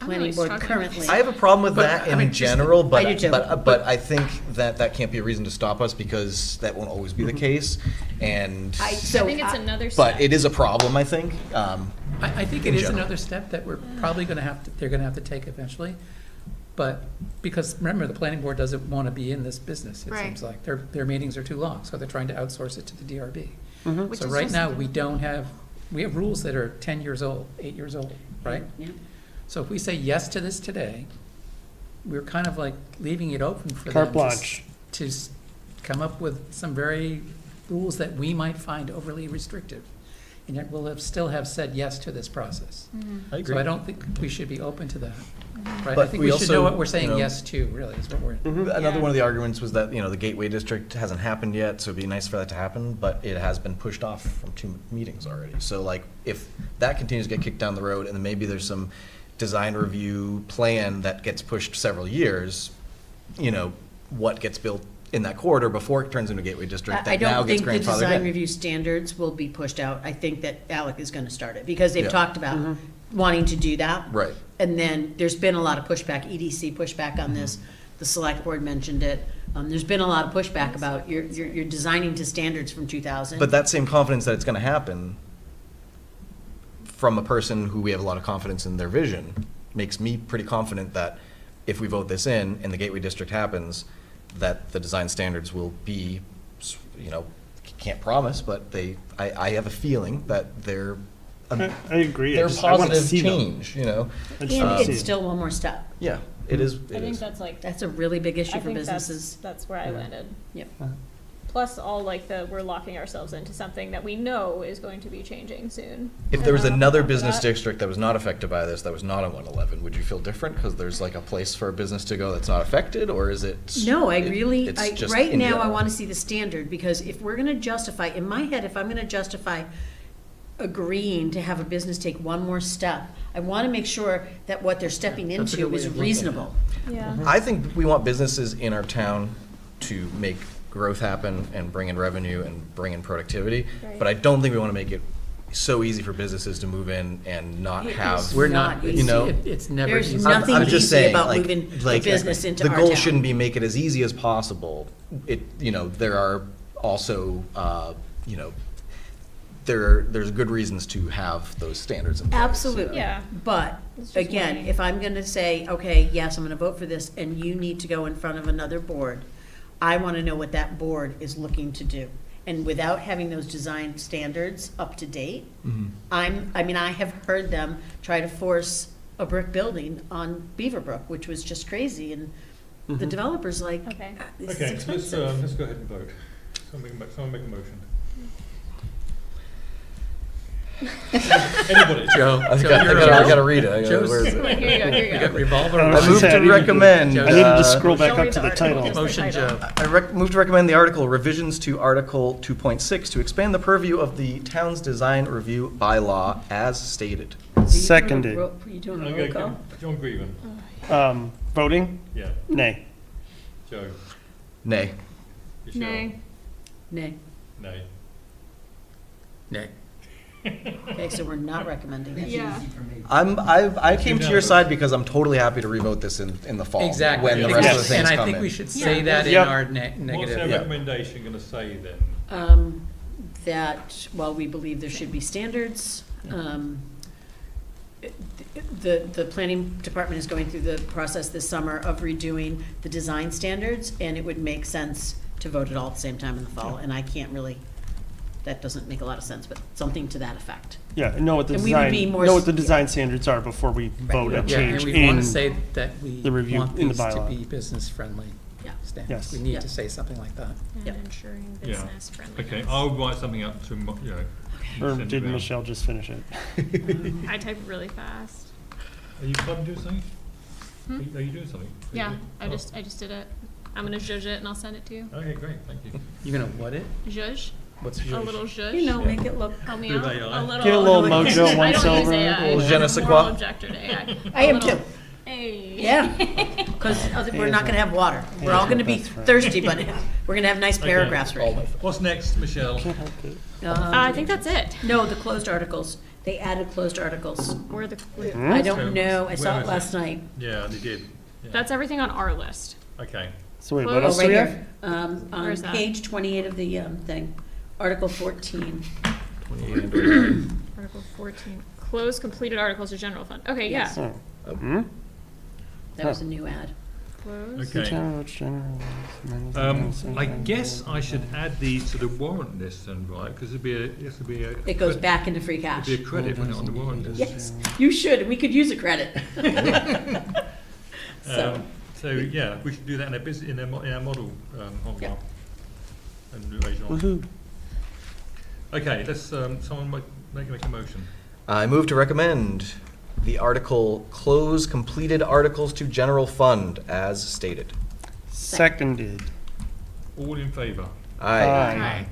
planning board struggling with currently. I have a problem with But, that I in mean, just- general, but I do too. but I think that can't be a reason to stop us, because that won't always be the case, and I think it's another step. but it is a problem, I think. I think in it is general. another step that we're probably gonna have to, they're gonna have to take eventually. But, because remember, the planning board doesn't wanna be in this business, it Right. seems like. Their meetings are too long, so they're trying to outsource it to the DRB. Which So is right just- now, we have rules that are 10 years old, 8 years old, right? Yeah. So if we say yes to this today, we're kind of like leaving it open for them Carte to blanche. come up with some very rules that we might find overly restrictive. And yet we'll still have said yes to this process. I agree. So I don't think we should be open to that, right? I But think we we should know also, what we're saying you know- yes to, really, is what we're. Another Yeah. one of the arguments was that, the Gateway District hasn't happened yet, so it'd be nice for that to happen, but it has been pushed off from 2 meetings already. So like, if that continues to get kicked down the road, and then maybe there's some design review plan that gets pushed several years, what gets built in that corridor before it turns into Gateway District I that now don't gets think the grandfathered design in. review standards will be pushed out. I think that Alec is gonna start it, because they've Yeah. talked about wanting to do that. Right. And then there's been a lot of pushback, EDC pushback on this, the select board mentioned it. There's been a lot of pushback about you're designing to standards from 2000. But that same confidence that it's gonna happen from a person who we have a lot of confidence in their vision makes me pretty confident that if we vote this in and the Gateway District happens, that the design standards will be, can't promise, but I have a feeling that they're I agree. they're I wanna positive see them. change, I just wanna And see it's it. still one more step. Yeah, it is, I it think is. that's like, That's a really big issue I for think businesses. that's where I landed. Yep. Plus all like we're locking ourselves into something that we know is going to be changing soon. If there was And another on top of business that- district that was not affected by this, that was not on 111, would you feel different? Because there's like a place for a business to go that's not affected, or is it? No, it's just right in now, I general? want to see the standard, because if we're gonna justify, in my head, if I'm gonna justify agreeing to have a business take one more step, I want to make sure that what they're stepping That's a good into way is of looking at it. reasonable. Yeah. I think we want businesses in our town to make growth happen and bring in revenue and bring in productivity. Right. But I don't think we want to make it so easy for businesses to move in and not It have. is We're not not, easy. it's never There's easy. nothing I'm just easy saying, about like- moving a like, business into the our goal town. shouldn't be make it as easy as possible. There are also, there's good reasons to have those standards in place. Absolutely. Yeah. But, It's just again, weighing. if I'm gonna say, okay, yes, I'm gonna vote for this, and you need to go in front of another board, I want to know what that board is looking to do. And without having those design standards up to date, I have heard them try to force a brick building on Beaverbrook, which was just crazy, and the developer's like, Okay. this is Okay, so expensive. let's go ahead and vote. Someone make a motion. Anybody? Joe. I gotta read it. Where is Here it? you go, here You you got go. revolver. I I was move gonna say, to recommend. Joe. I needed to Uh, scroll back Show up me to the the title. article. Motion, Joe. Move to recommend the article revisions to Article 2.6 to expand the purview of the town's design review bylaw as stated. Seconded. Are you doing a roll Okay, call? John Grieven. Voting? Yeah. Nay. Joe. Nay. Michelle. Nay. Nay. Nay. Nay. Okay, so we're not recommending it. It's Yeah. easy for me. I came to your side because I'm totally happy to revote this in the fall. Exactly. When the rest of the things And I come think in. we should say Yeah. that in Yep. our What's negative. our Yeah. recommendation going to say then? That while we believe there should be standards, the planning department is going through the process this summer of redoing the design standards, and it would make sense to vote it all at the same time in the fall, and I can't really, that doesn't make a lot of sense, but something to that effect. Yeah, and know what the And we would be design, more know what the yeah. design standards are before we vote a Yeah, and change we want in. to say that we the review want in the these to bylaw. be business-friendly Yeah. standards. Yes. We need Yeah. to say something like that. And Yep. ensuring Yeah. business friendliness. Okay, I'll write something up to, Or send it did around. Michelle just finish it? I type really fast. Are you planning to do something? Hmm? Are you doing something? Are you Yeah, doing- I just did it. I'm gonna zhuzh it and I'll send it to you. Okay, great, thank you. You're gonna what it? Zhuzh, What's a yours? little zhuzh. You know, make it look, Help me Bit of out. AI. A little. Get a little mojo I don't once use over. AI. Little je ne I'm sais a quoi. moral objector to AI. I am too. Hey. Yeah, because we're not gonna have water. We're all gonna be That's right. thirsty, but we're gonna have nice Okay. paragraphs ready. What's next, Michelle? Can't help it. I think that's it. No, the closed articles. They added closed articles. We're the. I So, don't know. I saw where it is last night. Yeah, they did. Yeah. That's everything on our list. Okay. So wait, Oh, what Oh, else do right we have? here. On Where's that? page 28 of the thing, Article 14. 28 and 29. Article 14. Close completed articles of general fund. Okay, Yes. yeah. Oh. Hmm? That was a new ad. Close. Okay. General. I guess I should add these to the warrant list then, right? Because it'd be a. It goes back into free cash. It'd be a credit when it's on the warrant list. Yes, you should. We could use a credit. So, So, yeah, we should do that in our model, Yeah. and liaison. Woohoo. Okay, let's, someone make a motion. I move to recommend the article close completed articles to general fund as stated. Seconded. All in favour? Aye. Aye.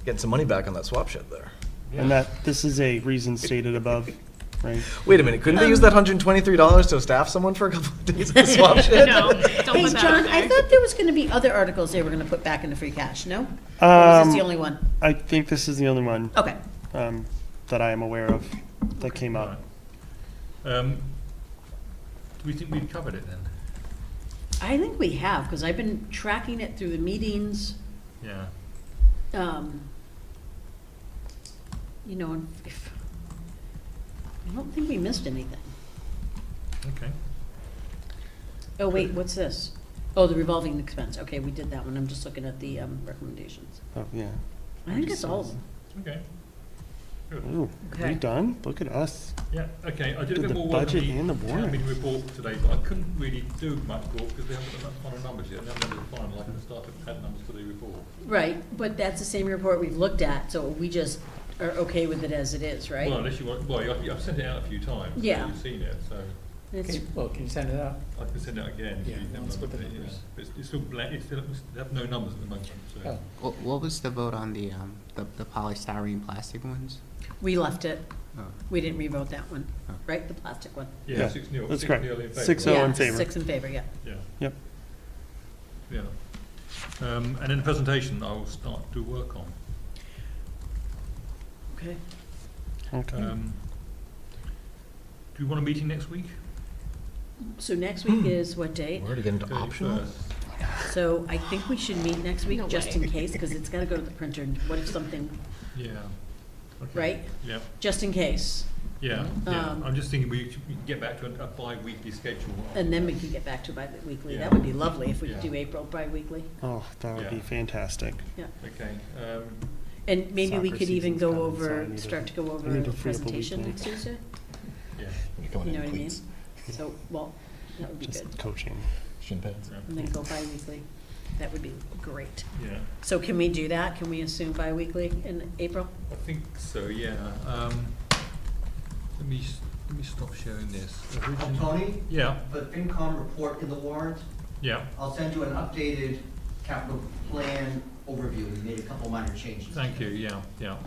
Getting some money back on that swap shed there. And that, this is a reason stated above, right? Wait a minute, couldn't they use that $123 to staff someone for a couple of days at the swap shed? No, don't hey, put that John, out I there. thought there was going to be other articles they were going to put back into free cash, no? Or was this the only one? I think this is the only one Okay. that I am aware of that came up. Do we think we've covered it then? I think we have, because I've been tracking it through the meetings. Yeah. You know, if, I don't think we missed anything. Okay. Oh, wait, what's this? Oh, the revolving expense. Okay, we did that one. I'm just looking at the recommendations. Oh, yeah. I think that's all of them. Okay. Good. Ooh, Okay. we done? Look at us. Yeah, okay, I did a Did bit the more work on budget and the town warrant. meeting report today, but I couldn't really do much work because they haven't got enough final numbers yet. They haven't done the final, I can start to add numbers to the report. Right, but that's the same report we've looked at, so we just are okay with it as it is, right? Well, unless you want, well, I've sent it out a few times. so Yeah. You've seen it, so It's- Okay, well, can you send it out? I can send it out again. if Yeah, you haven't let's looked put at the it, numbers. yeah. It's still blank, it's still, they have no numbers at the moment, so. Oh. What was the vote on the polystyrene plastic ones? We left it. Oh. We didn't revote that one, Oh. right? The plastic one. Yeah, 6-0. That's 6-0 correct. in favour. 6-0 Yeah, in favor. 6 in favor, yeah. Yeah, Yep. yeah. And then the presentation I will start to work on. Okay. Okay. Do you want a meeting next week? So next week is what date? We're already getting to optional? 31st. So I think we should meet next week, No just way. in case, because it's gotta go to the printer. And what if something, Yeah. Okay. right? Yeah, Just in case. yeah, yeah. Um, I'm just thinking we should get back to a bi-weekly schedule. And then we could get back to bi-weekly. Yeah. That would be lovely if we could Yeah. do April bi-weekly. Oh, that would be Yeah. fantastic. Okay, And maybe we Soccer could even season's go coming, so over, I need to- start to go I over need a to free up a presentation weekend. next Tuesday. yeah, You're coming You know in what I mean? cleats, So, well, that would be Just good. coaching. shin pads. And then go bi-weekly. That would be great. yeah. So can we do that? Can we assume bi-weekly in April? I think so, yeah. Let me stop sharing this. Tony, Yeah, for the FinCom report in the warrant, yeah, I'll send you an updated capital plan overview. We made a couple minor changes. thank you, yeah, yeah.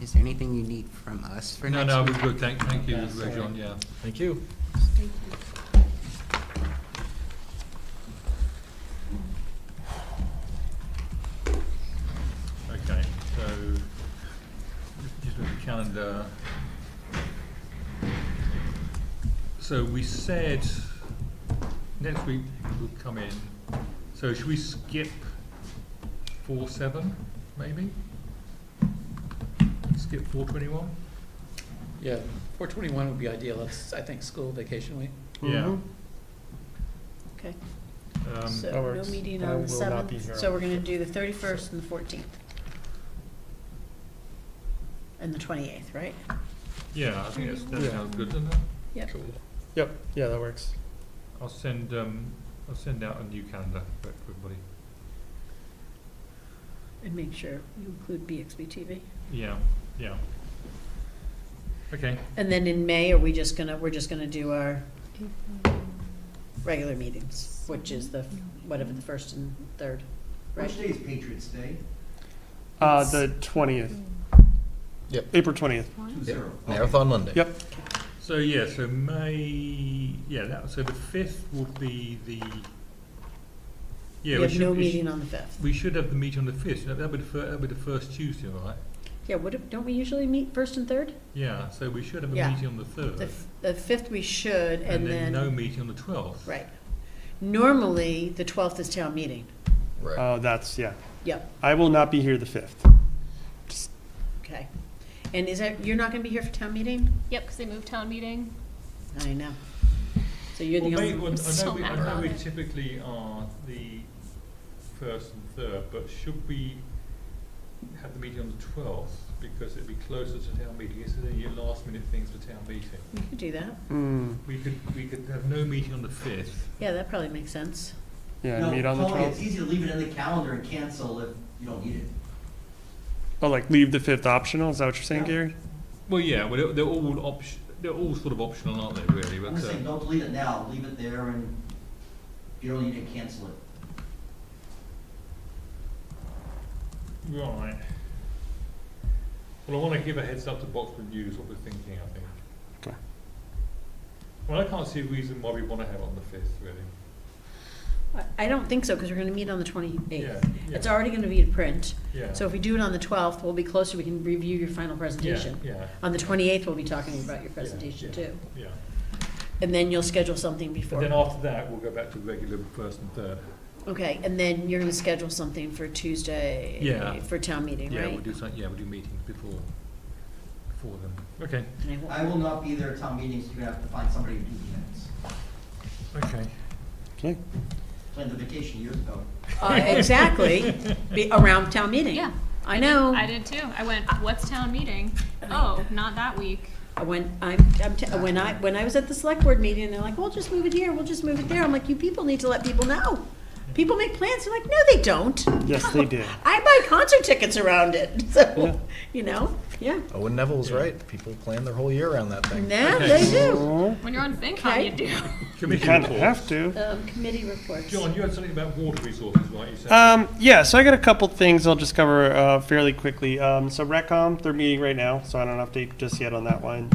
Is there anything you need from us for No, next no, week? we're good, thank you, Yeah, sorry. John, yeah. Thank you. Okay, so, just look at the calendar. So we said next week would come in, so should we skip 4/7, maybe? Skip 4/21? Yeah, 4/21 would be ideal. It's, I think, school vacation week. Yeah. Mhm. Okay. Um, So that no works. meeting I on the will not be here 7th. on So we're the going to do the 31st and the 14th. And the 28th, right? Yeah, I think that Yeah. sounds good, doesn't it? Yep. Cool. Yep, yeah, that works. I'll send out a new calendar for everybody. And make sure you include BXB-TV. Yeah, yeah. Okay, And then in May, we're just gonna do our regular meetings, which is the, whatever, the 1st and 3rd, right? Which day is Patriots Day? The 20th. Yep. April 20th. 2-0. Marathon Monday. Yep. so yeah, so May, so the 5th would be the, yeah, We have no we meeting on the 5th. we should have the meeting on the 5th, that'll be the first Tuesday, right? Yeah, don't we usually meet 1st and 3rd? Yeah, so we should have a Yeah. meeting on the 3rd. The 5th we should, and then. no meeting on the 12th. Right. Normally, the 12th is town meeting. Right. That's, yeah. Yep, I will not be here the 5th. Just, okay. And you're not gonna be here for town meeting? Yep, because they moved town meeting. I know. So you're the Well, only. I So know mad about we it. typically are the 1st and 3rd, but should we have the meeting on the 12th? Because it'd be closer to town meeting, it's the last minute things for town meeting. We could do that. We could have no meeting on the 5th. Yeah, that probably makes sense. yeah, No, meet on the Tony, it's 12th. easy to leave it in the calendar and cancel if you don't need it. Oh, like leave the 5th optional? Is that what you're saying, Yeah. Gary? Well, yeah, well, they're all sort of optional, aren't they, really? I'm But, just saying, don't delete it now, leave it there, and if you don't need it, cancel it. right. Well, I want to give a heads up to Boxwood News what we're thinking, I think. Okay. Well, I can't see a reason why we want to have it on the 5th, really. I don't think so, because we're gonna meet on the 28th. Yeah, It's yeah. already gonna be in print. Yeah. So if we do it on the 12th, we'll be closer, we can review your final presentation. Yeah, On the 28th, we'll be talking about your presentation yeah, too. yeah. And then you'll schedule something And before. then after that, we'll go back to regular 1st and 3rd. Okay, and then you're gonna schedule something for Tuesday. Yeah. For town meeting, Yeah, right? we'll do meetings before them. Okay. And I won't- I will not be there at town meetings, you're gonna have to find somebody to do the minutes. Okay. Okay. Planned the vacation years ago. Exactly, around town meeting. Yeah. I know. I did too. I went, what's town meeting? Oh, not that week. When I was at the select board meeting, and they're like, we'll just move it here, we'll just move it there. I'm like, you people need to let people know. People make plans, they're like, no, they don't. Yes, they did. I buy concert tickets around it, Yeah. so, you know, yeah. Owen Neville was right. People plan their whole year around that thing. Yeah, Okay. they do. Oh, When you're on FinCom, Okay. you do. you Committee kind of reports. have to. Committee reports. John, you had something about water resources, right? You said. Yeah, so I got a couple things I'll just cover fairly quickly. So RecCom, they're meeting right now, so I don't update just yet on that one.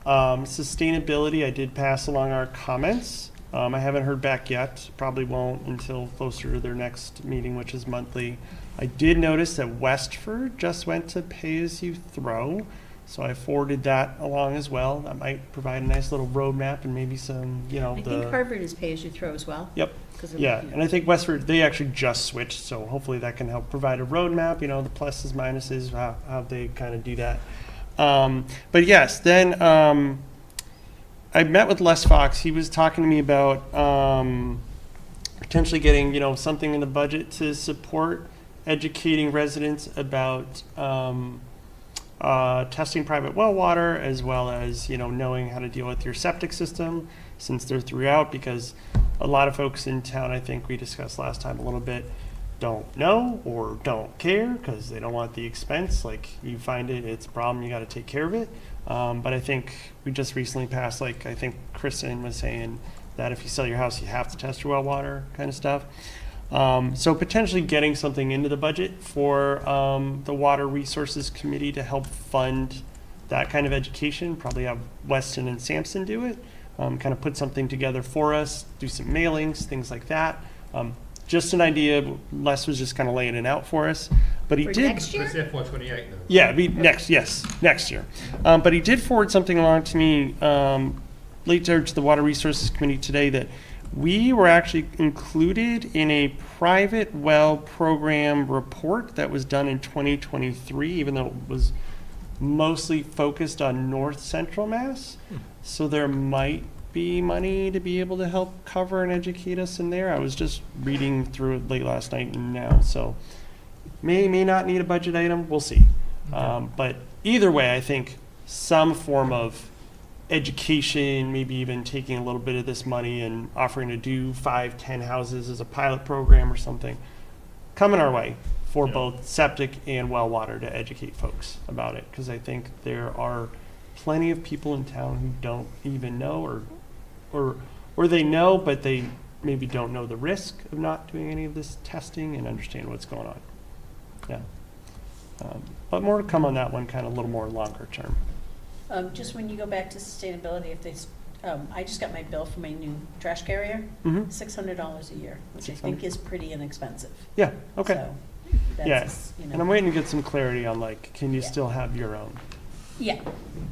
Sustainability, I did pass along our comments. I haven't heard back yet, probably won't until closer to their next meeting, which is monthly. I did notice that Westford just went to pay-as-you-throw. So I forwarded that along as well. That might provide a nice little roadmap and maybe some, I think Harvard is pay-as-you-throw as well. Yep. 'Cause of, Yeah, you know. and I think Westford, they actually just switched, so hopefully that can help provide a roadmap, the pluses, minuses, how they kind of do that. But yes, then I met with Les Fox. He was talking to me about potentially getting, something in the budget to support educating residents about testing private well water, as well as, knowing how to deal with your septic system since they're throughout, because a lot of folks in town, I think we discussed last time a little bit, don't know or don't care because they don't want the expense. Like, you find it's a problem, you got to take care of it. But I think we just recently passed, I think Kristen was saying that if you sell your house, you have to test your well water kind of stuff. So potentially getting something into the budget for the Water Resources Committee to help fund that kind of education. Probably have Weston and Sampson do it. Kind of put something together for us, do some mailings, things like that. Just an idea. Les was just kind of laying it out for us. But he For did. next year? It's FY28 though. Yeah, next year. But he did forward something along to me later to the Water Resources Committee today that we were actually included in a private well program report that was done in 2023, even though it was mostly focused on North Central Mass. So there might be money to be able to help cover and educate us in there. I was just reading through it late last night and now, so may not need a budget item. We'll see. But either way, I think some form of education, maybe even taking a little bit of this money and offering to do 5-10 houses as a pilot program or something, coming our way for both septic and well water to educate folks about it. Because I think there are plenty of people in town who don't even know, or they know, but they maybe don't know the risk of not doing any of this testing and understand what's going on. Yeah. But more to come on that one, kind of a little more longer term. Just when you go back to sustainability, if they, I just got my bill for my new trash carrier, Mhm. $600 a year, which I think is pretty inexpensive. Yeah, okay. So, Yeah, that's, and I'm waiting to get some clarity on can you Yeah. still have your own? Yeah.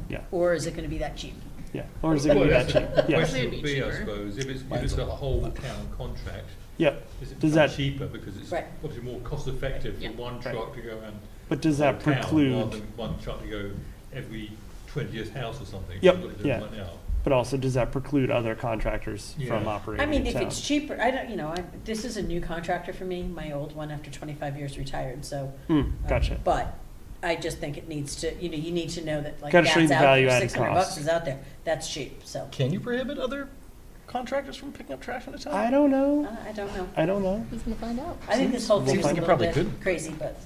Yeah. Or is it gonna be that cheap? Yeah, or is it going to be that cheap? The Yeah. question would Maybe be, I cheaper. suppose, if it's a whole town contract, Yep. is it Does become that- cheaper because it's Right. obviously more cost effective Yeah. for one Right. truck to go around But does the that town preclude, rather than one truck to go every 20th house or something? Yep, What they're yeah. doing right now. but also does that preclude other contractors from Yeah. operating I mean, in if town? it's cheaper, I don't, this is a new contractor for me. My old one, after 25 years, retired, so. Gotcha. But I just think it needs to, you need to know that, like, Gotta show you that's the out value there, added $600 cost. is out there. That's cheap, so. Can you prohibit other contractors from picking up trash in the town? I don't know. I don't know. I don't know. Who's gonna find out? I think this whole thing Seems is a like it little probably bit could. crazy, but,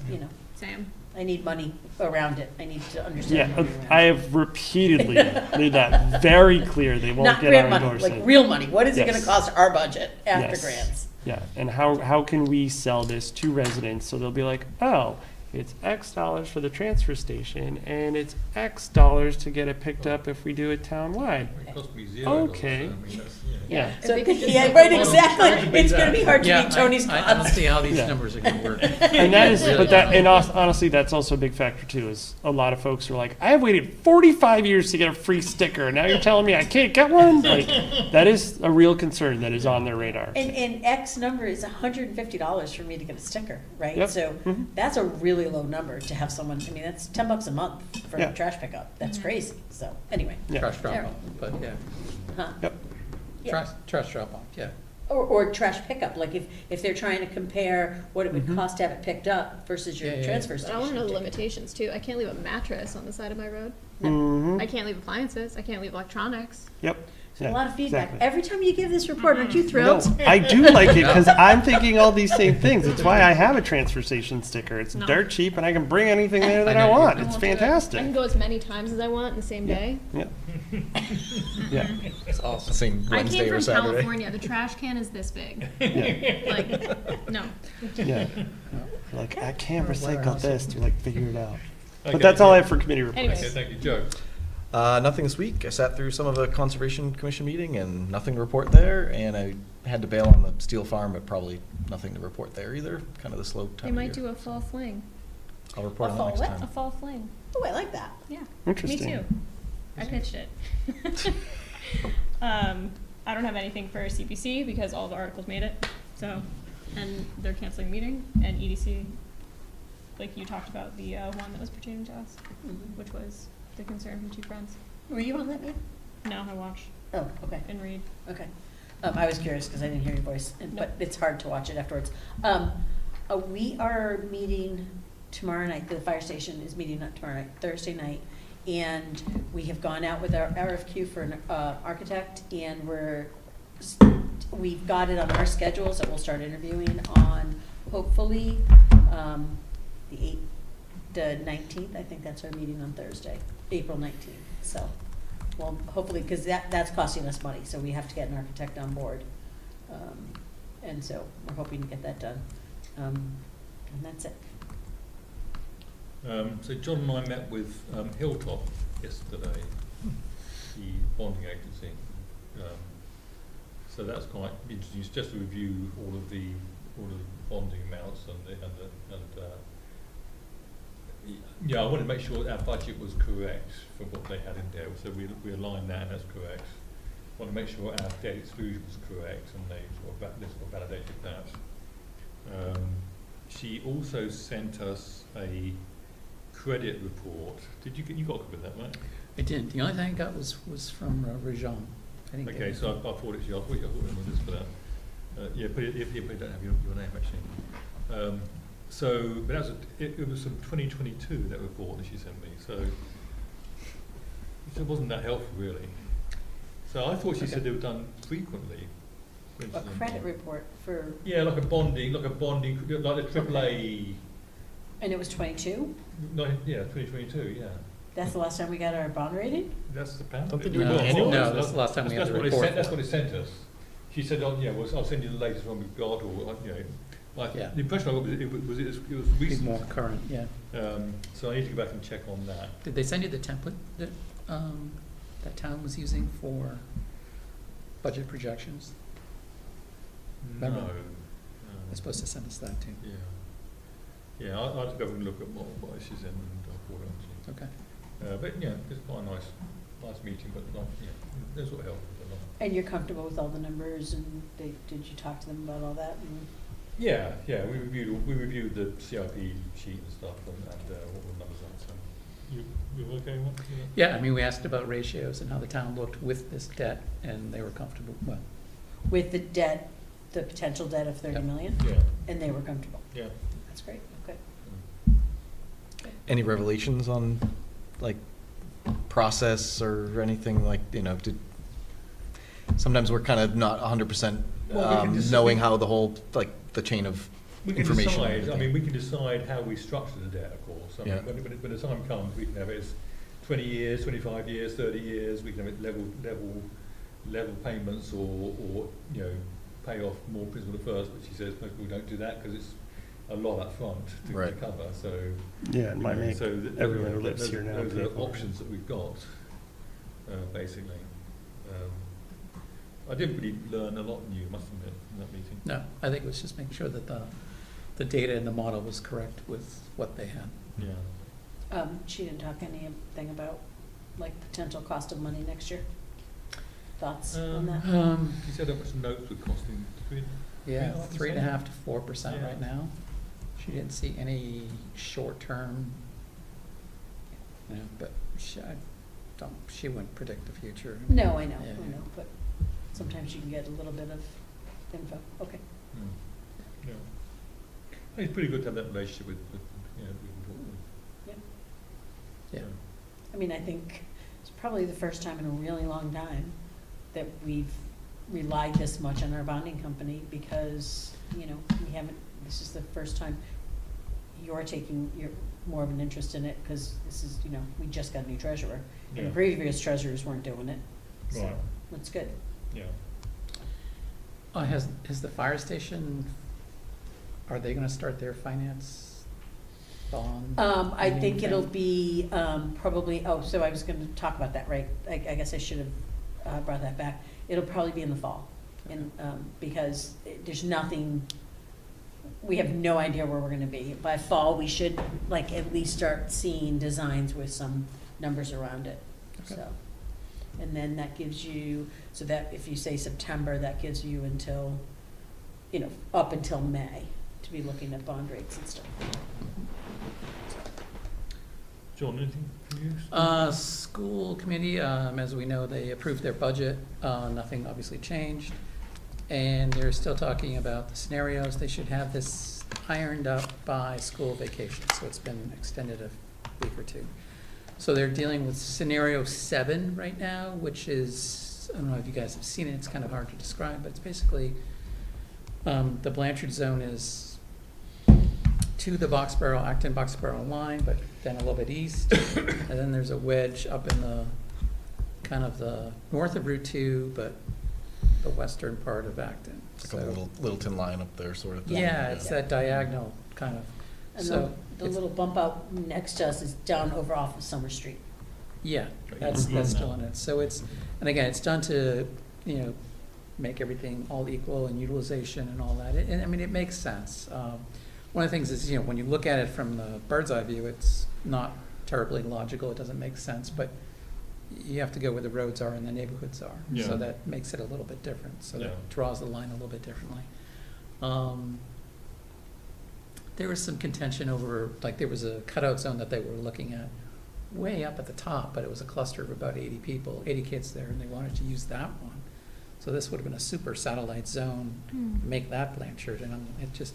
Sam. I need money around it. I need to Yeah, understand money around it. I have repeatedly made that very clear. They won't Not get grant our money, endorsement. like real money. What is it Yes. gonna cost our budget after Yes. grants? Yeah, and how can we sell this to residents so they'll be like, oh, it's X dollars for the transfer station, and it's X dollars to get it picked up if we do it townwide. It cost me $0. Okay. So, I mean, that's, Yeah. So, If we could just yeah, put right, the whole exactly. charge would be It's gonna that. be hard to Yeah, meet Tony's I don't costs. see how these Yeah. numbers are gonna work. And that is, but that, and honestly, that's also a big factor too, is a lot of folks are like, I have waited 45 years to get a free sticker, and now you're telling me I can't get one? Like, that is a real concern that is on their radar. And X number is $150 for me to get a sticker, right? Yep. So Mhm. that's a really low number to have someone, I mean, that's $10 a month for Yeah. trash pickup. That's crazy. So, anyway. Yeah. Trash drop off, but yeah, Huh? Yep. Yeah. trash drop off, yeah. Or trash pickup, like if they're trying to compare what it would Mhm. cost to have it picked up versus your Yeah, yeah, transfer But station. I wanna know the ticket. limitations too. I can't leave a mattress on the side of my road. Mhm. I can't leave appliances. I can't leave electronics. Yep. A Yeah, lot of feedback. exactly. Every time you give this report, aren't you No, thrilled? I do like it because I'm thinking all these same things. It's why I have a transfer station sticker. It's No. dirt cheap and I can bring anything there that I I know, want. you It's won't do it. I can fantastic. go as many times as I want in the same day. Yeah. Yeah. It's awesome. Same I Wednesday came or from Saturday. California. The trash can is this big. Yeah. Like, no. Yeah. Like, I can't Or recycle warehouse. this. To like figure it out. Okay, But that's all I yeah. have for committee reports. Anyways. Okay, thank you, Joe. Nothing this week. I sat through some of a conservation commission meeting and nothing to report there. And I had to bail on the steel farm, but probably nothing to report there either. Kind of the slow They time of might year. do a fall fling. I'll report A on fall that next what? time. A fall fling. Oh, I like that. Yeah. Interesting. Me too. I pitched it. I don't have anything for CPC because all the articles made it. So, and they're canceling meeting, and EDC, like you talked about the one that was pertaining to us, which was the concern from two friends. Were you on that meeting? No, I watched Oh, okay, and read. okay. I was curious because I didn't hear your voice, but it's hard to watch it afterwards. We are meeting tomorrow night, the fire station is meeting up tomorrow night, Thursday night, and we have gone out with our RFQ for an architect, and we've got it on our schedules that we'll start interviewing on, hopefully, the 19th, I think that's our meeting on Thursday, April 19th, so, well, hopefully, because that's costing us money, so we have to get an architect on board. And so we're hoping to get that done. And that's it. So John and I met with Hilltop yesterday, the bonding agency. So that's quite interesting. It's just to review all of the bonding amounts yeah, I wanted to make sure that our budget was correct for what they had in there. So we aligned that, and that's correct. I want to make sure our debt exclusion was correct, and they sort of validated that. She also sent us a credit report. Did you got a copy of that, right? I didn't. The only thing I got was from Rajan. I didn't get Okay, it. so I thought it to you. I thought it was just for that. Yeah, but you don't have your name actually. But it was from 2022, that report that she sent me. So it wasn't that helpful really. So I thought she said they were done frequently. A credit report for, Yeah, like a bonding, like the AAA. and it was 22? No, yeah, 2022. Yeah. That's the last time we got our bond rating? That's the pound. Don't they do No, it annually? no, that's the last time we had the report. That's what it sent us. She said, "Oh, yeah, well, I'll send you the latest one we've got," or Yeah. the impression I got was it was Be recent. more current, yeah. So I need to go back and check on that. Did they send you the template that that town was using for budget projections? No. Remember? They're supposed to send us that too. Yeah. Yeah, I'll have to go and look at what she's in and I'll forward it on to you. Okay. But yeah, it's quite a nice meeting, but there's what helped a lot. And you're comfortable with all the numbers, and did you talk to them about all that? Yeah, we reviewed the CIP sheet and stuff and what the numbers are. So you okay with that? Yeah, I mean, we asked about ratios and how the town looked with this debt, and they were comfortable. Well, With the debt, the potential debt of 30 million? Yeah. And they were comfortable? Yeah. That's great, okay. Any revelations on, like, process or anything, like, sometimes we're kind of not 100% Well, we can knowing how the whole, like, the chain of We can information. and decide. I everything. mean, we can decide how we structure the debt, of course. I mean, Yeah. when the time comes, we can have it as 20 years, 25 years, 30 years. We can have it level payments, or pay off more principal at first. But she says most people don't do that because it's a lot up front to Right. cover. So Yeah, it might make so everyone who lives here now those pay are for it. options that we've got, basically. I didn't really learn a lot new, must admit, in that meeting. no, I think it was just making sure that the data and the model was correct with what they had. Yeah. She didn't talk anything about, like, potential cost of money next year? Thoughts on that? She said how much notes were costing. Yeah, 3.5%? 3.5% to 4% Yeah. right now. She didn't see any short-term, but she wouldn't predict the future. No, I know, Yeah. but sometimes you can get a little bit of info, okay. Yeah. It's pretty good to have that relationship with people talking. Yeah. I mean, I think it's probably the first time in a really long time that we've relied this much on our bonding company, because, we haven't, this is the first time you're more of an interest in it, because this is, we just got a new treasurer. And Yeah. the previous treasurers weren't doing it, so Right. that's good. Yeah. Has the fire station, are they gonna start their finance bond? I think meeting it'll thing? be, probably, so I was gonna talk about that, right? I guess I should have brought that back. It'll probably be in the fall, because there's nothing, we have no idea where we're gonna be. By fall, we should like at least start seeing designs with some numbers around it, Okay. so. And then that gives you, so that if you say September, that gives you until, you know, up until May to be looking at bond rates and stuff. John, anything from you? School committee, as we know, they approved their budget. Nothing obviously changed. And they're still talking about the scenarios. They should have this ironed up by school vacation, so it's been extended a week or two. So they're dealing with scenario 7 right now, which is, I don't know if you guys have seen it, it's kind of hard to describe, but it's basically, the Blanchard zone is to the Acton-Boxborough line, but then a little bit east. And then there's a wedge up in the, kind of the north of Route 2, but the western part of Acton. Like a little tin line up there, sort of thing. Yeah, it's that diagonal kind of. And So the it's- little bump out next to us is down over off of Summer Street. Yeah, that's still in it. So it's, and again, it's done to, you know, make everything all equal and utilization and all that. And I mean, it makes sense. One of the things is, you know, when you look at it from the bird's eye view, it's not terribly logical. It doesn't make sense, but you have to go where the roads are and the neighborhoods are. Yeah. So that makes it a little bit different. So Yeah. that draws the line a little bit differently. There was some contention over, like there was a cutout zone that they were looking at way up at the top, but it was a cluster of about 80 people, 80 kids there, and they wanted to use that one. So this would have been a super satellite zone, make that Blanchard, and it just.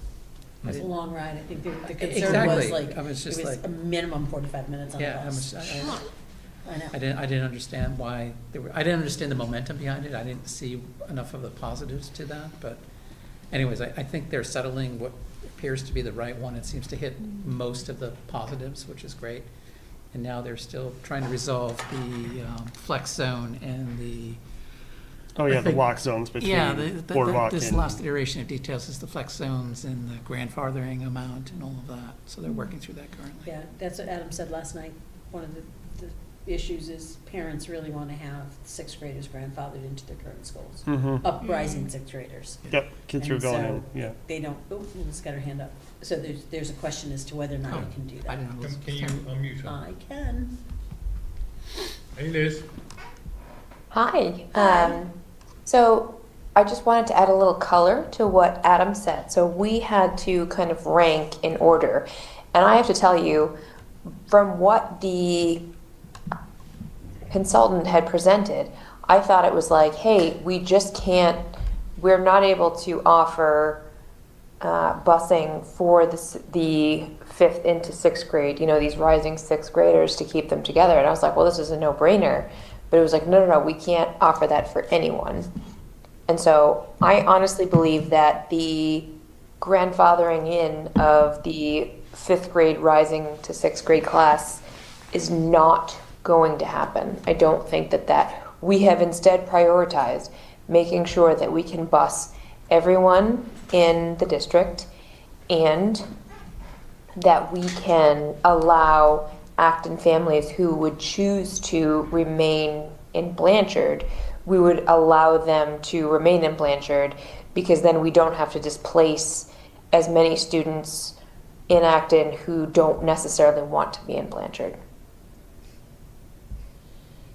I It's a didn't- long ride. I think the concern was Exactly. like, I was it just was like- a minimum 45 minutes on the Yeah, I bus. I know. I didn't understand why, I didn't understand the momentum behind it. I didn't see enough of the positives to that, but anyways, I think they're settling what appears to be the right one. It seems to hit most of the positives, which is great. And now they're still trying to resolve the flex zone and the. Oh, yeah, the walk zones between Yeah, boardwalk this and. last iteration of details is the flex zones and the grandfathering amount and all of that. So they're working through that currently. Yeah, that's what Adam said last night. One of the issues is parents really want to have sixth graders grandfathered into their current schools. Mhm. Uprising sixth graders. Yep, kids who are And going so in, yeah. They don't, oh, Liz got her hand up. So there's a question as to whether or not Oh, you can do I that. didn't know. Can you unmute her? I can. Hey Liz. Hi. So I just wanted to add a little color to what Adam said. So we had to kind of rank in order. And I have to tell you, from what the consultant had presented, I thought it was like, hey, we're not able to offer busing for the fifth into sixth grade, these rising sixth graders to keep them together. And I was like, well, this is a no-brainer. But it was like, no, we can't offer that for anyone. And so I honestly believe that the grandfathering in of the fifth grade rising to sixth grade class is not going to happen. I don't think that we have instead prioritized making sure that we can bus everyone in the district and that we can allow Acton families who would choose to remain in Blanchard, we would allow them to remain in Blanchard because then we don't have to displace as many students in Acton who don't necessarily want to be in Blanchard,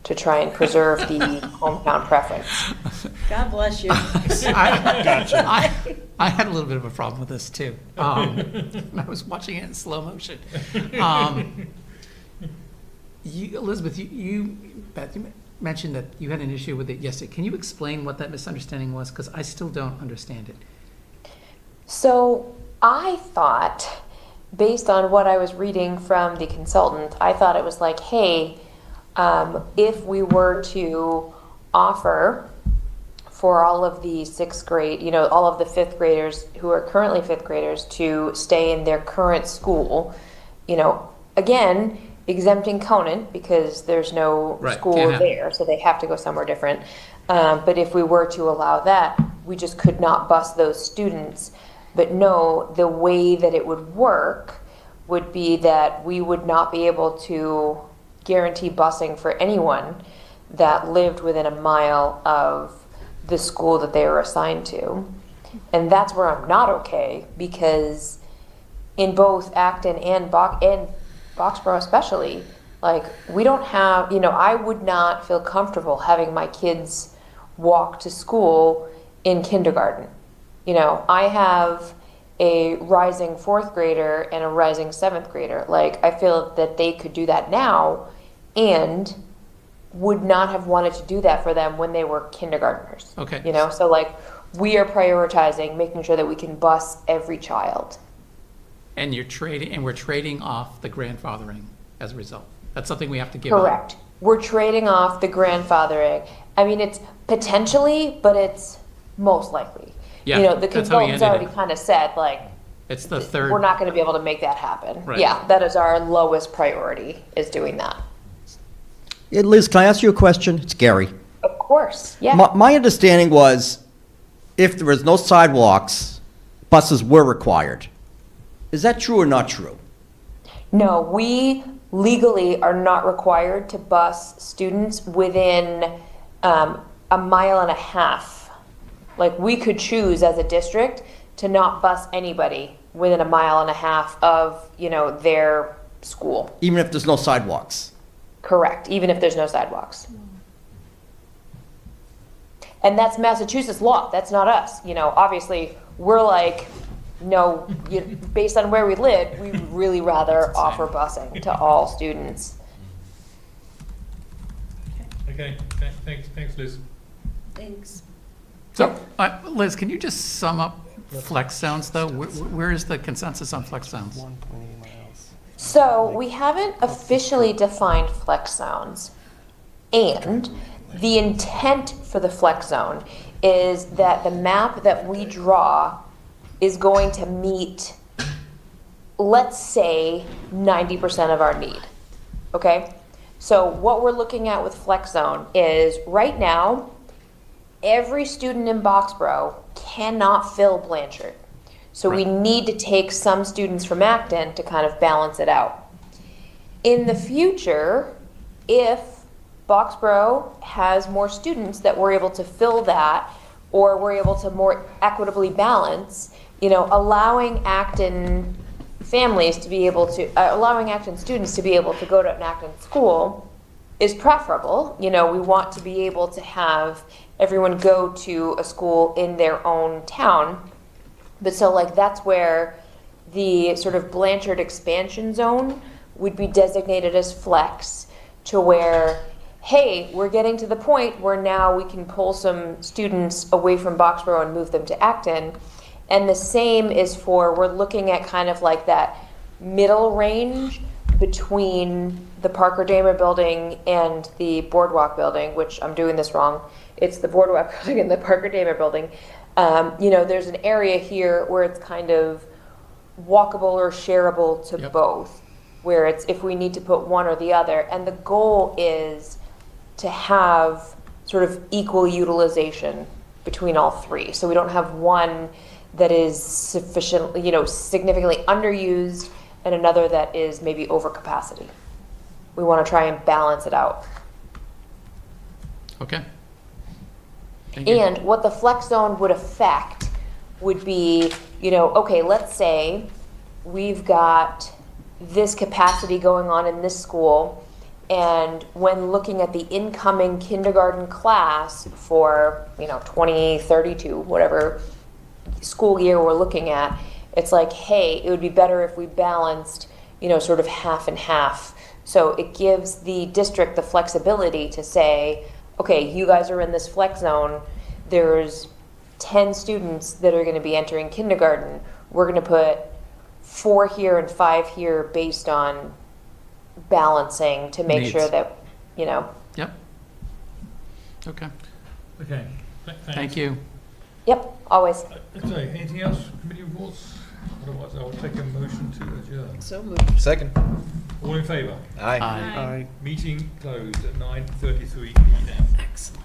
to try and preserve the hometown preference. God bless you. I had a little bit of a problem with this too. I was watching it in slow motion. Elizabeth, Beth, you mentioned that you had an issue with it yesterday. Can you explain what that misunderstanding was? Because I still don't understand it. So I thought, based on what I was reading from the consultant, I thought it was like, hey, if we were to offer for all of the sixth grade, all of the fifth graders who are currently fifth graders to stay in their current school, again, exempting Conant because there's no school there, so they have to go somewhere different. But if we were to allow that, we just could not bus those students. But no, the way that it would work would be that we would not be able to guarantee busing for anyone that lived within a mile of the school that they were assigned to. And that's where I'm not okay, because in both Acton and Boxborough especially, like, we don't have, I would not feel comfortable having my kids walk to school in kindergarten. I have a rising 4th grader and a rising 7th grader. Like, I feel that they could do that now and would not have wanted to do that for them when they were kindergartners. Okay. So like, we are prioritizing making sure that we can bus every child. And we're trading off the grandfathering as a result. That's something we have to give up. Correct. We're trading off the grandfathering. I mean, it's potentially, but it's most likely. Yeah, the that's how we consultants ended already it. kind of said, like, It's the third. we're not going to be able to make that happen. Right. Yeah, that is our lowest priority, is doing that. Liz, can I ask you a question? It's Gary. Of course, yeah. My understanding was if there was no sidewalks, buses were required. Is that true or not true? No, we legally are not required to bus students within 1.5 miles. Like, we could choose as a district to not bus anybody within 1.5 miles of, their school. Even if there's no sidewalks? Correct, even if there's no sidewalks. And that's Massachusetts law, that's not us. Obviously, we're like, no, based on where we live, we would really rather offer busing to all students. Okay, thanks, Liz. Thanks. So, Liz, can you just sum up flex zones, though? Where is the consensus on flex zones? 1.8 miles. So we haven't officially defined flex zones, and the intent for the flex zone is that the map that we draw is going to meet, let's say, 90% of our need, okay? So what we're looking at with flex zone is, right now, every student in Boxborough cannot fill Blanchard. So we need to take some students from Acton to kind of balance it out. In the future, if Boxborough has more students that we're able to fill that, or we're able to more equitably balance, allowing Acton families to be able to, allowing Acton students to be able to go to an Acton school is preferable. We want to be able to have everyone go to a school in their own town. But so, like, that's where the sort of Blanchard expansion zone would be designated as flex, to where, hey, we're getting to the point where now we can pull some students away from Boxborough and move them to Acton. And the same is for, we're looking at kind of like that middle range between the Parker Damer building and the Boardwalk building, which I'm doing this wrong. It's the Boardwalk building and the Parker Damer building. There's an area here where it's kind of walkable or shareable to both, where it's if we need to put one or the other. And the goal is to have sort of equal utilization between all three. So we don't have one that is sufficiently, significantly underused and another that is maybe over capacity. We want to try and balance it out. Okay. Thank you. And what the flex zone would affect would be, okay, let's say we've got this capacity going on in this school, and when looking at the incoming kindergarten class for, 2032, whatever school year we're looking at, it's like, hey, it would be better if we balanced, sort of half and half. So it gives the district the flexibility to say, okay, you guys are in this flex zone. There's 10 students that are going to be entering kindergarten. We're going to put 4 here and 5 here based on balancing to make Needs. sure that, Yep. Okay. Okay, Thank you. Yep, always. Okay, anything else, committee reports? Otherwise, I will take a motion to adjourn. So moved. Second. All in favour? Aye. Aye. Aye. Meeting closed at 9:33 p.m. Excellent.